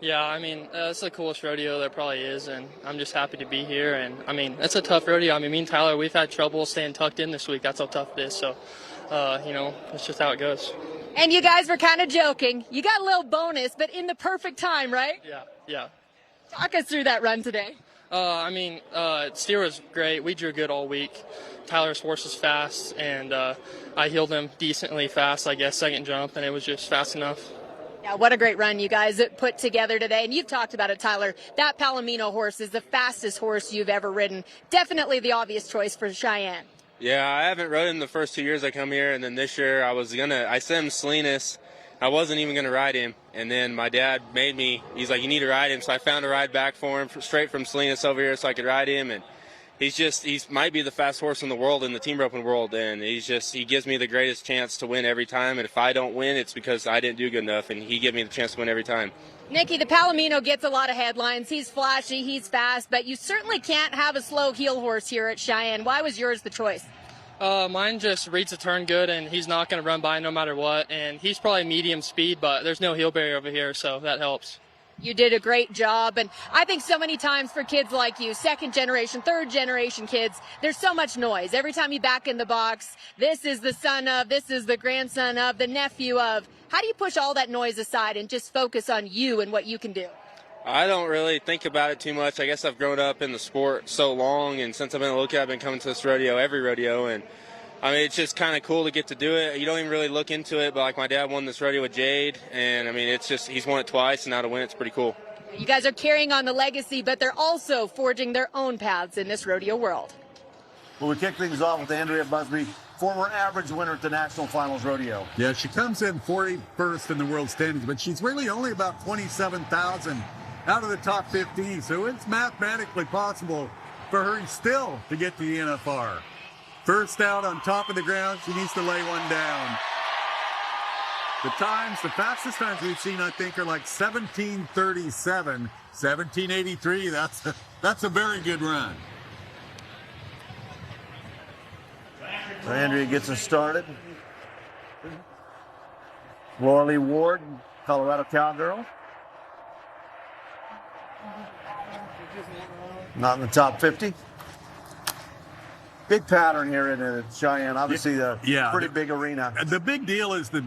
Yeah, I mean, it's the coolest rodeo there probably is, and I'm just happy to be here. And, I mean, it's a tough rodeo. I mean, me and Tyler, we've had trouble staying tucked in this week. That's how tough it is. So, you know, that's just how it goes. And you guys were kind of joking. You got a little bonus, but in the perfect time, right? Yeah. Talk us through that run today. I mean, steer was great. We drew good all week. Tyler's horse is fast, and I heeled him decently fast, I guess, second jump, and it was just fast enough. Yeah, what a great run you guys put together today. And you've talked about it, Tyler. That Palomino horse is the fastest horse you've ever ridden. Definitely the obvious choice for Cheyenne. Yeah, I haven't rode him the first 2 years I come here, and then this year I sent him Salinas. I wasn't even going to ride him, and then my dad he's like, you need to ride him, so I found a ride back for him straight from Salinas over here so I could ride him, and he might be the fastest horse in the world, in the team roping world, and he gives me the greatest chance to win every time. And if I don't win, it's because I didn't do good enough, and he gives me the chance to win every time. Nikki, the Palomino gets a lot of headlines. He's flashy, he's fast, but you certainly can't have a slow heel horse here at Cheyenne. Why was yours the choice? Mine just reads the turn good, and he's not going to run by no matter what. And he's probably medium speed, but there's no heel barrier over here, so that helps. You did a great job, and I think so many times for kids like you, second generation, third generation kids, there's so much noise. Every time you back in the box, this is the son of, this is the grandson of, the nephew of. How do you push all that noise aside and just focus on you and what you can do? I don't really think about it too much. I guess I've grown up in the sport so long, and since I've been a little kid, I've been coming to this rodeo, every rodeo, and I mean, it's just kind of cool to get to do it. You don't even really look into it, but like my dad won this rodeo with Jade, and I mean, it's just, he's won it twice, and now to win it's pretty cool. You guys are carrying on the legacy, but they're also forging their own paths in this rodeo world. Well, we kick things off with Andrea Busby, former average winner at the National Finals Rodeo. Yeah, she comes in 41st in the world standings, but she's really only about 27,000 out of the top 15, so it's mathematically possible for her still to get to the NFR. First out on top of the ground, she needs to lay one down. The fastest times we've seen, I think, are like 17:37, 17:83. That's a very good run. So Andrea gets us started. Laura Lee Ward, Colorado Cowgirl. Not in the top 50. Big pattern here in Cheyenne. Obviously, pretty big arena. The big deal is the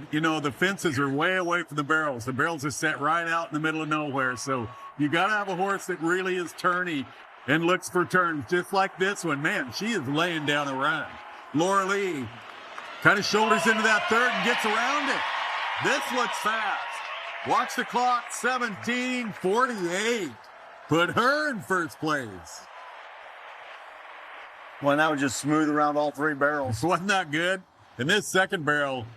fences are way away from the barrels. The barrels are set right out in the middle of nowhere. So you got to have a horse that really is turny and looks for turns, just like this one. Man, she is laying down a run. Laura Lee kind of shoulders into that third and gets around it. This looks fast. Watch the clock, 17:48. Put her in first place. Well, that was just smooth around all three barrels. Wasn't that good? And this second barrel,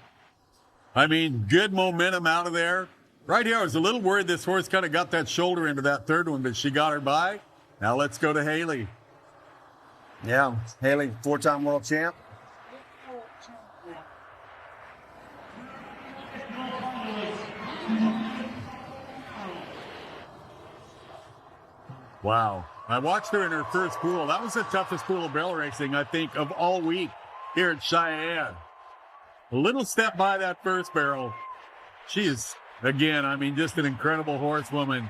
I mean, good momentum out of there. Right here, I was a little worried this horse kind of got that shoulder into that third one, but she got her by. Now let's go to Haley. Yeah, Haley, four-time world champ. Wow. I watched her in her first pool. That was the toughest pool of barrel racing, I think, of all week here at Cheyenne. A little step by that first barrel. She is, again, I mean, just an incredible horsewoman.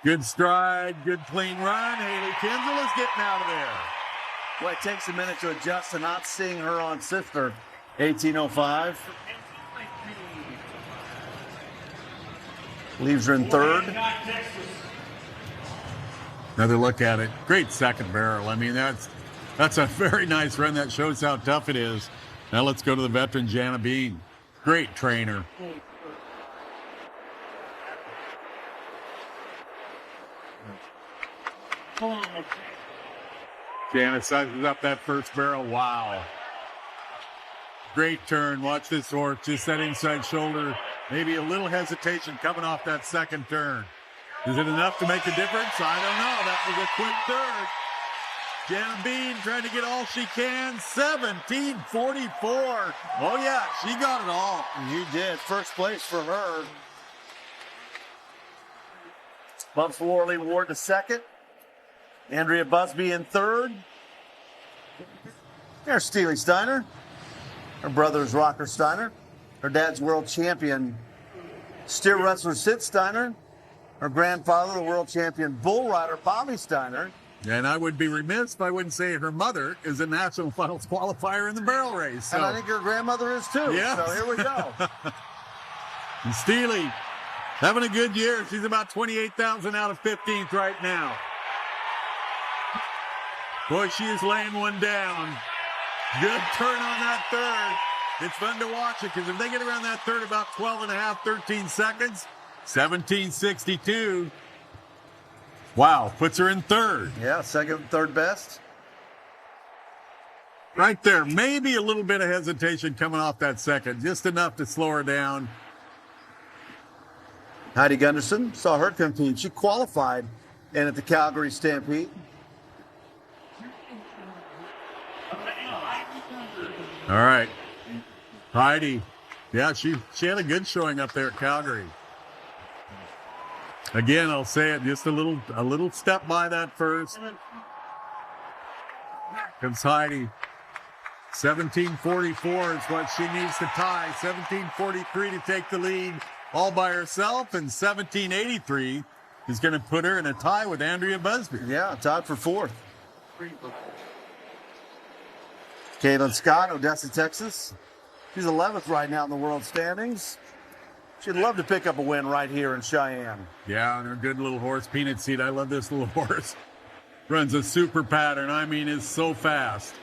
Good stride, good clean run. Haley Kinzel is getting out of there. Well, it takes a minute to adjust to not seeing her on Sifter. 18:05. Leaves her in third. Another look at it. Great second barrel. I mean, that's a very nice run. That shows how tough it is. Now let's go to the veteran Jana Bean. Great trainer. Jana sizes up that first barrel. Wow. Great turn. Watch this horse. Just that inside shoulder. Maybe a little hesitation coming off that second turn. Is it enough to make a difference? I don't know. That was a quick third. Jana Bean trying to get all she can. 17:44. Oh, yeah, she got it all. You did. First place for her. Bumps Laura Lee Ward to second. Andrea Busby in third. There's Steely Steiner. Her brother's Rocker Steiner. Her dad's world champion, steer wrestler Sid Steiner. Her grandfather, the world champion bull rider Bobby Steiner. And I would be remiss if I wouldn't say her mother is a national finals qualifier in the barrel race. So. And I think her grandmother is too. Yeah. So here we go. And Steely having a good year. She's about 28,000 out of 15th right now. Boy, she is laying one down. Good turn on that third. It's fun to watch it because if they get around that third about 12 and a half, 13 seconds, 17:62. Wow, puts her in third. Yeah, second, third best. Right there, maybe a little bit of hesitation coming off that second, just enough to slow her down. Heidi Gunderson, saw her compete. She qualified in at the Calgary Stampede. All right. Heidi. Yeah, she had a good showing up there at Calgary. Again, I'll say it, just a little step by that first. Comes Heidi. 17:44 is what she needs to tie. 17:43 to take the lead all by herself, and 17:83 is going to put her in a tie with Andrea Busby. Yeah, tied for fourth. Caitlin Scott, Odessa, Texas. She's 11th right now in the world standings. She'd love to pick up a win right here in Cheyenne. Yeah, and her good little horse, Peanut Seed. I love this little horse. Runs a super pattern. I mean, is so fast.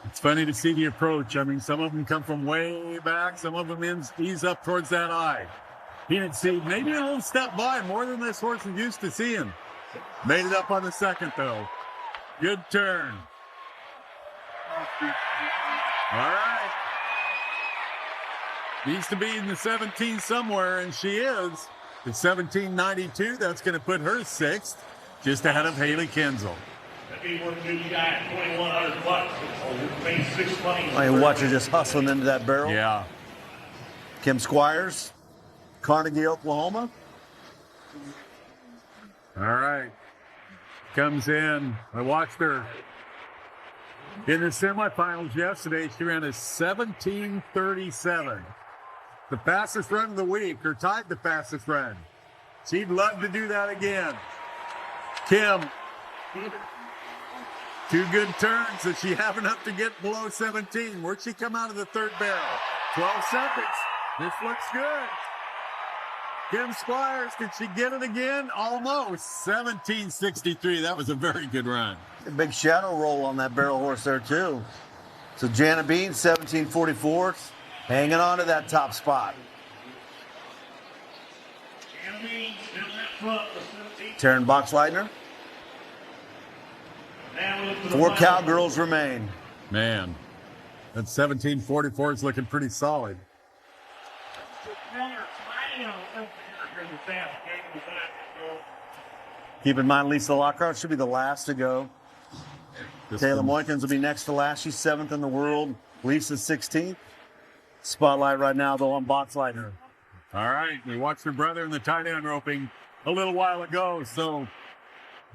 It's funny to see the approach. I mean, some of them come from way back. Some of them ease up towards that eye. Peanut Seed, maybe a little step by, more than this horse is used to seeing. Made it up on the second, though. Good turn. All right. Needs to be in the 17 somewhere, and she is. The 17.92, that's going to put her sixth, just ahead of Haley Kenzel. I watch her just hustling into that barrel. Yeah. Kim Squires, Carnegie, Oklahoma. All right. Comes in. I watched her in the semifinals yesterday. She ran a 17:37. The fastest run of the week, or tied the fastest run. She'd love to do that again. Kim, two good turns. Does she have enough to get below 17? Where'd she come out of the third barrel? 12 seconds. This looks good. Kim Squires, did she get it again? Almost. 17:63. That was a very good run. A big shadow roll on that barrel horse there, too. So Jana Bean, 17:44. Hanging on to that top spot. Taryn Boxleitner. 4 cowgirls remain. Man, that 17:44 is looking pretty solid. Keep in mind, Lisa Lockhart should be the last to go. Taylor Moykins will be next to last. She's 7th in the world. Lisa's 16th. Spotlight right now, though, on Boxleitner. All right, we watched her brother in the tight end roping a little while ago, so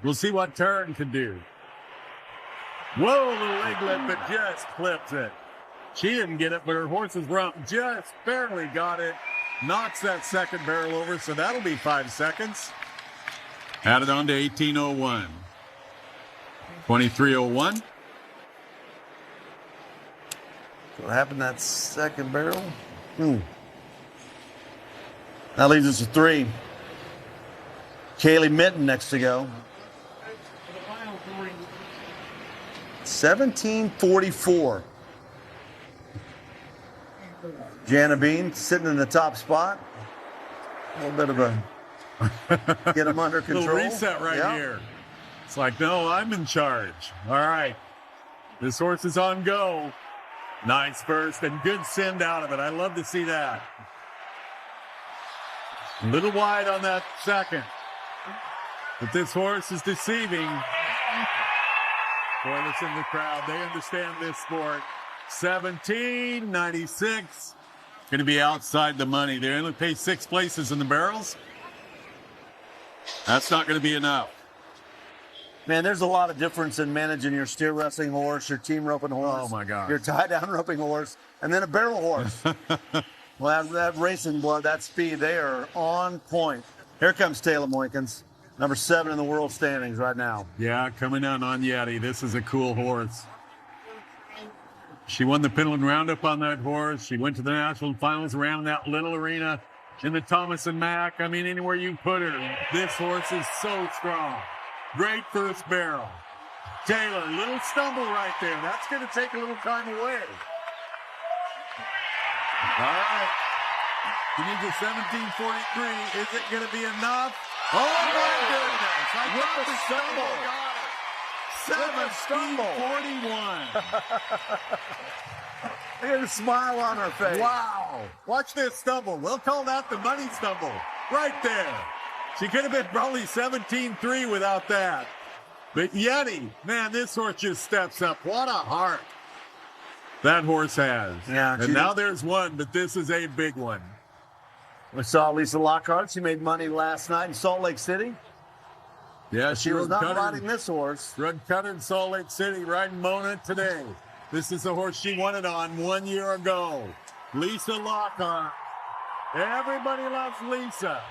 we'll see what Taryn can do. Whoa, little leglet, but just clips it. She didn't get it, but her horse's rump just barely got it. Knocks that second barrel over, so that'll be 5 seconds. Added on to 18:01. 23:01. What happened to that second barrel? That leaves us to 3. Kaylee Mitten next to go. 17:44. Jana Bean sitting in the top spot. A little bit of a get them under control. Little reset right here. It's like, no, I'm in charge. All right. This horse is on go. Nice first and good send out of it. I love to see that. A little wide on that second. But this horse is deceiving. Boy, listen to the crowd. They understand this sport. 17.96. Going to be outside the money. They only pay 6 places in the barrels. That's not going to be enough. Man, there's a lot of difference in managing your steer wrestling horse, your team roping horse. Oh, my gosh. Your tie-down roping horse, and then a barrel horse. Well, that racing blood, that speed, they are on point. Here comes Taylor Moykins, number 7 in the world standings right now. Yeah, coming out on Yeti. This is a cool horse. She won the Pendleton Roundup on that horse. She went to the national finals, ran in that little arena in the Thomas and Mack. I mean, anywhere you put her, this horse is so strong. Great first barrel. Taylor, little stumble right there. That's going to take a little time away. All right. She needs a 17:43. Is it going to be enough? Oh, my goodness. I got the stumble. 17:41. Look at the smile on her face. Wow. Watch this stumble. We'll call that the money stumble. Right there. She could have been probably 17-3 without that. But Yeti, man, this horse just steps up. What a heart. That horse has. Yeah, and now there's one, but this is a big one. We saw Lisa Lockhart. She made money last night in Salt Lake City. Yeah, she was not riding this horse. Run Cutter in Salt Lake City, riding Mona today. This is the horse she won it on 1 year ago. Lisa Lockhart. Everybody loves Lisa.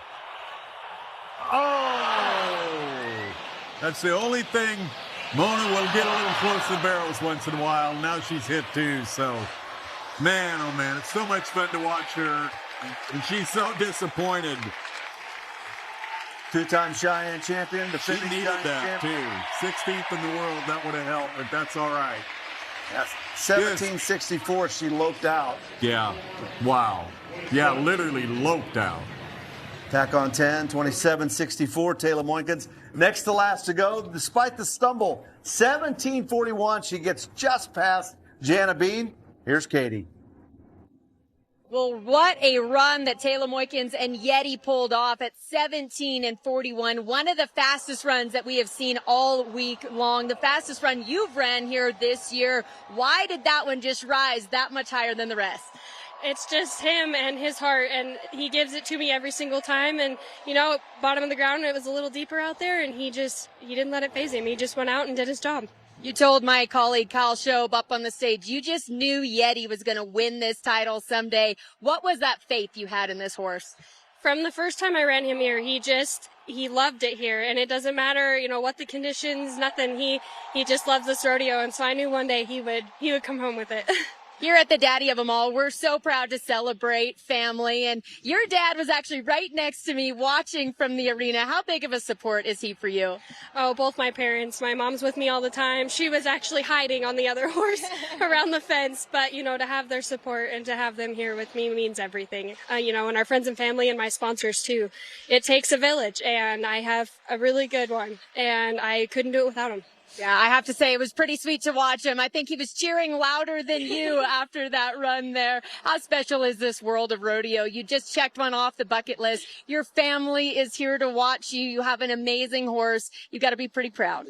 Oh! That's the only thing. Mona will get a little close to the barrels once in a while. Now she's hit too, so man, oh man, it's so much fun to watch her. And she's so disappointed. Two-time Cheyenne champion. She needed that too. 16th in the world, that would have helped, but that's all right. Yes. 1764, she loped out. Yeah, wow. Yeah, literally loped out. Tack on 10, 27.64, Taylor Moinkins. Next to last to go, despite the stumble, 17.41. She gets just past Jana Bean. Here's Katie. Well, what a run that Taylor Moinkins and Yeti pulled off at 17.41. One of the fastest runs that we have seen all week long. The fastest run you've ran here this year. Why did that one just rise that much higher than the rest? It's just him and his heart, and he gives it to me every single time. And, you know, bottom of the ground, it was a little deeper out there, and he didn't let it faze him. He just went out and did his job. You told my colleague Kyle Shobe up on the stage, you just knew Yeti was going to win this title someday. What was that faith you had in this horse? From the first time I ran him here, he loved it here, and it doesn't matter, you know, what the conditions, nothing. He just loves this rodeo, and so I knew one day he would come home with it. Here at the Daddy of Them All, we're so proud to celebrate family, and your dad was actually right next to me watching from the arena. How big of a support is he for you? Oh, both my parents. My mom's with me all the time. She was actually hiding on the other horse around the fence, but, you know, to have their support and to have them here with me means everything. You know, and our friends and family and my sponsors, too. It takes a village, and I have a really good one, and I couldn't do it without them. Yeah, I have to say it was pretty sweet to watch him. I think he was cheering louder than you after that run there. How special is this world of rodeo? You just checked one off the bucket list. Your family is here to watch you. You have an amazing horse. You got to be pretty proud.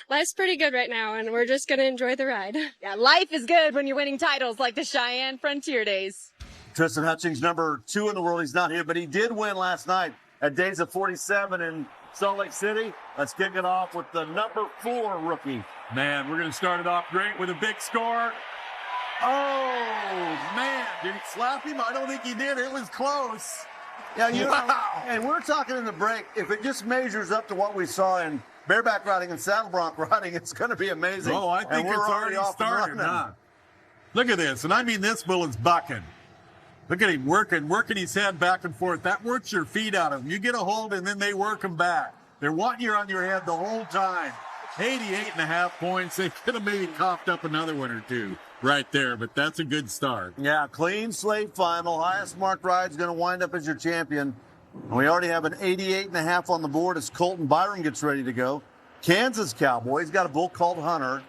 Life's pretty good right now, and we're just going to enjoy the ride. Yeah, life is good when you're winning titles like the Cheyenne Frontier Days. Tristan Hutchings, number 2 in the world. He's not here, but he did win last night at Days of 47 in Salt Lake City. Let's kick it off with the number 4 rookie. Man, we're going to start it off great with a big score. Oh, man. Did he slap him? I don't think he did. It was close. Yeah, you know, and we're talking in the break, if it just measures up to what we saw in bareback riding and saddle bronc riding, it's going to be amazing. Oh, I think it's already started, huh? Look at this. And I mean, this bull is bucking. Look at him working his head back and forth. That works your feet out of him. You get a hold and then they work him back. They're wanting you on your head the whole time. 88.5 points. They could have maybe coughed up another one or two right there, but that's a good start. Yeah, clean slate final. Highest marked ride's going to wind up as your champion. And we already have an 88.5 on the board as Colton Byron gets ready to go. Kansas Cowboy. He's got a bull called Hunter.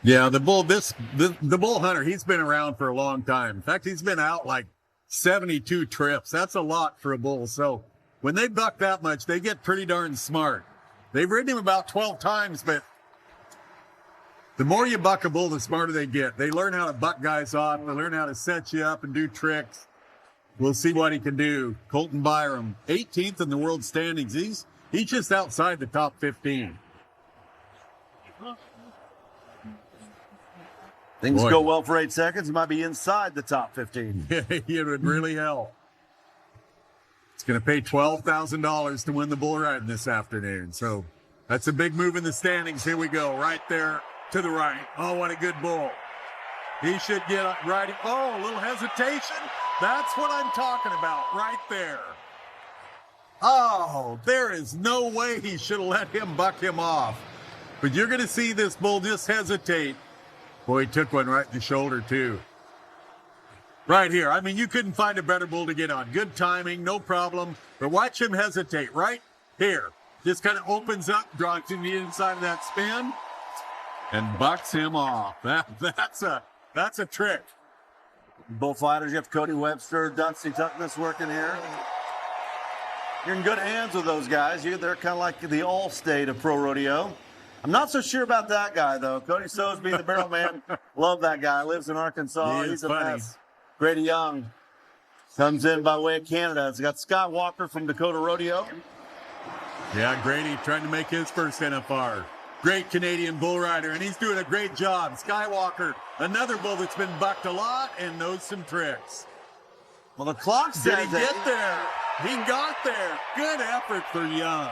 Yeah, the bull Hunter, he's been around for a long time. In fact, he's been out like 72 trips. That's a lot for a bull. So when they buck that much, they get pretty darn smart. They've ridden him about 12 times, but the more you buck a bull, the smarter they get. They learn how to buck guys off. They learn how to set you up and do tricks. We'll see what he can do. Colton Byram, 18th in the world standings. He's just outside the top 15. Things go well for 8 seconds. He might be inside the top 15. It would really help. It's going to pay $12,000 to win the bull riding this afternoon. So that's a big move in the standings. Here we go. Right there to the right. Oh, what a good bull. He should get riding. Oh, a little hesitation. That's what I'm talking about right there. Oh, there is no way he should have let him buck him off. But you're going to see this bull just hesitate. Boy, he took one right in the shoulder, too. Right here. I mean, you couldn't find a better bull to get on. Good timing, no problem. But watch him hesitate right here. Just kind of opens up, draws to the inside of that spin, and bucks him off. That's a trick. Bullfighters, you have Cody Webster, Dusty Tuckness working here. You're in good hands with those guys. They're kind of like the All-State of pro rodeo. I'm not so sure about that guy, though. Cody Sosby, the barrel man. Love that guy. Lives in Arkansas. He's a mess. Grady Young comes in by way of Canada. It's got Scott Walker from Dakota Rodeo. Yeah, Grady trying to make his first NFR. Great Canadian bull rider, and he's doing a great job. Skywalker, another bull that's been bucked a lot and knows some tricks. Well, the clock says Did he get there? He got there. Good effort for Young.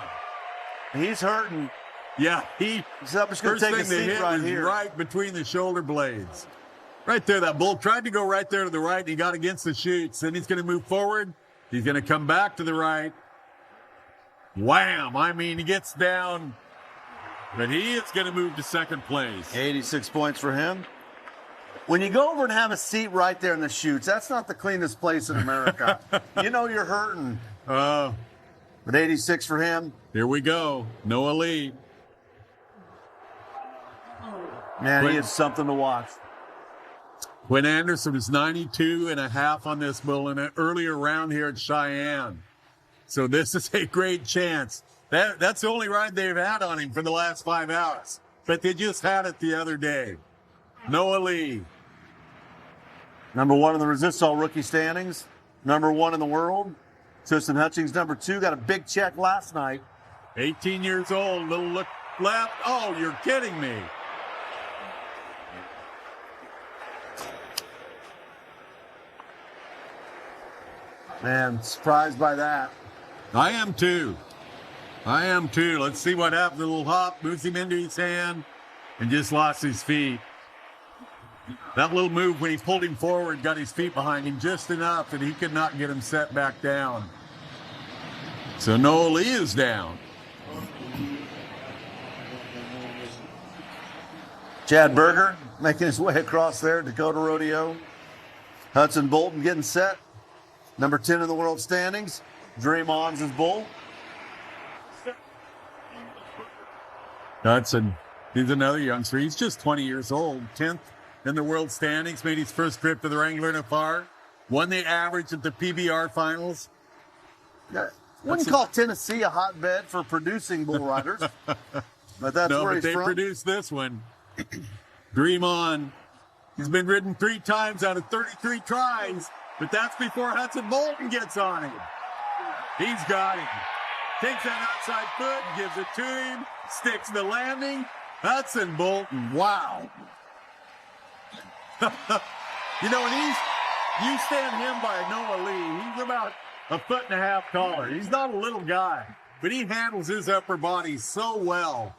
He's hurting. Yeah, he's just going to take a seat right here. Right between the shoulder blades. Right there, that bull tried to go right there to the right, and he got against the chutes. Then he's going to move forward. He's going to come back to the right. Wham! I mean, he gets down, but he is going to move to second place. 86 points for him. When you go over and have a seat right there in the chutes, that's not the cleanest place in America. You know you're hurting. But 86 for him. Here we go. Noah Lee. Man, he is something to watch. Quinn Anderson was 92.5 on this bull in an earlier round here at Cheyenne. So this is a great chance. That's the only ride they've had on him for the last 5 hours. But they just had it the other day. Noah Lee. Number 1 in the Resistol rookie standings. Number 1 in the world. Tristan Hutchings, number 2. Got a big check last night. 18 years old. Little look left. Oh, you're kidding me. Man, surprised by that. I am too. Let's see what happened. A little hop, moves him into his hand, and just lost his feet. That little move when he pulled him forward, got his feet behind him just enough that he could not get him set back down. So Noah Lee is down. Chad Berger making his way across there, Dakota Rodeo. Hudson Bolton getting set. Number 10 in the world standings. Dream On's his bull. Hudson, he's another youngster. He's just 20 years old. 10th in the world standings. Made his first trip to the Wrangler NFR. Won the average at the PBR finals. Wouldn't call Tennessee a hotbed for producing bull riders. But that's where he's they from. produced this one. Dream On. He's been ridden 3 times out of 33 tries. But that's before Hudson Bolton gets on him. He's got him. Takes that outside foot, gives it to him, sticks the landing. Hudson Bolton, wow. You know, when you stand him by Noah Lee, he's about 1.5 foot taller. He's not a little guy, but he handles his upper body so well.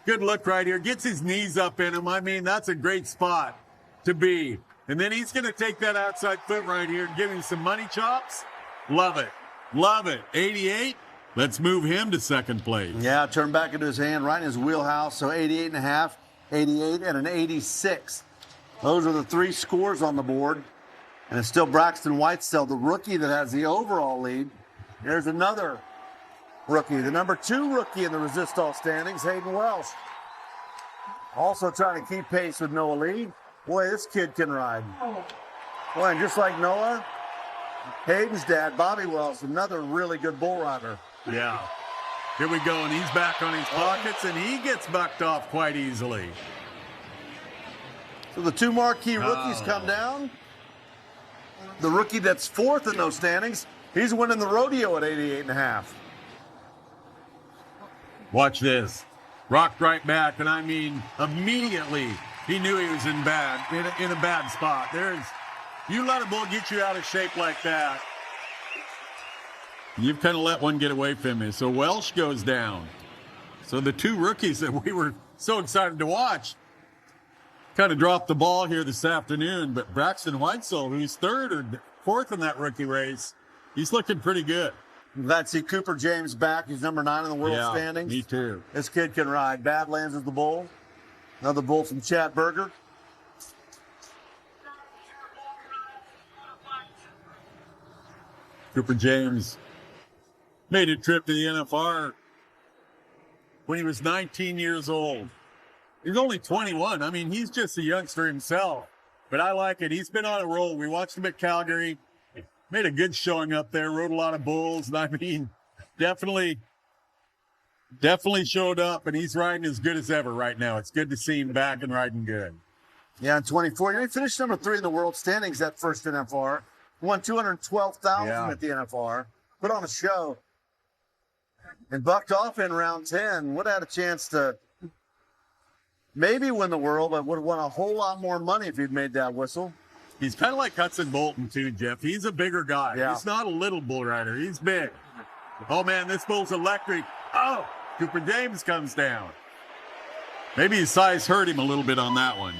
Good look right here. Gets his knees up in him. I mean, that's a great spot to be. And then he's going to take that outside foot right here and give him some money chops. Love it. Love it. 88. Let's move him to second place. Yeah, turn back into his hand, right in his wheelhouse. So 88.5, 88, and an 86. Those are the 3 scores on the board. And it's still Braxton Whitesell, the rookie that has the overall lead. There's another rookie, the number 2 rookie in the Resistol standings, Hayden Welsh. Also trying to keep pace with Noah Lee. Boy, this kid can ride. Boy, and just like Noah, Hayden's dad, Bobby Wells, another really good bull rider. Yeah. Here we go, and he's back on his pockets, and he gets bucked off quite easily. So the 2 marquee rookies come down. The rookie that's 4th in those standings, he's winning the rodeo at 88.5. Watch this. Rocked right back, and I mean, immediately he knew he was in a bad spot. You let a bull get you out of shape like that, you've kind of let one get away from you. So Welsh goes down. So the 2 rookies that we were so excited to watch kind of dropped the ball here this afternoon. But Braxton Whitesell, who's 3rd or 4th in that rookie race, he's looking pretty good. I'm glad to see Cooper James back. He's number 9 in the world standings. Me too. This kid can ride. Badlands is the bull. Another bull from Chad Berger. Cooper James made a trip to the NFR when he was 19 years old. He's only 21. I mean, he's just a youngster himself. But I like it. He's been on a roll. We watched him at Calgary. Made a good showing up there. Rode a lot of bulls. And I mean, definitely definitely showed up, and he's riding as good as ever right now. It's good to see him back and riding good. Yeah, in 24. He finished number 3 in the world standings at first NFR. Won $212,000 at the NFR. Put on a show. And bucked off in round 10. Would have had a chance to maybe win the world, but would have won a whole lot more money if he'd made that whistle. He's kind of like Hudson Bolton, too, Jeff. He's a bigger guy. Yeah. He's not a little bull rider. He's big. Oh, man, this bull's electric. Oh, Cooper James comes down. Maybe his size hurt him a little bit on that one.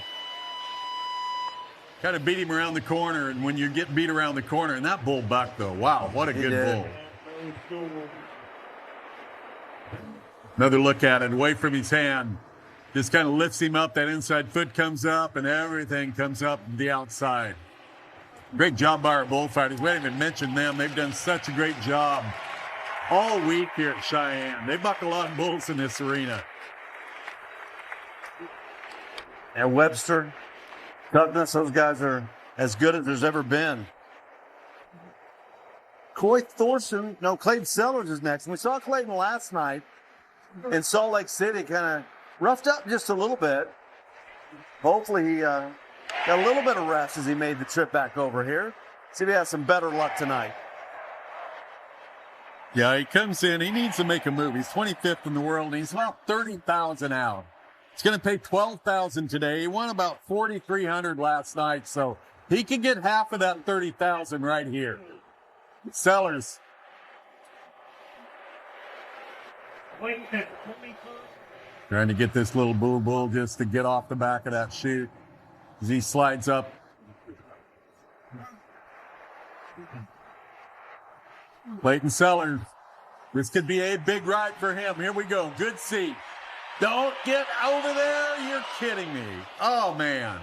Kind of beat him around the corner, and when you get beat around the corner, and that bull bucked, though. Wow, what a good bull. Another look at it, away from his hand. Just kind of lifts him up. That inside foot comes up, and everything comes up the outside. Great job by our bullfighters. We haven't even mentioned them. They've done such a great job all week here at Cheyenne. They buck a lot of bulls in this arena. And Webster, Douglas, those guys are as good as there's ever been. Clayton Sellers is next. And we saw Clayton last night in Salt Lake City, kind of roughed up just a little bit. Hopefully he got a little bit of rest as he made the trip back over here. See if he has some better luck tonight. Yeah, he comes in. He needs to make a move. He's 25th in the world, and he's about 30,000 out. He's going to pay 12,000 today. He won about 4,300 last night, so he can get half of that 30,000 right here. Sellers. Trying to get this little bull just to get off the back of that chute as he slides up. Clayton Sellers. This could be a big ride for him. Here we go. Good seat. Don't get over there. You're kidding me. Oh, man.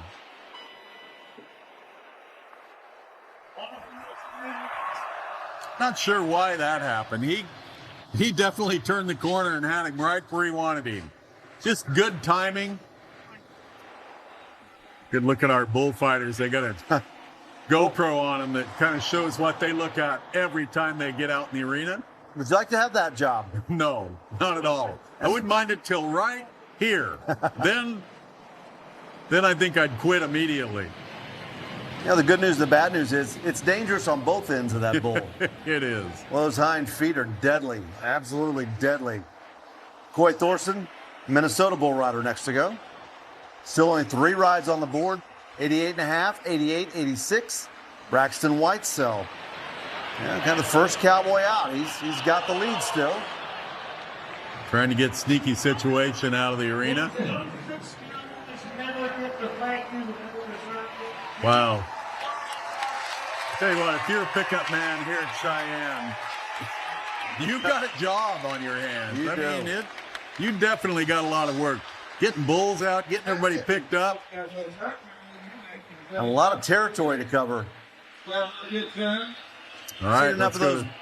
Not sure why that happened. He definitely turned the corner and had him right where he wanted him. Just good timing. Good look at our bullfighters. They got a GoPro on them that kind of shows what they look at every time they get out in the arena. Would you like to have that job? No, not at all. I wouldn't mind it till right here. Then I think I'd quit immediately. Yeah, the good news, the bad news is it's dangerous on both ends of that bull. It is. Well, those hind feet are deadly, absolutely deadly. Cory Solomon, Minnesota bull rider next to go. Still only 3 rides on the board, 88.5, 88, 86. Braxton Whitesell. Yeah, kind of the first cowboy out. He's got the lead still. Trying to get sneaky situation out of the arena. Wow. Tell you what, if you're a pickup man here at Cheyenne, you've got a job on your hands. You You definitely got a lot of work. Getting bulls out, getting everybody picked up. And a lot of territory to cover. All right,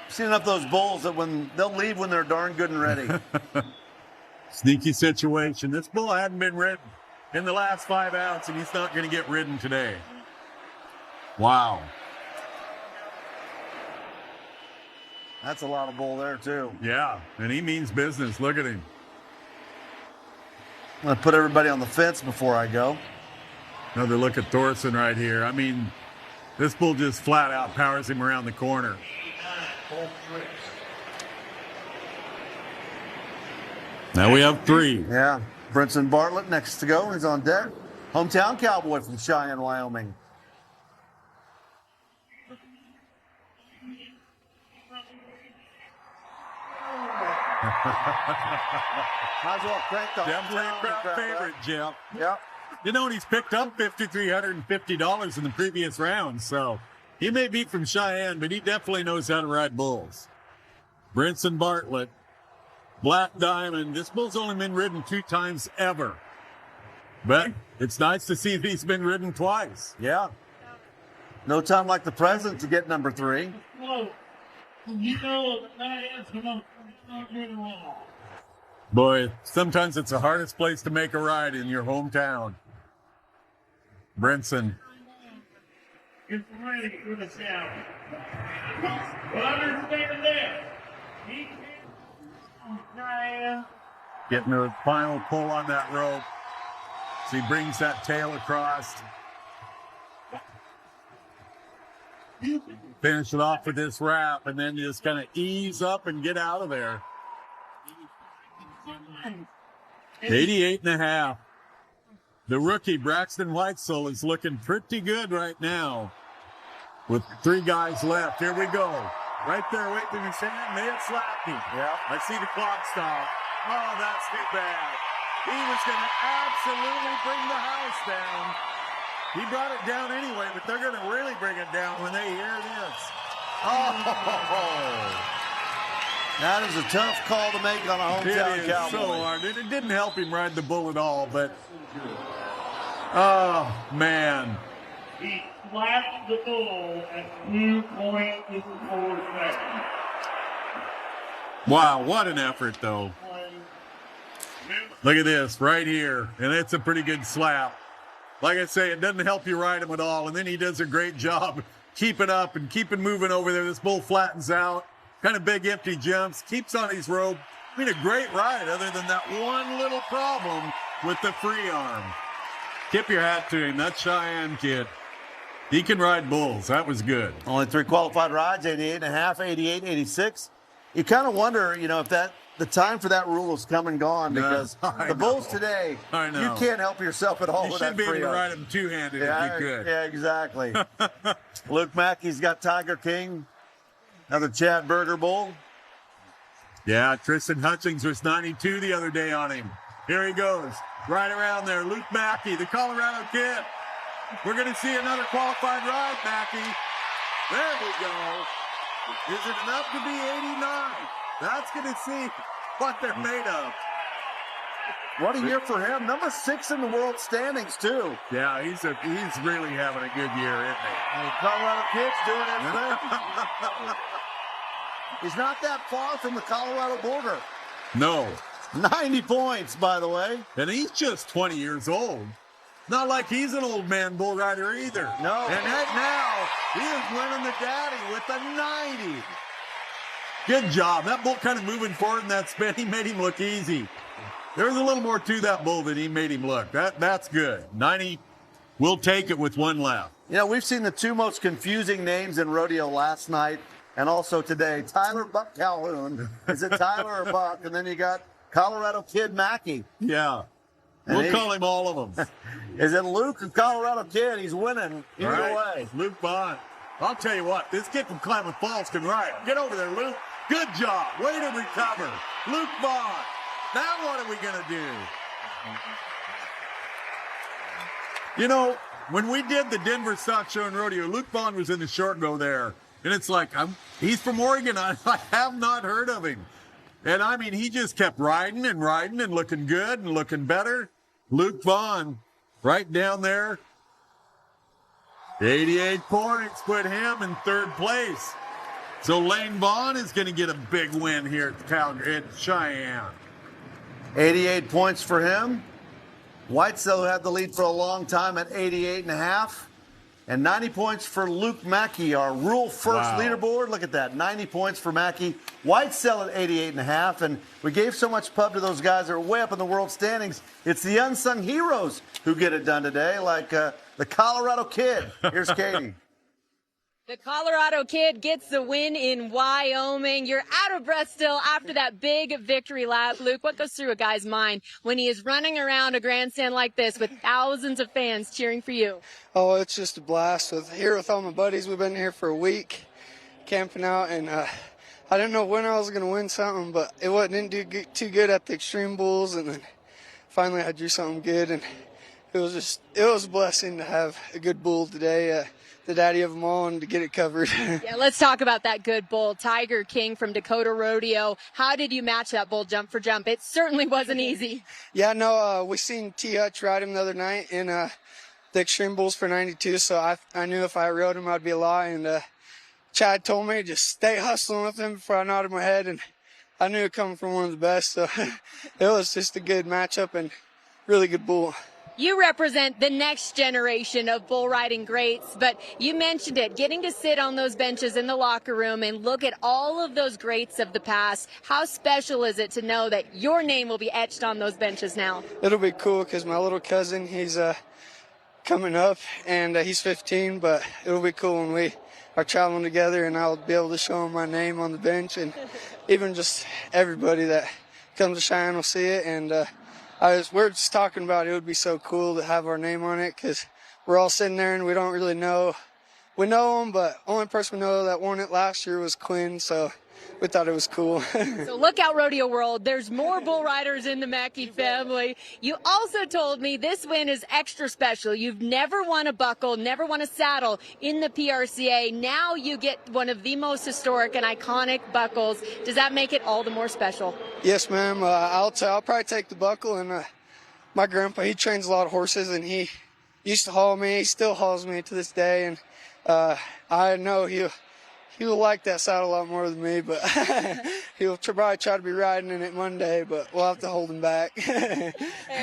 seen enough of those bulls that when they'll leave when they're darn good and ready. Sneaky situation. This bull hadn't been ridden in the last 5 outs, and he's not going to get ridden today. Wow. That's a lot of bull there, too. Yeah, and he means business. Look at him. I'm going to put everybody on the fence before I go. Another look at Thorson right here. I mean, this bull just flat out powers him around the corner. Now we have 3. Yeah. Brinson Bartlett next to go. He's on deck. Hometown cowboy from Cheyenne, Wyoming. Might as well crank the Definitely favorite, Jeff. Yep. You know, he's picked up $5,350 in the previous round, so he may be from Cheyenne, but he definitely knows how to ride bulls. Brinson Bartlett, Black Diamond. This bull's only been ridden 2 times ever, but it's nice to see that he's been ridden twice. Yeah. No time like the present to get number 3. Boy, sometimes it's the hardest place to make a ride in your hometown. Brinson. Get ready for the sound. Well, understand this. He can't Getting the final pull on that rope. So he brings that tail across. Finish it off with this wrap, and then just kind of ease up and get out of there. 88.5. The rookie, Braxton Whitesell, is looking pretty good right now. With 3 guys left. Here we go. Right there, waiting his hand. May it slap me. Yeah. I see the clock stop. Oh, that's too bad. He was going to absolutely bring the house down. He brought it down anyway, but they're going to really bring it down when they hear this. Oh! That is a tough call to make on a hometown It is Cowboy. so hard. It didn't help him ride the bull at all, but... Oh, man. He slapped the bull at 2.4 seconds. Wow, what an effort, though. Look at this right here, and it's a pretty good slap. Like I say, it doesn't help you ride him at all, and then he does a great job keeping up and keeping moving over there. This bull flattens out, kind of big empty jumps, keeps on his rope. I mean, a great ride other than that one little problem with the free arm. Tip your hat to him. That Cheyenne kid. He can ride bulls. That was good. Only 3 qualified rides, 88.5, 88, 86. You kind of wonder, if the time for that rule is come and gone, because the bulls today, you can't help yourself at all You with should that be able free to arm. ride him two-handed if you could. Yeah, exactly. Luke Mackey's got Tiger King, another Chad Berger bull. Yeah, Tristan Hutchings was 92 the other day on him. Here he goes, right around there. Luke Mackey, the Colorado kid. We're going to see another qualified ride, Mackey. There we go. Is it enough to be 89? That's going to see what they're made of. What a year for him. Number 6 in the world standings, too. Yeah, he's really having a good year, isn't he? And Colorado kid's doing everything. He's not that far from the Colorado border. No. 90 points, by the way. And he's just 20 years old. Not like he's an old man bull rider either. No. And right now, he is winning the daddy with a 90. Good job. That bull kind of moving forward in that spin, he made him look easy. There's a little more to that bull than he made him look. That's good. 90, we'll take it with 1 left. We've seen the 2 most confusing names in rodeo last night and also today. Tyler Buck Calhoun. Is it Tyler or Buck? And then you got Colorado Kid Mackey. Yeah. We'll call him all of them. Is it Luke or Colorado Kid? He's winning either way. Luke Bond. I'll tell you what, this kid from Klamath Falls can ride. Get over there, Luke. Good job. Way to recover. Luke Bond. Now what are we going to do? When we did the Denver Stock Show and Rodeo, Luke Bond was in the short go there. And it's like, he's from Oregon. I have not heard of him. And, he just kept riding and looking good and looking better. Luke Vaughn, right down there. 88 points put him in 3rd place. So Lane Vaughn is going to get a big win here at Cheyenne. 88 points for him. Whitesell had the lead for a long time at 88.5. And 90 points for Luke Mackey, our rule first leaderboard. Look at that, 90 points for Mackey. Whitesell at 88.5. And we gave so much pub to those guys that are way up in the world standings. It's the unsung heroes who get it done today, like the Colorado Kid. Here's Katie. The Colorado Kid gets the win in Wyoming. You're out of breath still after that big victory lap. Luke, what goes through a guy's mind when he is running around a grandstand like this with thousands of fans cheering for you? Oh, it's just a blast. Here with all my buddies. We've been here for a week camping out, and I didn't know when I was going to win something, but didn't do too good at the Extreme Bulls, and then finally I drew something good, and it was a blessing to have a good bull today. The daddy of them all, and to get it covered. Yeah, let's talk about that good bull, Tiger King from Dakota Rodeo. How did you match that bull jump for jump? It certainly wasn't easy. Yeah, no, we seen T. Hutch ride him the other night in the Extreme Bulls for 92, so I knew if I rode him, I'd be a lie. And Chad told me just stay hustling with him before I nodded my head, and I knew it coming from one of the best. So it was just a good matchup and really good bull. You represent the next generation of bull riding greats, but you mentioned it, getting to sit on those benches in the locker room and look at all of those greats of the past. How special is it to know that your name will be etched on those benches now? It'll be cool because my little cousin, he's coming up, and he's 15, but it'll be cool when we are traveling together and I'll be able to show him my name on the bench, and even just everybody that comes to Cheyenne will see it. And we're just talking about it would be so cool to have our name on it because we're all sitting there and we don't really know. We know them, but only person we know that won it last year was Quinn, so we thought it was cool. So look out, Rodeo World. There's more bull riders in the Mackey family. You also told me this win is extra special. You've never won a buckle, never won a saddle in the PRCA. Now you get one of the most historic and iconic buckles. Does that make it all the more special? Yes, ma'am. I'll probably take the buckle. And my grandpa, he trains a lot of horses, and he used to haul me. He still hauls me to this day, and I know he'll like that saddle a lot more than me, but he'll probably try to be riding in it Monday, but we'll have to hold him back. Hey,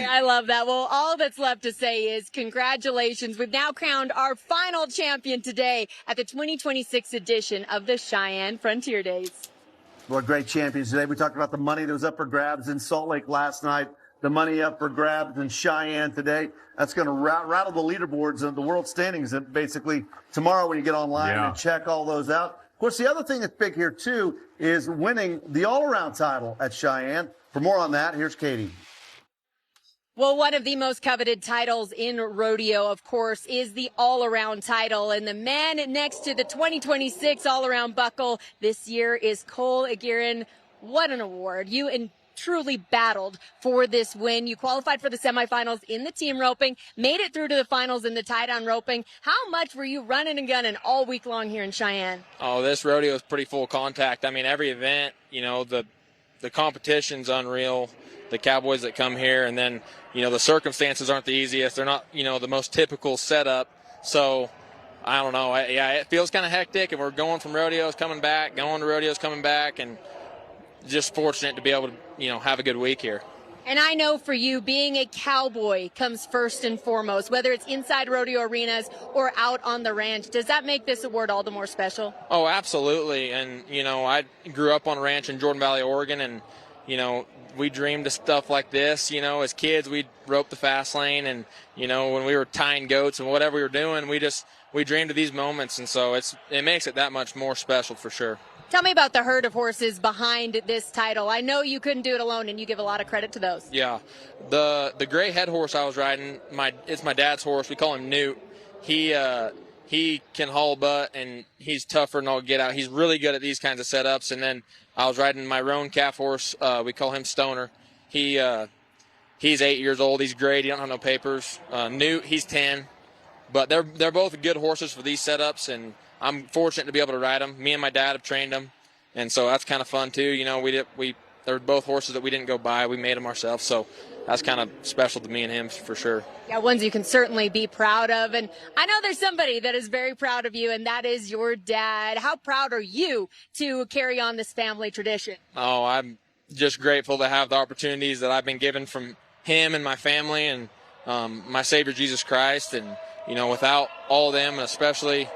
I love that. Well, all that's left to say is congratulations. We've now crowned our final champion today at the 2026 edition of the Cheyenne Frontier Days. What great champions today. We talked about the money that was up for grabs in Salt Lake last night, the money up for grabs in Cheyenne today. That's going to rattle the leaderboards and the world standings basically tomorrow when you get online and check all those out. Of course, the other thing that's big here, too, is winning the all-around title at Cheyenne. For more on that, here's Katie. Well, one of the most coveted titles in rodeo, of course, is the all-around title. And the man next to the 2026 all-around buckle this year is Cole Aguirre. What an award. You truly battled for this win. You qualified for the semifinals in the team roping, made it through to the finals in the tie-down roping. How much were you running and gunning all week long here in Cheyenne? Oh, this rodeo is pretty full contact. I mean, every event, you know, the competition's unreal. The Cowboys that come here, and then, you know, the circumstances aren't the easiest. They're not, you know, the most typical setup. So, I don't know. It feels kind of hectic, and we're going from rodeos coming back, going to rodeos coming back, and just fortunate to be able to, you know, have a good week here. And I know for you, being a cowboy comes first and foremost, whether it's inside rodeo arenas or out on the ranch. Does that make this award all the more special? Oh, absolutely. And, you know, I grew up on a ranch in Jordan Valley, Oregon, and, you know, we dreamed of stuff like this. You know, as kids, we'd rope the fast lane, and, you know, when we were tying goats and whatever we were doing, we dreamed of these moments. And so it makes it that much more special for sure. Tell me about the herd of horses behind this title. I know you couldn't do it alone, and you give a lot of credit to those. Yeah. The gray head horse I was riding, it's my dad's horse. We call him Newt. He can haul butt, and he's tougher than all get out. He's really good at these kinds of setups. And then I was riding my roan calf horse. We call him Stoner. He's 8 years old. He's great. He don't have no papers. Newt, he's 10. But they're both good horses for these setups, and I'm fortunate to be able to ride them. Me and my dad have trained them, and so that's kind of fun too. You know, they're both horses that we didn't go buy. We made them ourselves, so that's kind of special to me and him for sure. Yeah, ones you can certainly be proud of. And I know there's somebody that is very proud of you, and that is your dad. How proud are you to carry on this family tradition? Oh, I'm just grateful to have the opportunities that I've been given from him and my family and my Savior Jesus Christ. And, you know, without all of them, and especially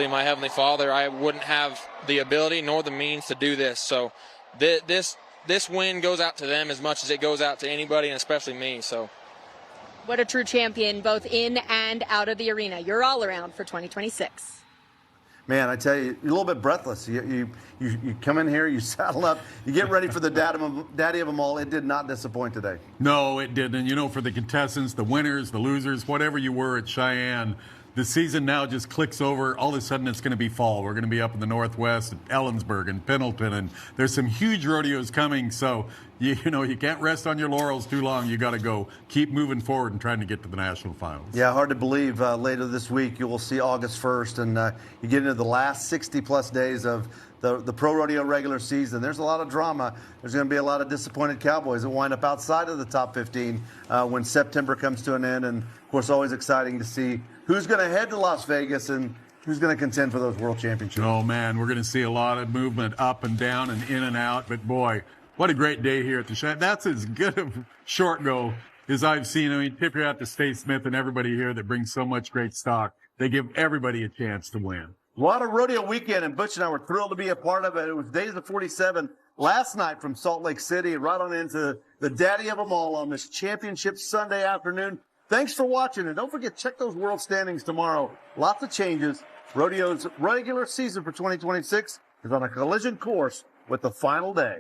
my Heavenly Father, I wouldn't have the ability nor the means to do this. So this win goes out to them as much as it goes out to anybody, and especially me. So, what a true champion, both in and out of the arena. You're all around for 2026. Man, I tell you, you're a little bit breathless. You come in here, you saddle up, you get ready for the daddy of them all. It did not disappoint today. No, it didn't. And, you know, for the contestants, the winners, the losers, whatever you were at Cheyenne, the season now just clicks over. All of a sudden, it's going to be fall. We're going to be up in the Northwest at Ellensburg and Pendleton, and there's some huge rodeos coming. So, you know, you can't rest on your laurels too long. You got to go keep moving forward and trying to get to the national finals. Yeah, hard to believe. Later this week, you will see August 1st, and you get into the last 60-plus days of the pro rodeo regular season. There's a lot of drama. There's going to be a lot of disappointed Cowboys that wind up outside of the top 15 when September comes to an end. And, of course, always exciting to see who's going to head to Las Vegas and who's going to contend for those world championships. Oh, man, we're going to see a lot of movement up and down and in and out. But, boy, what a great day here at the Cheyenne. That's as good of short go as I've seen. I mean, tip your hat to State Smith and everybody here that brings so much great stock. They give everybody a chance to win. What a rodeo weekend, and Butch and I were thrilled to be a part of it. It was Days of 47 last night from Salt Lake City, and right on into the daddy of them all on this championship Sunday afternoon. Thanks for watching, and don't forget, check those world standings tomorrow. Lots of changes. Rodeo's regular season for 2026 is on a collision course with the final day.